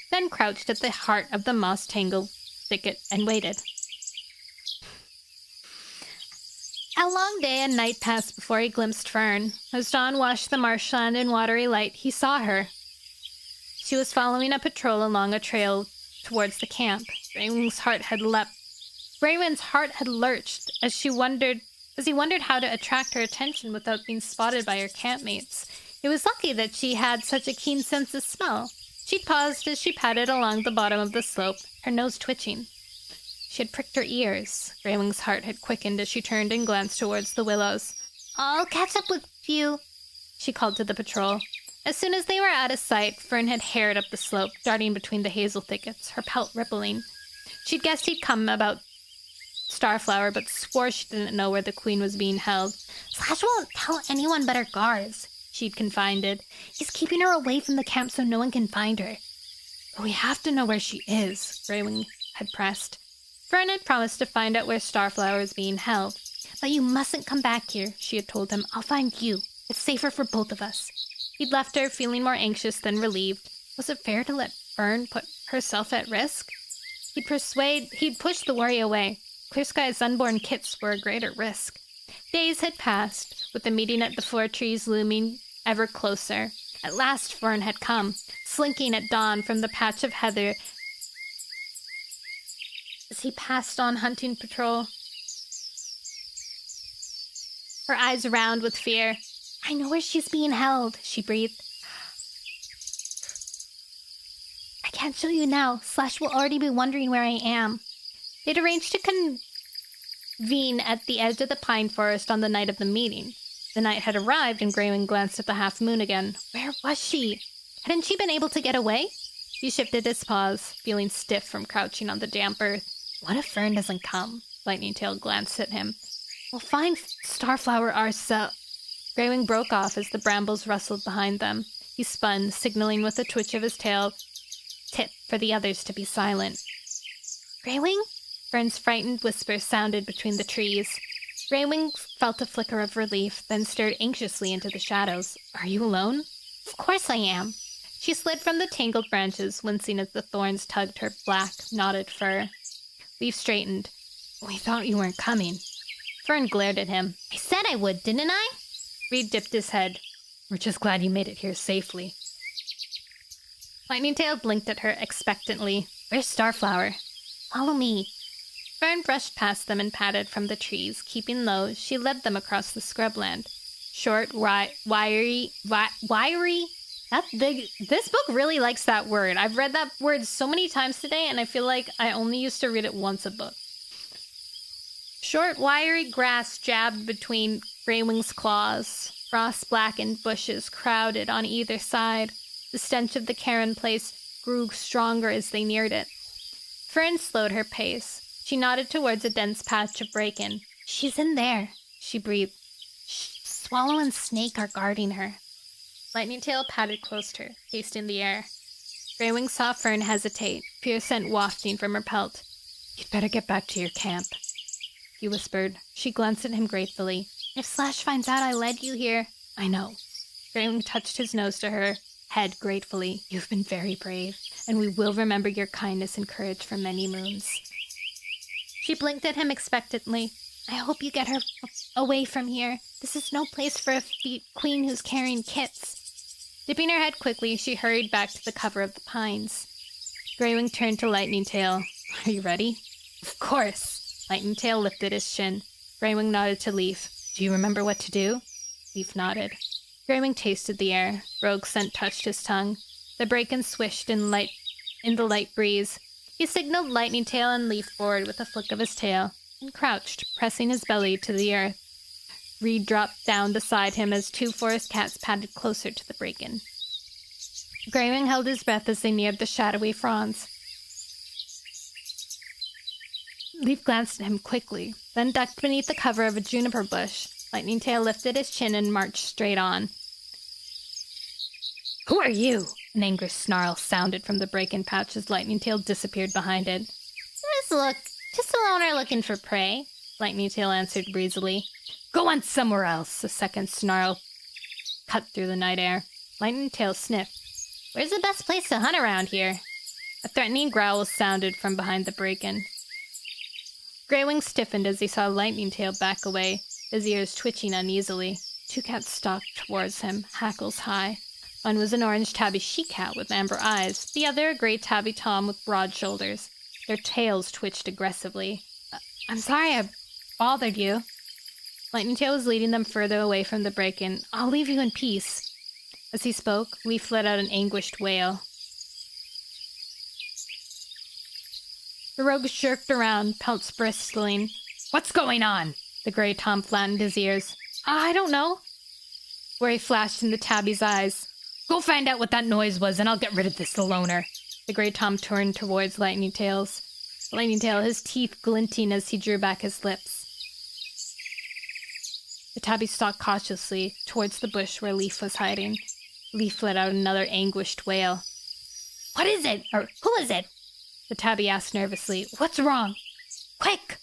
then crouched at the heart of the moss-tangled thicket and waited. A long day and night passed before he glimpsed Fern. As dawn washed the marshland in watery light, he saw her. She was following a patrol along a trail towards the camp. Greywing's heart had lurched as he wondered how to attract her attention without being spotted by her campmates. It was lucky that she had such a keen sense of smell. She paused as she padded along the bottom of the slope, her nose twitching. She had pricked her ears. Greywing's heart had quickened as she turned and glanced towards the willows. "I'll catch up with you," she called to the patrol. As soon as they were out of sight, Fern had hared up the slope, darting between the hazel thickets, her pelt rippling. She'd guessed he'd come about Starflower, but swore she didn't know where the queen was being held. "Slash won't tell anyone but our guards," she'd confided. "He's keeping her away from the camp so no one can find her." "But we have to know where she is," Greywing had pressed. Fern had promised to find out where Starflower was being held. "But you mustn't come back here," she had told him. "I'll find you. It's safer for both of us." He'd left her, feeling more anxious than relieved. Was it fair to let Fern put herself at risk? He'd pushed the worry away. Clear Sky's unborn kits were a greater risk. Days had passed, with the meeting at the 4 trees looming ever closer. At last Fern had come, slinking at dawn from the patch of heather as he passed on hunting patrol. Her eyes round with fear. "I know where she's being held," she breathed. "I can't show you now. Slash will already be wondering where I am." They'd arranged to convene at the edge of the pine forest on the night of the meeting. The night had arrived, and Greywing glanced at the half moon again. Where was she? Hadn't she been able to get away? He shifted his paws, feeling stiff from crouching on the damp earth. What if Fern doesn't come? Lightning Tail glanced at him. "We'll find Starflower ourselves." Greywing broke off as the brambles rustled behind them. He spun, signaling with a twitch of his tail tip for the others to be silent. "Greywing?" Fern's frightened whisper sounded between the trees. Greywing felt a flicker of relief, then stared anxiously into the shadows. "Are you alone?" "Of course I am." She slid from the tangled branches, wincing as the thorns tugged her black, knotted fur. Leaf straightened. "We thought you weren't coming." Fern glared at him. "I said I would, didn't I?" Reed dipped his head. "We're just glad you made it here safely." Lightning Tail blinked at her expectantly. "Where's Starflower?" "Follow me." Fern brushed past them and padded from the trees. Keeping low, she led them across the scrubland. Short, wiry. That's big. This book really likes that word. I've read that word so many times today, and I feel like I only used to read it once a book. Short, wiry grass jabbed between Greywing's claws. Frost-blackened bushes crowded on either side. The stench of the Cairn place grew stronger as they neared it. Fern slowed her pace. She nodded towards a dense patch of bracken. "She's in there," she breathed. "Swallow and Snake are guarding her." Lightning Tail padded close to her, tasting the air. Greywing saw Fern hesitate, pure scent wafting from her pelt. "You'd better get back to your camp," he whispered. She glanced at him gratefully. "If Slash finds out I led you here..." "I know." Greywing touched his nose to her head gratefully. "You've been very brave, and we will remember your kindness and courage for many moons." She blinked at him expectantly. "I hope you get her away from here. This is no place for a queen who's carrying kits." Dipping her head quickly, she hurried back to the cover of the pines. Greywing turned to Lightning Tail. "Are you ready?" "Of course." Lightning Tail lifted his chin. Greywing nodded to Leaf. "Do you remember what to do?" Leaf nodded. Greywing tasted the air. Rogue scent touched his tongue. The bracken swished in the light breeze. He signaled Lightning Tail and Leaf forward with a flick of his tail, and crouched, pressing his belly to the earth. Reed dropped down beside him as two forest cats padded closer to the break-in. Greywing held his breath as they neared the shadowy fronds. Leaf glanced at him quickly, then ducked beneath the cover of a juniper bush. Lightning Tail lifted his chin and marched straight on. "Who are you?" An angry snarl sounded from the break-in pouch as Lightning Tail disappeared behind it. Just a loner looking for prey," Lightning Tail answered breezily. "Go on somewhere else," a second snarl cut through the night air. Lightning Tail sniffed. "Where's the best place to hunt around here?" A threatening growl sounded from behind the break-in. Greywing stiffened as he saw Lightning Tail back away, his ears twitching uneasily. Two cats stalked towards him, hackles high. One was an orange tabby she-cat with amber eyes, the other a gray tabby tom with broad shoulders. Their tails twitched aggressively. "I'm sorry I bothered you." Lightning Tail was leading them further away from the break-in. "I'll leave you in peace." As he spoke, Leaf let out an anguished wail. The rogue jerked around, pelts bristling. "What's going on?" The gray tom flattened his ears. "I don't know." Worry flashed in the tabby's eyes. "Go find out what that noise was, and I'll get rid of this loner." The gray tom turned towards Lightning Tail, his teeth glinting as he drew back his lips. The tabby stalked cautiously towards the bush where Leaf was hiding. Leaf let out another anguished wail. "What is it? Or who is it?" The tabby asked nervously. "What's wrong?" "Quick!"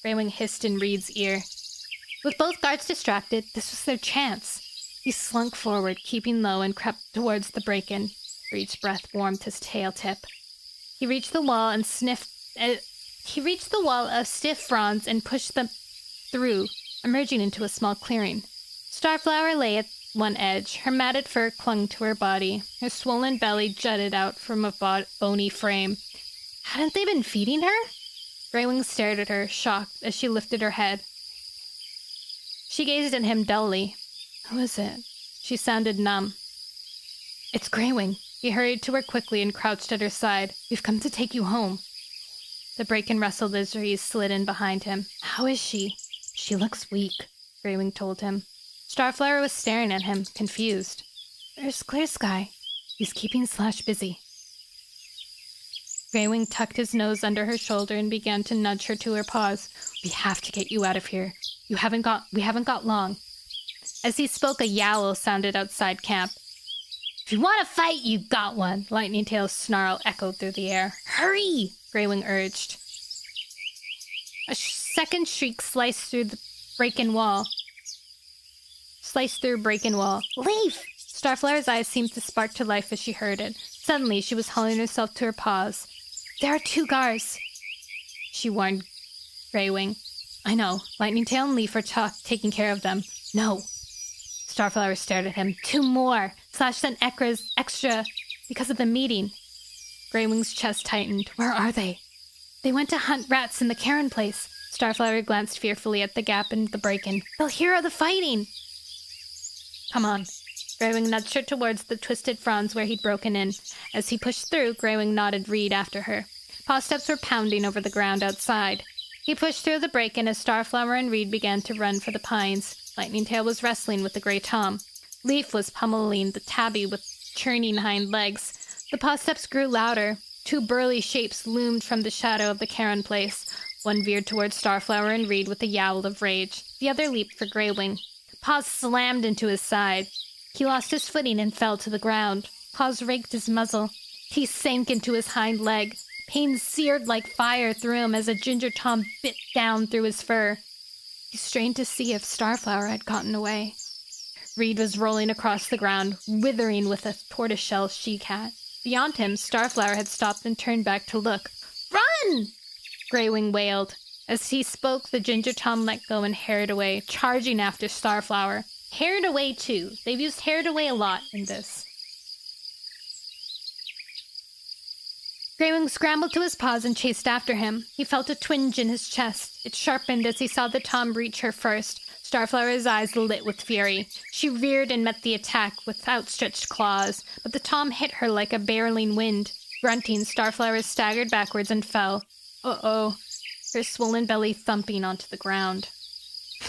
Greywing hissed in Reed's ear. With both guards distracted, this was their chance. He slunk forward, keeping low, and crept towards the break-in. Reed's breath warmed his tail tip. He reached the wall of stiff fronds and pushed them through, emerging into a small clearing. Starflower lay at one edge. Her matted fur clung to her body. Her swollen belly jutted out from a bony frame. Hadn't they been feeding her? Greywing stared at her, shocked, as she lifted her head. She gazed at him dully. "Who is it?" She sounded numb. "It's Greywing." He hurried to her quickly and crouched at her side. "We've come to take you home." The break-in rustled as Reed slid in behind him. "How is she?" "She looks weak," Greywing told him. Starflower was staring at him, confused. "There's Clear Sky. He's keeping Slash busy." Greywing tucked his nose under her shoulder and began to nudge her to her paws. "We have to get you out of here. We haven't got long." As he spoke, a yowl sounded outside camp. "If you want to fight, you got one!" Lightning Tail's snarl echoed through the air. "Hurry!" Greywing urged. A second shriek sliced through break-in wall. "Leaf!" Starflower's eyes seemed to spark to life as she heard it. Suddenly, she was hauling herself to her paws. "There are two guards," she warned Greywing. "I know. Lightning Tail and Leaf are taking care of them." "No." Starflower stared at him. "Two more. Slash sent extra because of the meeting." Greywing's chest tightened. "Where are they?" "They went to hunt rats in the Karen place." Starflower glanced fearfully at the gap in the break-in. "They'll hear of the fighting." "Come on." Greywing nudged her towards the twisted fronds where he'd broken in. As he pushed through, Greywing nodded Reed after her. Paw steps were pounding over the ground outside. He pushed through the break-in as Starflower and Reed began to run for the pines. Lightning Tail was wrestling with the gray tom. Leaf was pummeling the tabby with churning hind legs. The paw steps grew louder. Two burly shapes loomed from the shadow of the Karen place. One veered towards Starflower and Reed with a yowl of rage. The other leaped for Greywing. Paws slammed into his side. He lost his footing and fell to the ground. Paws raked his muzzle. Teeth sank into his hind leg. Pain seared like fire through him as a ginger tom bit down through his fur. He strained to see if Starflower had gotten away. Reed was rolling across the ground, withering with a tortoiseshell she-cat. Beyond him, Starflower had stopped and turned back to look. "Run!" Greywing wailed. As he spoke, the ginger tom let go and harried away, charging after Starflower. Harried away, too. They've used harried away a lot in this. Greywing scrambled to his paws and chased after him. He felt a twinge in his chest. It sharpened as he saw the tom reach her first. Starflower's eyes lit with fury. She reared and met the attack with outstretched claws, but the tom hit her like a barreling wind. Grunting, Starflower staggered backwards and fell. Uh-oh. Her swollen belly thumping onto the ground.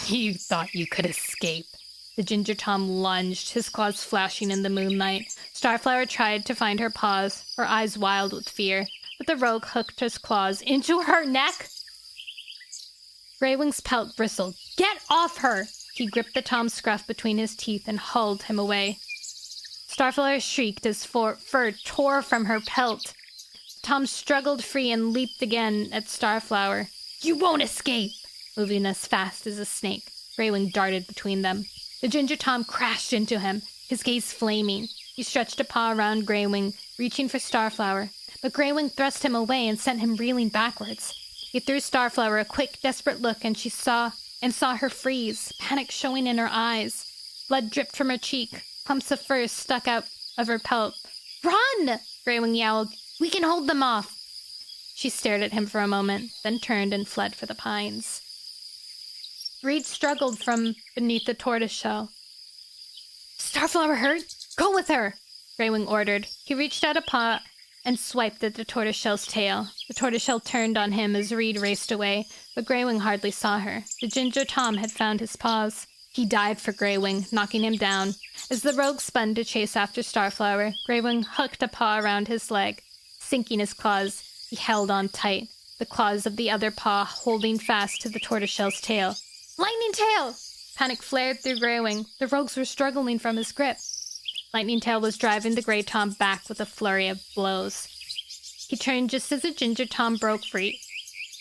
You thought you could escape. The Ginger Tom lunged, his claws flashing in the moonlight. Starflower tried to find her paws, her eyes wild with fear, but the rogue hooked his claws into her neck. Greywing's pelt bristled. Get off her! He gripped the Tom's scruff between his teeth and hauled him away. Starflower shrieked as fur tore from her pelt. Tom struggled free and leaped again at Starflower. You won't escape! Moving as fast as a snake, Greywing darted between them. The Ginger Tom crashed into him, his gaze flaming. He stretched a paw around Greywing, reaching for Starflower, but Greywing thrust him away and sent him reeling backwards. He threw Starflower a quick, desperate look, and saw her freeze, panic showing in her eyes. Blood dripped from her cheek. Clumps of fur stuck out of her pelt. Run! Greywing yowled. We can hold them off. She stared at him for a moment, then turned and fled for the pines. Reed struggled from beneath the tortoiseshell. Starflower hurt? Go with her! Greywing ordered. He reached out a paw and swiped at the tortoiseshell's tail. The tortoiseshell turned on him as Reed raced away, but Greywing hardly saw her. The Ginger Tom had found his paws. He dived for Greywing, knocking him down. As the rogue spun to chase after Starflower, Greywing hooked a paw around his leg. Sinking his claws, he held on tight, the claws of the other paw holding fast to the tortoiseshell's tail. Lightning Tail! Panic flared through Greywing. The rogues were struggling from his grip. Lightning Tail was driving the Grey Tom back with a flurry of blows. He turned just as the Ginger Tom broke free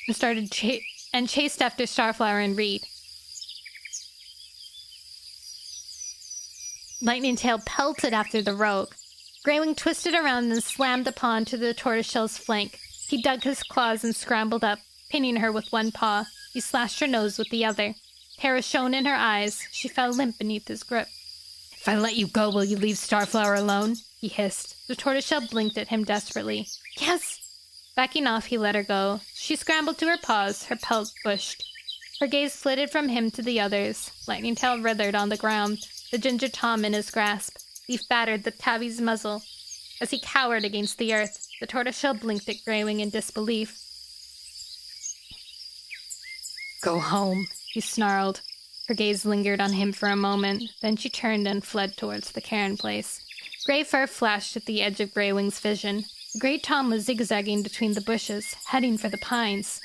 and chased after Starflower and Reed. Lightning Tail pelted after the rogue. Greywing twisted around and slammed the paw into the tortoiseshell's flank. He dug his claws and scrambled up, pinning her with one paw. He slashed her nose with the other. Terror shone in her eyes. She fell limp beneath his grip. If I let you go, will you leave Starflower alone? He hissed. The tortoiseshell blinked at him desperately. Yes! Backing off, he let her go. She scrambled to her paws, her pelt bushed. Her gaze flitted from him to the others. Lightning Tail writhed on the ground, the Ginger Tom in his grasp. Leaf battered the tabby's muzzle. As he cowered against the earth, the tortoiseshell blinked at Greywing in disbelief. Go home, he snarled. Her gaze lingered on him for a moment, then she turned and fled towards the cairn place. Grey fur flashed at the edge of Greywing's vision. The Grey Tom was zigzagging between the bushes, heading for the pines.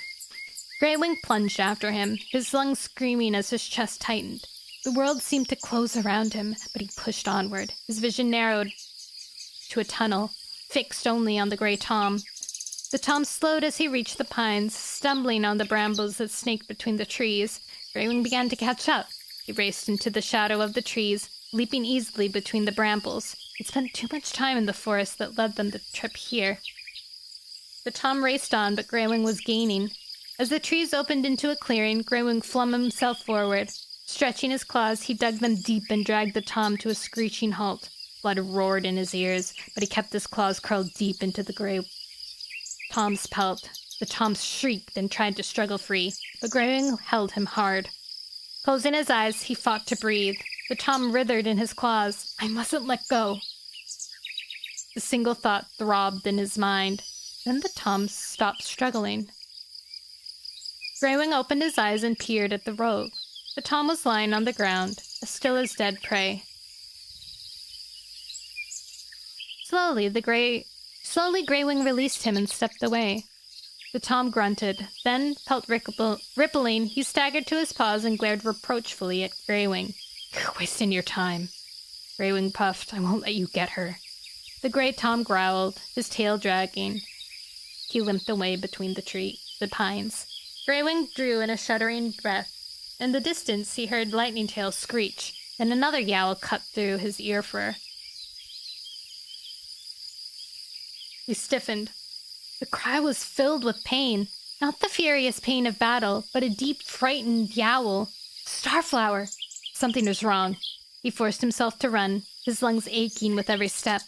Greywing plunged after him, his lungs screaming as his chest tightened. The world seemed to close around him, but he pushed onward. His vision narrowed to a tunnel, fixed only on the Grey Tom. The Tom slowed as he reached the pines, stumbling on the brambles that snaked between the trees. Greywing began to catch up. He raced into the shadow of the trees, leaping easily between the brambles. He'd spent too much time in the forest that led them to trip here. The Tom raced on, but Greywing was gaining. As the trees opened into a clearing, Greywing flung himself forward. Stretching his claws, he dug them deep and dragged the Tom to a screeching halt. Blood roared in his ears, but he kept his claws curled deep into the Grey Tom's pelt. The Tom shrieked and tried to struggle free, but Greywing held him hard. Closing his eyes, he fought to breathe. The Tom writhed in his claws. I mustn't let go. The single thought throbbed in his mind. Then the Tom stopped struggling. Greywing opened his eyes and peered at the rogue. The Tom was lying on the ground, as still as dead prey. Slowly, Greywing released him and stepped away. The Tom grunted. Then, pelt rippling, he staggered to his paws and glared reproachfully at Greywing. You're wasting your time. Greywing puffed. I won't let you get her. The Grey Tom growled, his tail dragging. He limped away between the pines. Greywing drew in a shuddering breath. In the distance, he heard Lightning Tail screech. Then another yowl cut through his ear fur. He stiffened. The cry was filled with pain, not the furious pain of battle, but a deep, frightened yowl. Starflower! Something was wrong. He forced himself to run, his lungs aching with every step.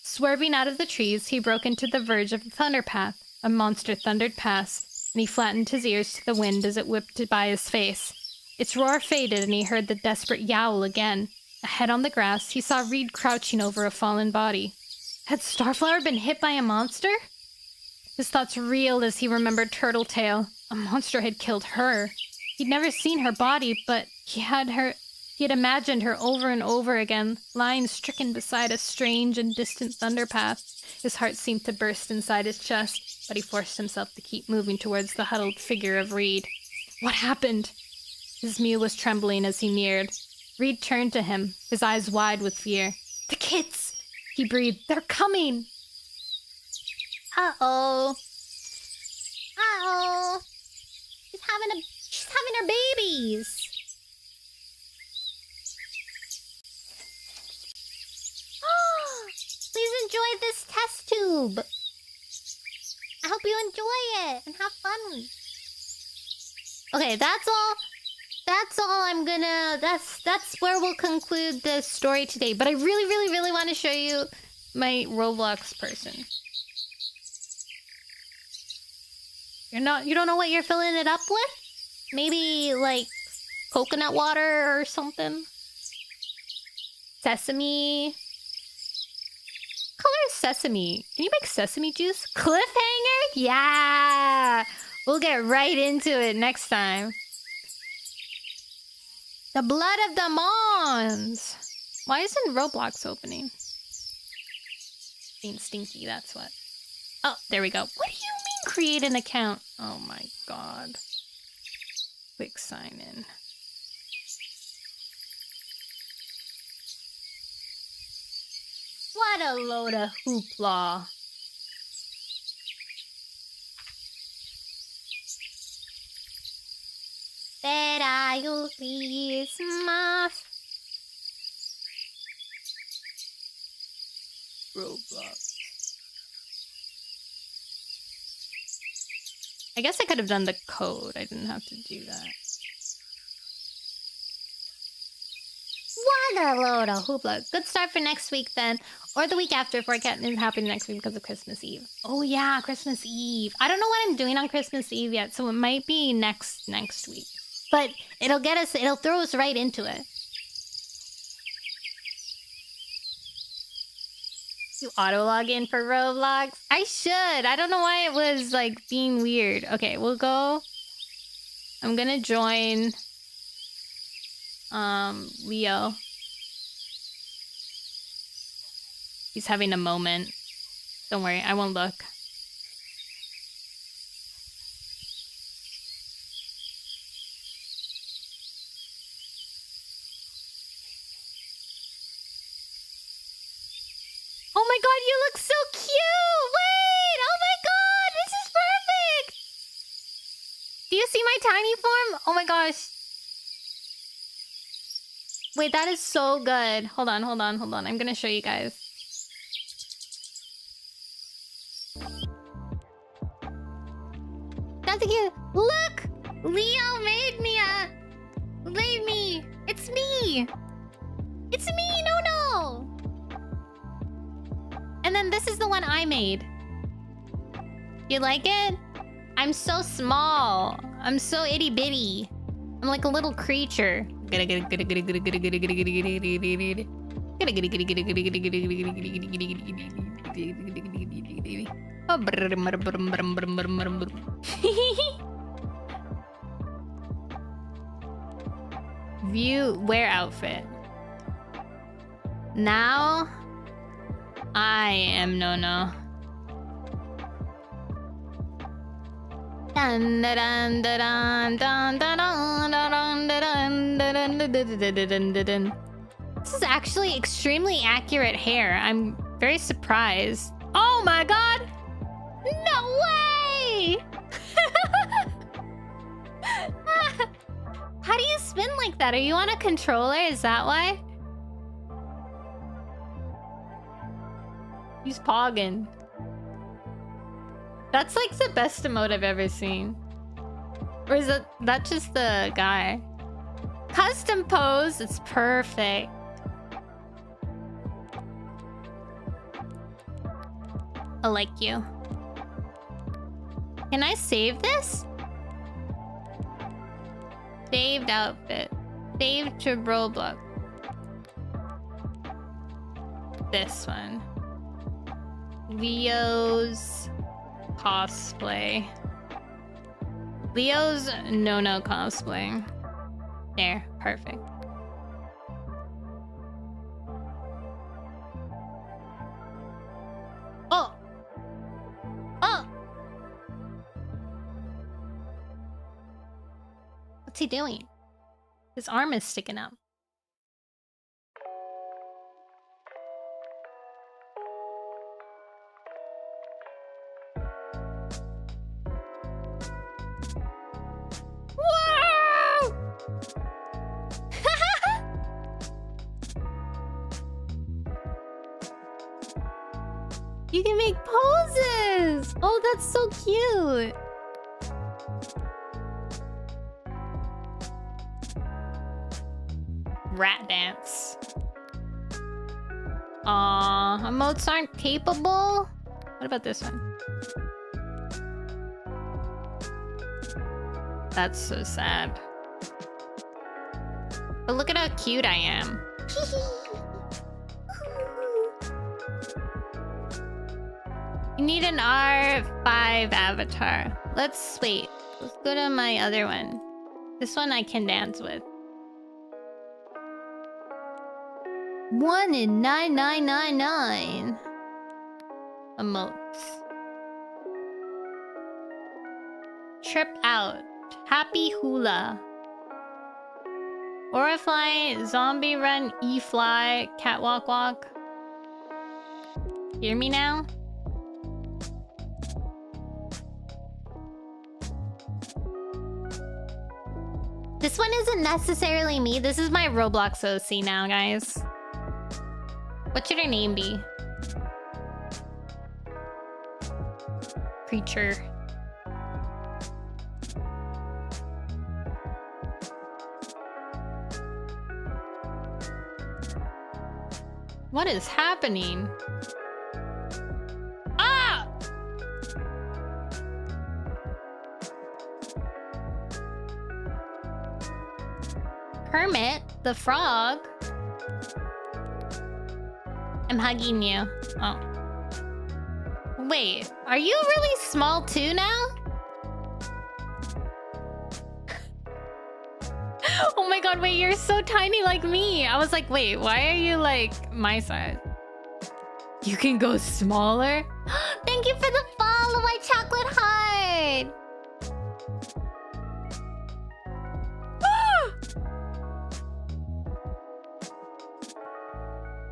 Swerving out of the trees, he broke into the verge of the thunder path. A monster thundered past, and he flattened his ears to the wind as it whipped by his face. Its roar faded, and he heard the desperate yowl again. Ahead on the grass, he saw Reed crouching over a fallen body. Had Starflower been hit by a monster? His thoughts reeled as he remembered Turtletail. A monster had killed her. He'd never seen her body, but he had imagined her over and over again, lying stricken beside a strange and distant thunderpath. His heart seemed to burst inside his chest, but he forced himself to keep moving towards the huddled figure of Reed. What happened? His mule was trembling as he neared. Reed turned to him, his eyes wide with fear. The kids! He breathed. They're coming! Uh-oh. Uh-oh. She's having her babies. Please enjoy this test tube. I hope you enjoy it and have fun. Okay, that's all. That's all I'm gonna... That's where we'll conclude the story today. But I really, really, really want to show you my Roblox person. You don't know what you're filling it up with? Maybe, like, coconut water or something? Sesame... Color is sesame. Can you make sesame juice? Cliffhanger? Yeah! We'll get right into it next time. The blood of the Mons! Why isn't Roblox opening? Being stinky, that's what. Oh, there we go. What do you mean create an account? Oh my god. Quick sign in. What a load of hoopla. Merry Christmas. Roblox. I guess I could have done the code. I didn't have to do that. What a load of hoopla. Good start for next week then. Or the week after if it isn't happening next week because of Christmas Eve. Oh yeah, Christmas Eve. I don't know what I'm doing on Christmas Eve yet, so it might be next week. But it'll throw us right into it. You auto log in for Roblox? I should. I don't know why it was like being weird. Okay, we'll go. I'm gonna join Leo. He's having a moment. Don't worry, I won't look. Oh my god, you look so cute! Wait! Oh my god, this is perfect! Do you see my tiny form? Oh my gosh. Wait, that is so good. Hold on. I'm gonna show you guys. That's cute. Look! Leo made me It's me! It's me, Nono! And then this is the one I made. You like it? I'm so small. I'm so itty bitty. I'm like a little creature. View wear outfit. Now I am Nono. This is actually extremely accurate hair. I'm very surprised. Oh my god! No way! How do you spin like that? Are you on a controller? Is that why? He's pogging. That's like the best emote I've ever seen. Or is that just the guy? Custom pose, it's perfect. I like you. Can I save this? Saved outfit. Saved to Roblox. This one. Leo's cosplay. Leo's Nono cosplay. There, perfect. Oh! Oh! What's he doing? His arm is sticking out. Whoa! You can make poses! Oh, that's so cute! Rat dance. Aww, emotes aren't capable? What about this one? That's so sad. But look at how cute I am. You need an R5 avatar. Let's wait. Let's go to my other one. This one I can dance with. 1 in 9999 emotes. Trip out. Happy hula. Aura fly. Zombie run. E-fly. Catwalk walk. Hear me now? This one isn't necessarily me. This is my Roblox OC now, guys. What should her name be? Creature. What is happening? Ah! Kermit, the frog. I'm hugging you. Oh. Wait, are you really small too now? Oh my god, wait, you're so tiny like me. I was like, wait, why are you like my size? You can go smaller? Thank you for the follow, my chocolate heart.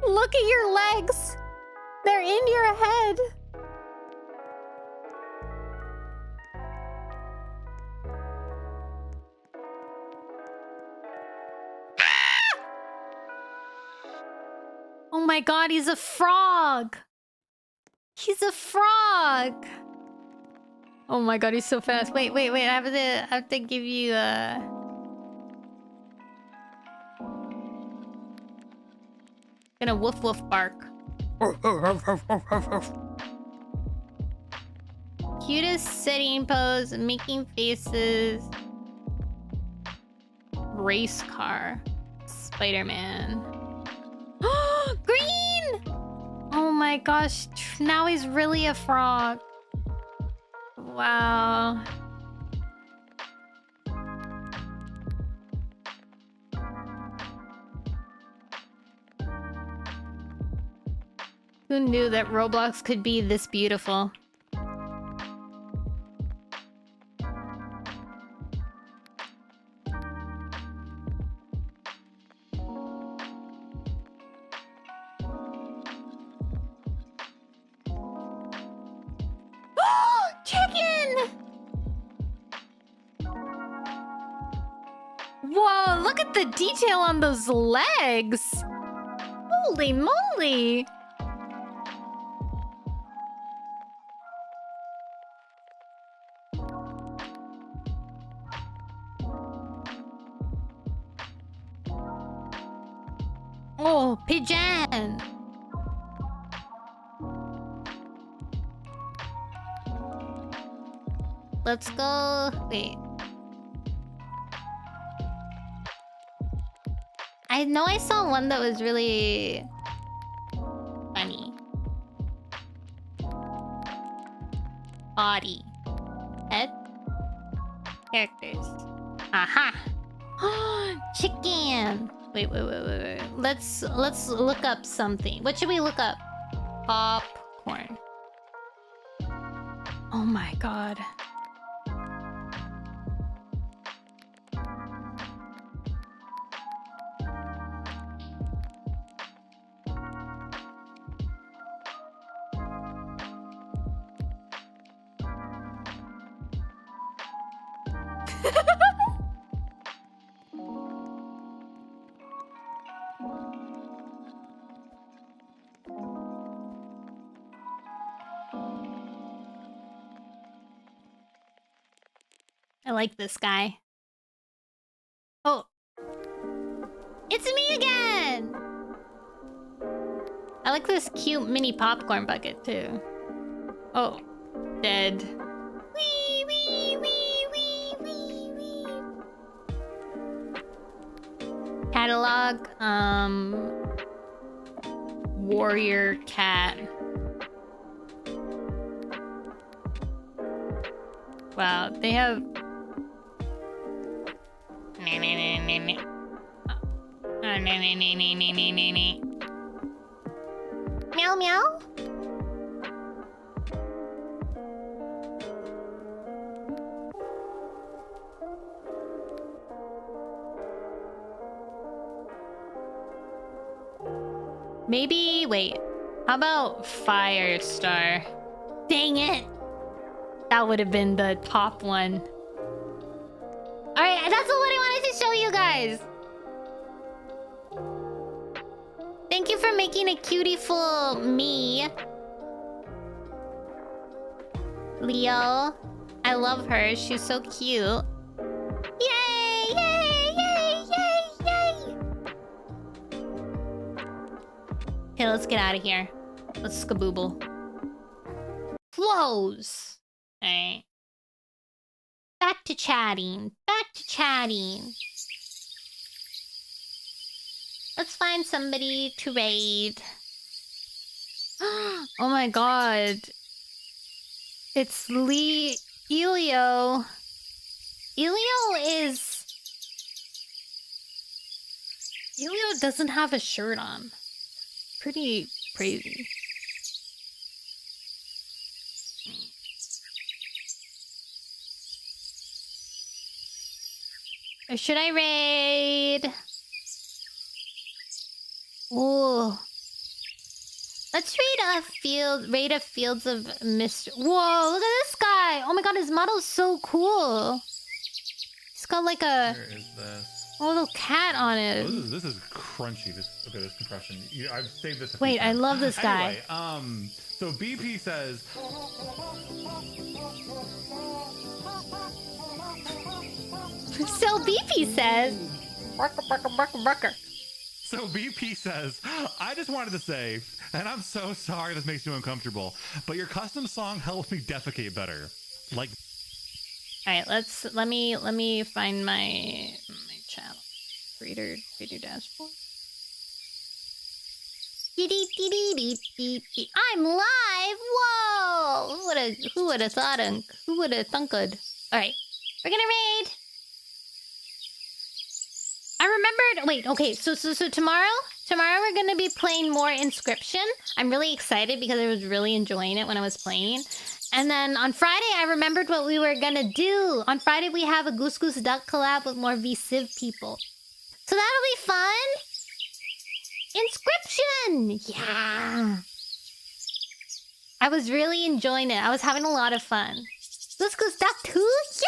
Look at your legs. They're in your head. Oh my god, he's a frog. He's a frog. Oh my god, he's so fast. Wait. I have to give you a... Gonna woof woof bark. Cutest sitting pose, making faces. Race car. Spider-Man. Green! Oh my gosh, now he's really a frog. Wow. Who knew that Roblox could be this beautiful? Chicken! Whoa, look at the detail on those legs! Holy moly! Oh, pigeon! Let's go... Wait. I know I saw one that was really... funny. Body. Head. Characters. Aha! Chicken! Wait. Let's look up something. What should we look up? Popcorn. Oh my god. I like this guy. Oh. It's me again! I like this cute mini popcorn bucket too. Oh. Dead. Wee, wee, wee, wee, wee, wee. Catalog. Warrior cat. Wow, they have... Meow meow. Maybe, wait. How about Firestar? Dang it! That would have been the top one. Alright, that's what I wanted to show you guys. Thank you for making a cutie-ful me. Leo. I love her. She's so cute. Yay! Yay! Yay! Yay! Yay! Okay, let's get out of here. Let's skabooble. Flows. Alright. Back to chatting. Back to chatting. Let's find somebody to raid. Oh my god. It's Elio. Elio doesn't have a shirt on. Pretty crazy. Or should I raid? Ooh. Let's raid a Fields of Mist. Whoa, look at this guy! Oh my god, his model's so cool. He's got like a Where is this? little cat on it. Oh, this is crunchy. This compression. I've saved this. Wait, I love this guy. Anyway, so BP says. So BP says. So BP says, I just wanted to say, and I'm so sorry this makes you uncomfortable, but your custom song helps me defecate better. Like. All right, let me find my channel. Creator dashboard. I'm live. Whoa! Who would have thought? Who would have thunk? All right, we're gonna raid. I remembered. Wait, okay. So tomorrow we're gonna be playing more Inscription. I'm really excited because I was really enjoying it when I was playing. And then on Friday, I remembered what we were gonna do. On Friday, we have a Goose Goose Duck collab with more V-Civ people. So that'll be fun. Inscription! Yeah! I was really enjoying it. I was having a lot of fun. Goose Goose Duck 2? Yeah!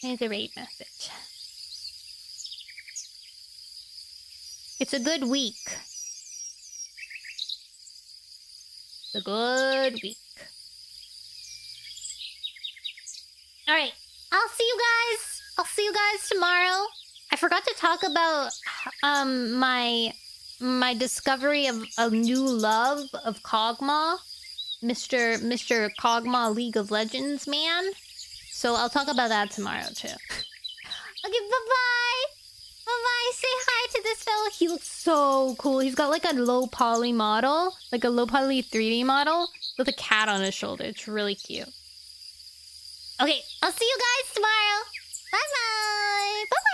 Here's a raid message. It's a good week. It's a good week. Alright, I'll see you guys tomorrow. I forgot to talk about my discovery of a new love of Kog'Maw. Mr. Kog'Maw League of Legends man. So I'll talk about that tomorrow too. Okay, bye-bye. Bye-bye. Say hi to this though. He looks so cool. He's got like a low poly model, like a low poly 3D model with a cat on his shoulder. It's really cute. Okay, I'll see you guys tomorrow. Bye-bye. Bye-bye.